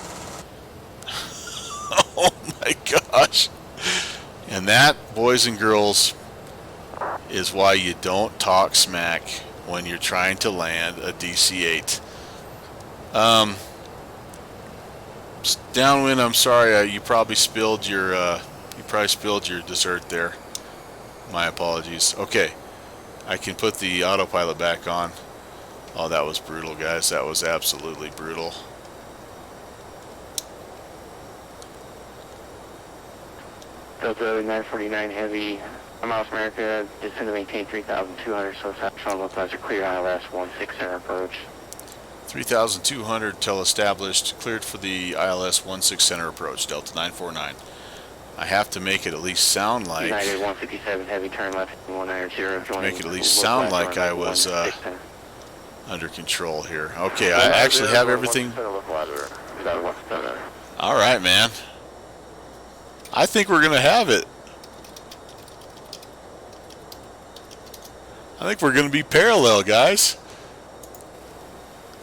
Oh my gosh. And that, boys and girls, is why you don't talk smack when you're trying to land a DC-8. Downwind, I'm sorry, you probably spilled your dessert there. My apologies. Okay, I can put the autopilot back on. Oh, that was brutal, guys. That was absolutely brutal. Delta 949 heavy, Miles America, descend to maintain 3,200, so south on localizer clear ILS 16 center approach. 3,200 till established, cleared for the ILS 16 center approach, Delta 949. I have to make it at least sound like... United 157 heavy turn left 190, make it at least sound like I was under control here. Okay, I actually have everything... Alright, man. I think we're going to have it. I think we're going to be parallel, guys.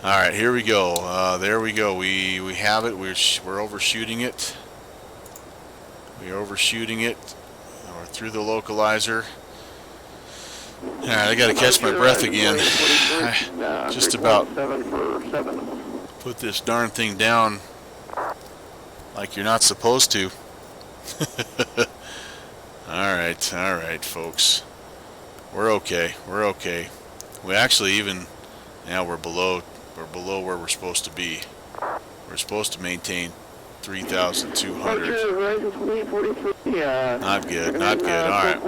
Alright, here we go. There we go. We have it. We're overshooting it. We're overshooting it. We're through the localizer. Alright, I got to catch my breath again. I just about put this darn thing down like you're not supposed to. Alright, folks. We're okay. We actually even... Now we're below where we're supposed to be. We're supposed to maintain 3,200. Not good. Alright.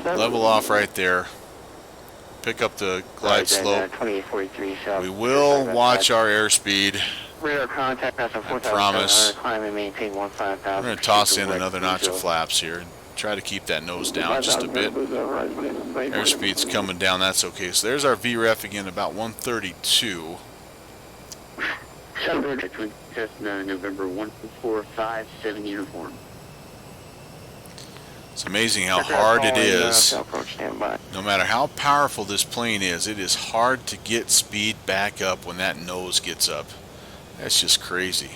Level off right there. Pick up the glide slope. We will watch our airspeed. Radar contact passing 4,700, promise. climb and maintain 15,000. We're going to toss in another notch of flaps here and try to keep that nose down just a bit. Airspeed's coming down, that's okay. So there's our VREF again, about 132. November 1457 uniform. It's amazing how hard it is. No matter how powerful this plane is, it is hard to get speed back up when that nose gets up. That's just crazy.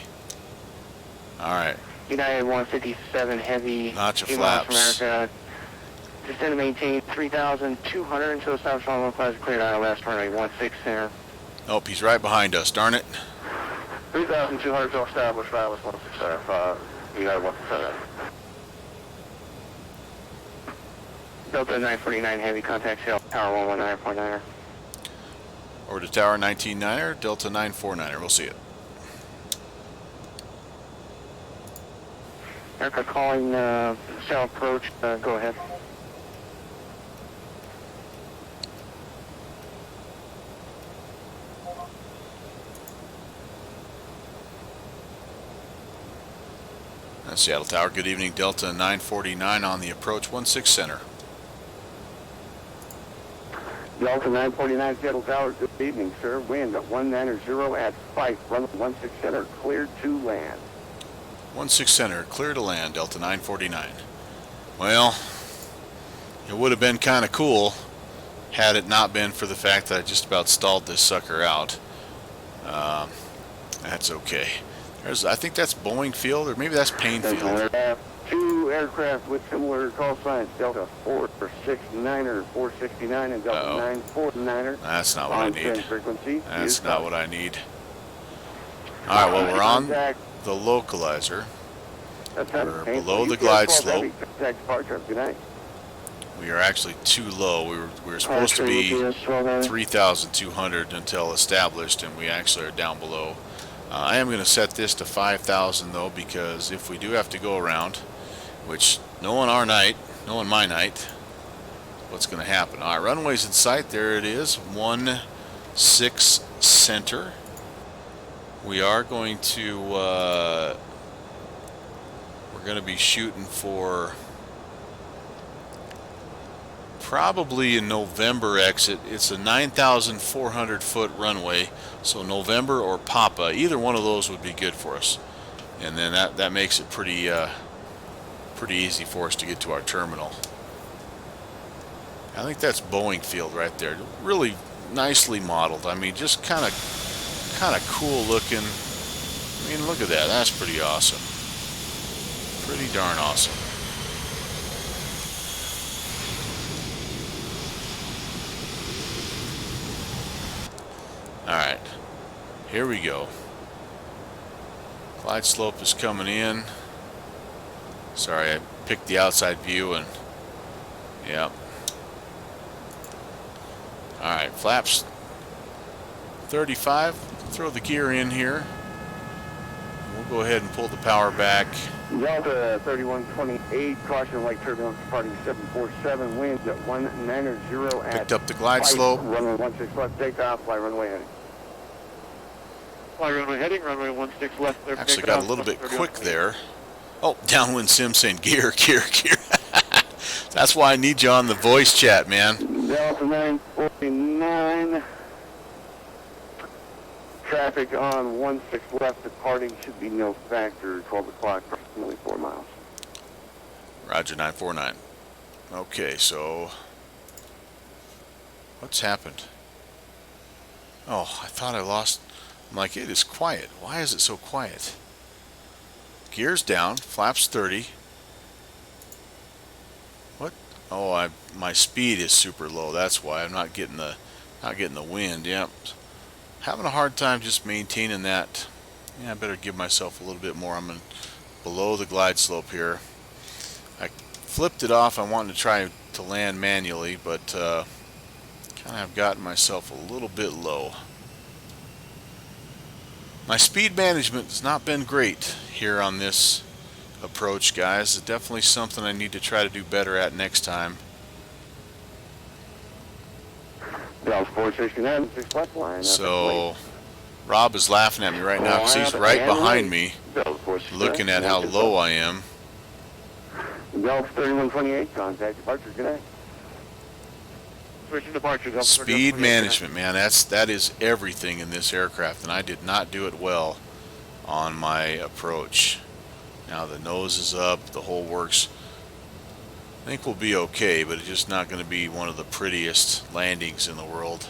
Alright. United 157 heavy. Notch of flaps. America. Descend to maintain 3,200 until South Shore localizer cleared ILS runway 16 center. Nope, he's right behind us, darn it. 3,200 till established, ILS 16 center. United 157. Delta 949 heavy contact sail, power 119.9. Over to tower 19-9er, Delta 949er. We'll see it. Aircraft calling shall approach. Go ahead. Seattle Tower, good evening. Delta 949 on the approach 16 center. Delta 949 Seattle Tower, good evening, sir. Wind at 190 at 5, run 16 center, cleared to land. 16 center, clear to land, Delta 949. Well, it would have been kind of cool had it not been for the fact that I just about stalled this sucker out. That's okay. I think that's Boeing Field, or maybe that's Payne Field. Two aircraft with similar call signs, Delta 469er, 469, and Delta 949er. That's not what I need. Frequency. That's not what I need. All right, well, we're on the localizer. We're below the glide slope. Good night. We are actually too low. We were supposed to be 3,200 until established, and we actually are down below. I am going to set this to 5,000 though, because if we do have to go around, which knowing my night, what's going to happen? All right, runway's in sight. There it is, 16 center. We are going to we're going to be shooting for probably a November exit. It's a 9,400 foot runway, so November or Papa, either one of those would be good for us. And then that makes it pretty easy for us to get to our terminal. I think that's Boeing Field right there. Really nicely modeled. I mean, just kind of cool looking. I mean, look at that. That's pretty awesome. Pretty darn awesome. Alright, here we go. Glide slope is coming in. Sorry, I picked the outside view and yep. Alright, flaps 35. Throw the gear in here. We'll go ahead and pull the power back. Delta 3128, caution light turbulence departing 747, winds at 190 at Picked up the glide slope. Runway 16 left, takeoff, fly runway heading. Fly runway heading, runway 16 left, clear. Actually got a little bit quick there. Oh, downwind sim saying gear. That's why I need you on the voice chat, man. Delta 949. Traffic on 16 left departing should be no factor. 12 o'clock, approximately 4 miles. Roger, 949. Okay, so what's happened? Oh, I thought I lost. I'm like, it is quiet. Why is it so quiet? Gears down, flaps 30. What? Oh, my speed is super low. That's why I'm not getting the wind. Yep. Having a hard time just maintaining that. Yeah, I better give myself a little bit more. I'm below the glide slope here. I flipped it off. I wanted to try to land manually, but kind of have gotten myself a little bit low. My speed management has not been great here on this approach, guys. It's definitely something I need to try to do better at next time. So Rob is laughing at me right now because he's right behind me, looking at how low I am. Delta 3128, contact departure, good night. Switching departure, Delta Speed 3128, management, man, that is everything in this aircraft, and I did not do it well on my approach. Now the nose is up, the whole works. I think we'll be okay, but it's just not going to be one of the prettiest landings in the world.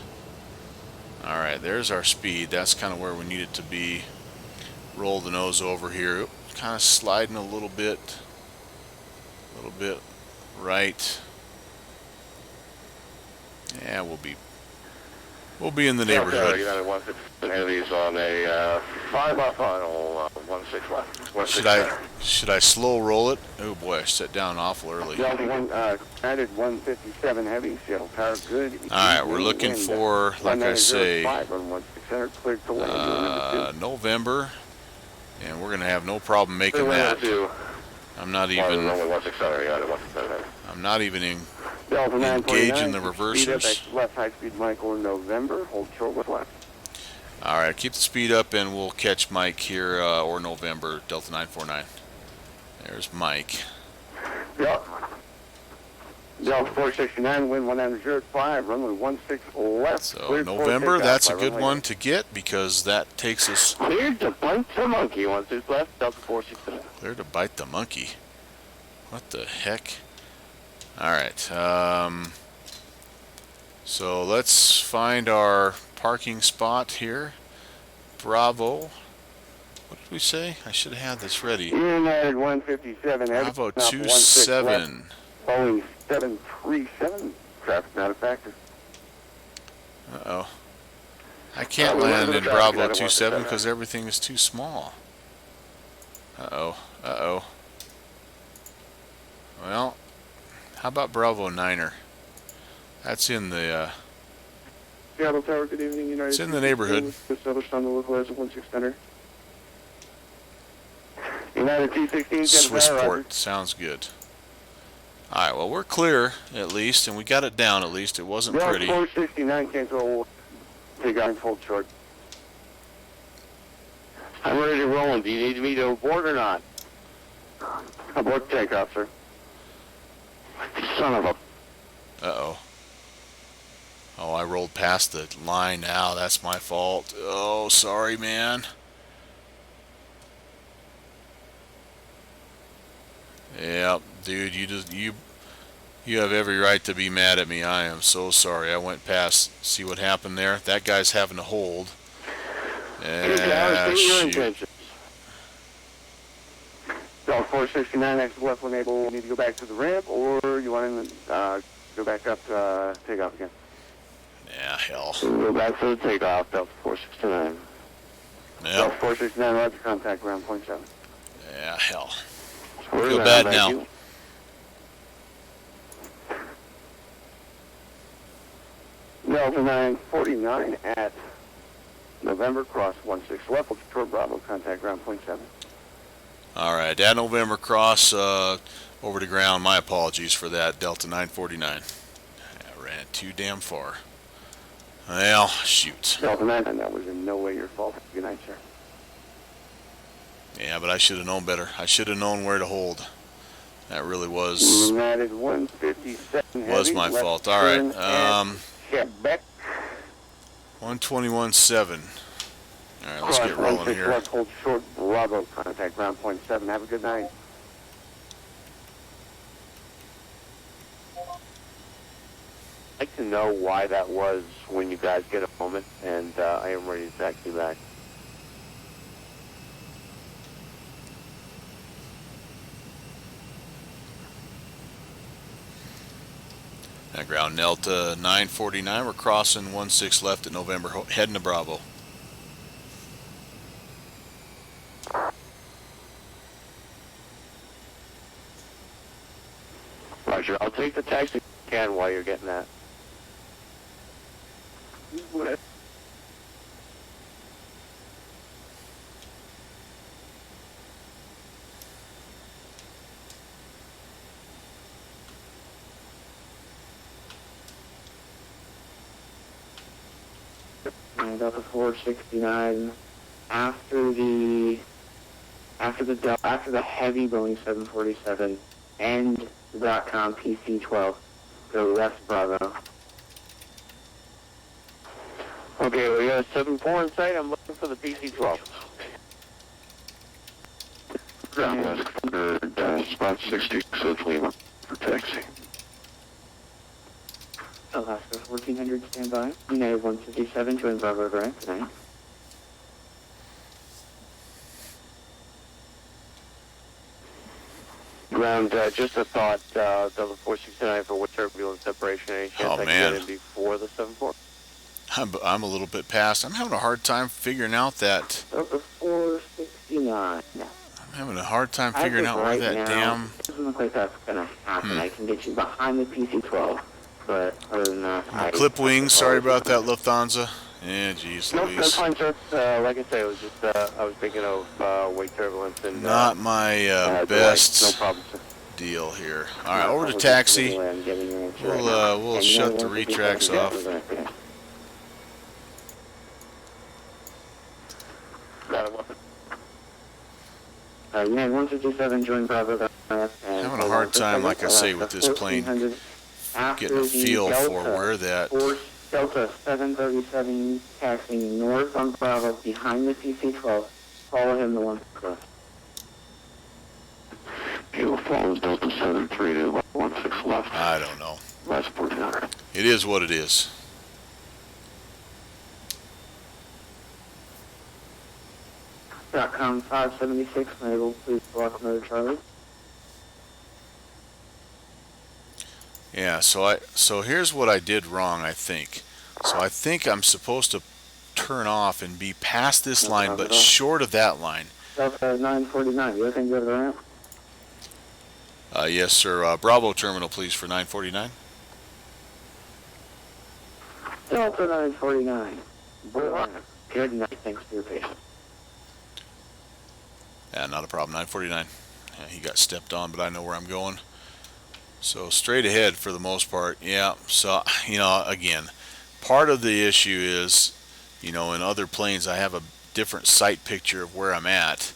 Alright, there's our speed. That's kind of where we need it to be. Roll the nose over here. Kind of sliding a little bit right. Yeah, we'll We'll be in the Delta neighborhood. United 157 heavies on a 5 off final 16 left. Should I slow roll it? Oh boy, I set down awful early. Delta United 157 heavy, Seattle Tower, good. Alright, we're looking for, like I say, 1600, cleared to land, November, and we're going to have no problem making that. I'm not even engaging the reversers. Left high speed Michael in November, hold short with left. Alright, keep the speed up and we'll catch Mike here, or November, Delta 949. There's Mike. Yep. Delta 469, wind 190.5, runway 16 left. So November, that's a good one to get because that takes us... Cleared to bite the monkey, 16 left, Delta 469. Clear to bite the monkey. What the heck? Alright, so let's find our parking spot here. Bravo. What did we say? I should have had this ready. United 157, Bravo 27. Boeing 737, traffic not a factor. Uh-oh. I can't land in Bravo 27 because everything is too small. Uh-oh. Uh-oh. Well, how about Bravo 9er? That's in the, Seattle Tower, good evening, United. It's in the neighborhood. Established on the localizer 16 center. United T-16, Swissport. Sounds good. Alright, well, we're clear, at least, and we got it down, at least. It wasn't pretty. 469, cancel. Take on full short. I'm ready to roll. Do you need me to abort or not? Abort takeoff, sir. Son of a... Uh-oh. Oh, I rolled past the line now. That's my fault. Oh, sorry, man. Yep, dude, you have every right to be mad at me. I am so sorry. I went past. See what happened there? That guy's having to hold. Shoot. Delta 469, next left when able, need to go back to the ramp, or you want to go back up to take off again? Yeah, hell. Go back for the takeoff, Delta 469. Yep. Delta 469, roger, contact ground point 7. Yeah, hell. Feel bad now. You. Delta 949 at November, cross 16 left, short Bravo, contact ground point 7. Alright, at November cross over to ground. My apologies for that, Delta 949. I ran too damn far. Well, shoot. Delta 9, and that was in no way your fault. Good night, sir. Yeah, but I should have known better. I should have known where to hold. That really was United 157 was my fault. All right. 121.7. All right, let's get rolling here. Left, hold short Bravo, contact ground point 7. Have a good night. I'd like to know why that was when you guys get a moment, and I am ready to taxi back. At ground, Delta 949. We're crossing 16 left at November, heading to Bravo. Roger, I'll take the taxi if you can while you're getting that. Delta 469 after the heavy Boeing 747 and the .com PC-12 go left Bravo. Okay, we got a 7-4 in sight. I'm looking for the PC-12. Ground under spot 66 of Lima for taxi. Alaska 1400 standby. United 157 to Bravo direct tonight. Ground, just a thought, Delta 469 for what turbulence separation, any chance I can get in before the 7-4? I'm a little bit past. I'm having a hard time figuring out that. Over 469. I'm having a hard time figuring out where that damn. It doesn't look like that's gonna happen. I can get you behind the PC-12, but other than that, Clip wings. Sorry about that, Lufthansa. Yeah, geez, Nope, that's Louise. fine, sir. Like I say, it was just, I was thinking of weight turbulence and... Not my best no problem, sir. deal here. All right, over to taxi. We'll shut the retracts off. Got it, weapon. Yeah, 157, join Bravo. Having a hard time, like I say, with this plane, getting a feel for where that. Delta 737 taxiing north on Bravo behind the PC-12. Follow him to 1 Fuel follows Delta 732, 16 left. I don't know. Last 1400. It is what it is. .com 576, enable, please block another Charlie. Yeah, so here's what I did wrong, I think. So I think I'm supposed to turn off and be past this line, but short of that line. Delta 949, you can go to the ramp? Yes, sir. Bravo terminal, please, for 949. Delta 949. Good night, thanks for your patience. Yeah, not a problem. 949. Yeah, he got stepped on, but I know where I'm going. So straight ahead for the most part. Yeah, so, again, part of the issue is, in other planes I have a different sight picture of where I'm at.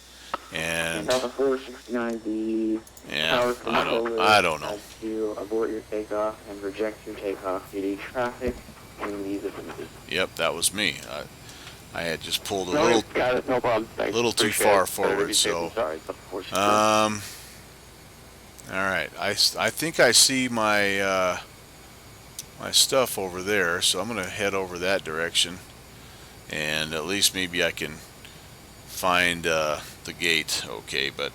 And Delta 469, the yeah, I don't know. To abort your takeoff and reject your takeoff due to traffic and these offenses. Yep, that was me. I had just pulled a No, little got it, no problem. Thanks. little too Appreciate far it. forward, Better be safe so than sorry. Delta 469. all right. I think I see my my stuff over there, so I'm gonna head over that direction, and at least maybe I can find the gate. Okay, but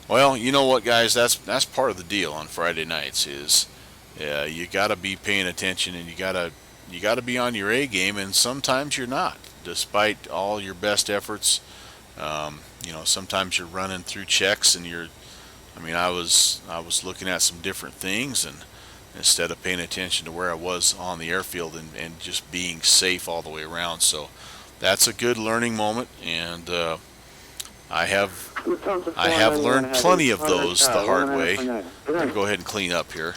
well, you know what, guys? That's part of the deal on Friday nights is you gotta be paying attention, and you gotta be on your A game, and sometimes you're not, despite all your best efforts. Sometimes you're running through checks, and I was looking at some different things, and instead of paying attention to where I was on the airfield and just being safe all the way around. So that's a good learning moment, and I have learned plenty of those the hard way. I'm going to go ahead and clean up here.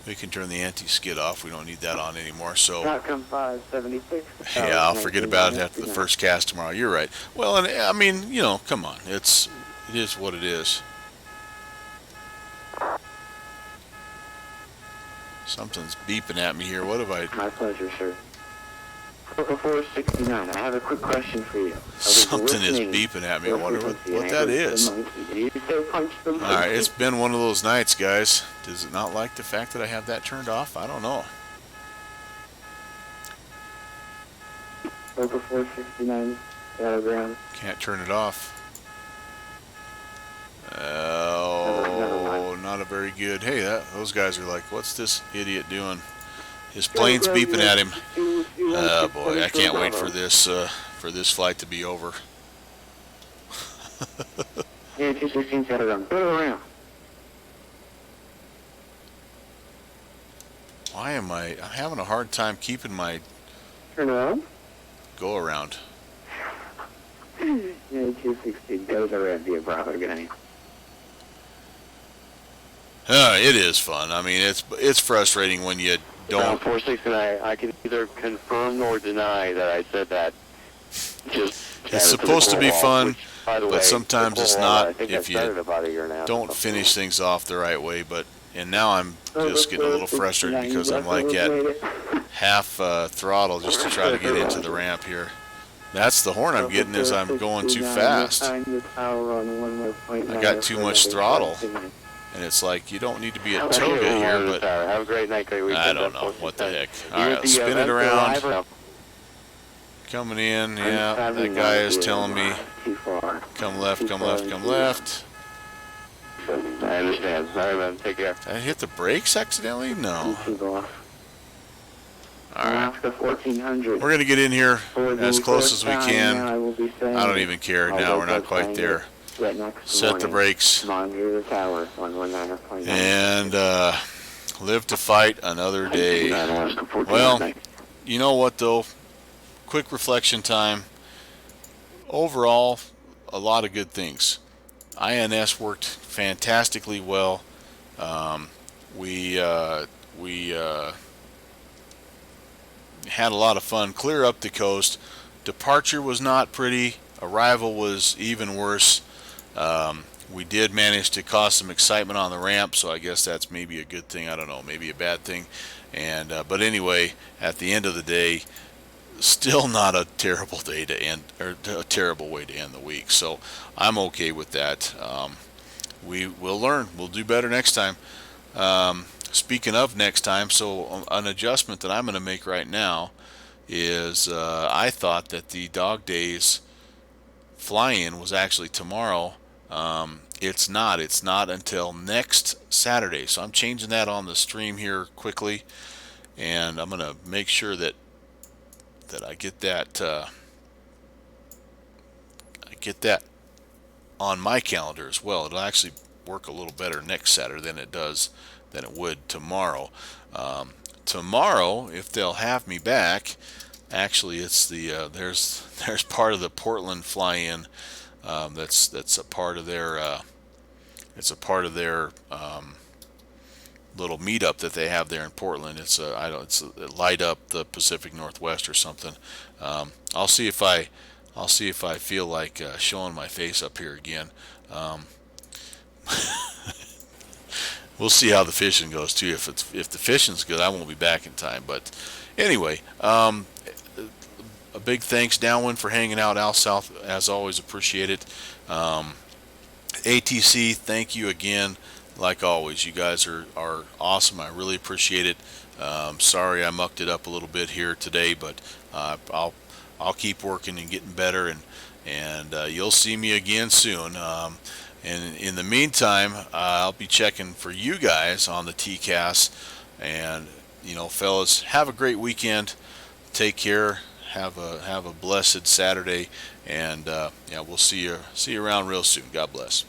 We can turn the anti-skid off. We don't need that on anymore. So .com 576. yeah, I'll forget about it after the first cast tomorrow. You're right. Well, and I mean, come on. It is what it is. Something's beeping at me here. What have I... My pleasure, sir. Delta 469, I have a quick question for you. Something is beeping at me. I wonder what that is. All right, it's been one of those nights, guys. Does it not like the fact that I have that turned off? I don't know. Delta 469, ground. Can't turn it off. Oh, not a very good. Hey, those guys are like, what's this idiot doing? His plane's beeping at him. Oh boy, I can't wait for this flight to be over. Yeah, 216, set it on. Go around. Why am I'm having a hard time keeping my Turn around. go around. Yeah, 216, goes around via Bravo, again. It is fun. I mean, it's frustrating when you don't. 469, I can either confirm nor deny that I said that. It's supposed to be fun, which, by the way, but sometimes it's not if you about a year and a half. don't finish things off the right way. And now I'm just getting a little frustrated because I'm like at half throttle just to try to get into the ramp here. That's the horn I'm getting as I'm going too fast. I got too much throttle. And it's like, you don't need to be at Toga here, but have a great night, great weekend. I don't know. What the heck. All right, let's spin it around. Coming in, yeah, that guy is telling me, come left, come left, come left. I understand. All right, man. Take care. Did I hit the brakes accidentally? No. All right. Alaska 1400. We're going to get in here For the as close as we first time, can. I will be saying I don't even care I'll now. wake We're not up quite saying there. it right next Set the morning. brakes Monitor the tower, 119.9. and live to fight another day. Alaska 1400. Well, you know what though? Quick reflection time. Overall, a lot of good things. INS worked fantastically well. We had a lot of fun. Clear up the coast. Departure was not pretty. Arrival was even worse. We did manage to cause some excitement on the ramp, so I guess that's maybe a good thing. I don't know, maybe a bad thing. And but anyway, at the end of the day, still not a terrible day to end, or a terrible way to end the week. So I'm okay with that. We will learn. We'll do better next time. Speaking of next time, so an adjustment that I'm going to make right now is I thought that the dog days fly-in was actually tomorrow. It's not. It's not until next Saturday. So I'm changing that on the stream here quickly, and I'm going to make sure that I get that on my calendar as well. It'll actually work a little better next Saturday than it would tomorrow. Tomorrow, if they'll have me back, actually it's the there's part of the Portland fly-in that's a part of their little meetup that they have there in Portland. It's Light Up the Pacific Northwest or something. I'll see if I feel like showing my face up here again. We'll see how the fishing goes too. If the fishing's good, I won't be back in time. But anyway, a big thanks, Downwind, for hanging out. Al South, as always, appreciate it. ATC, thank you again. Like always, you guys are awesome. I really appreciate it. Sorry I mucked it up a little bit here today, but I'll keep working and getting better, and you'll see me again soon. And in the meantime, I'll be checking for you guys on the TCAS. And fellas, have a great weekend. Take care. Have a blessed Saturday, and we'll see you around real soon. God bless.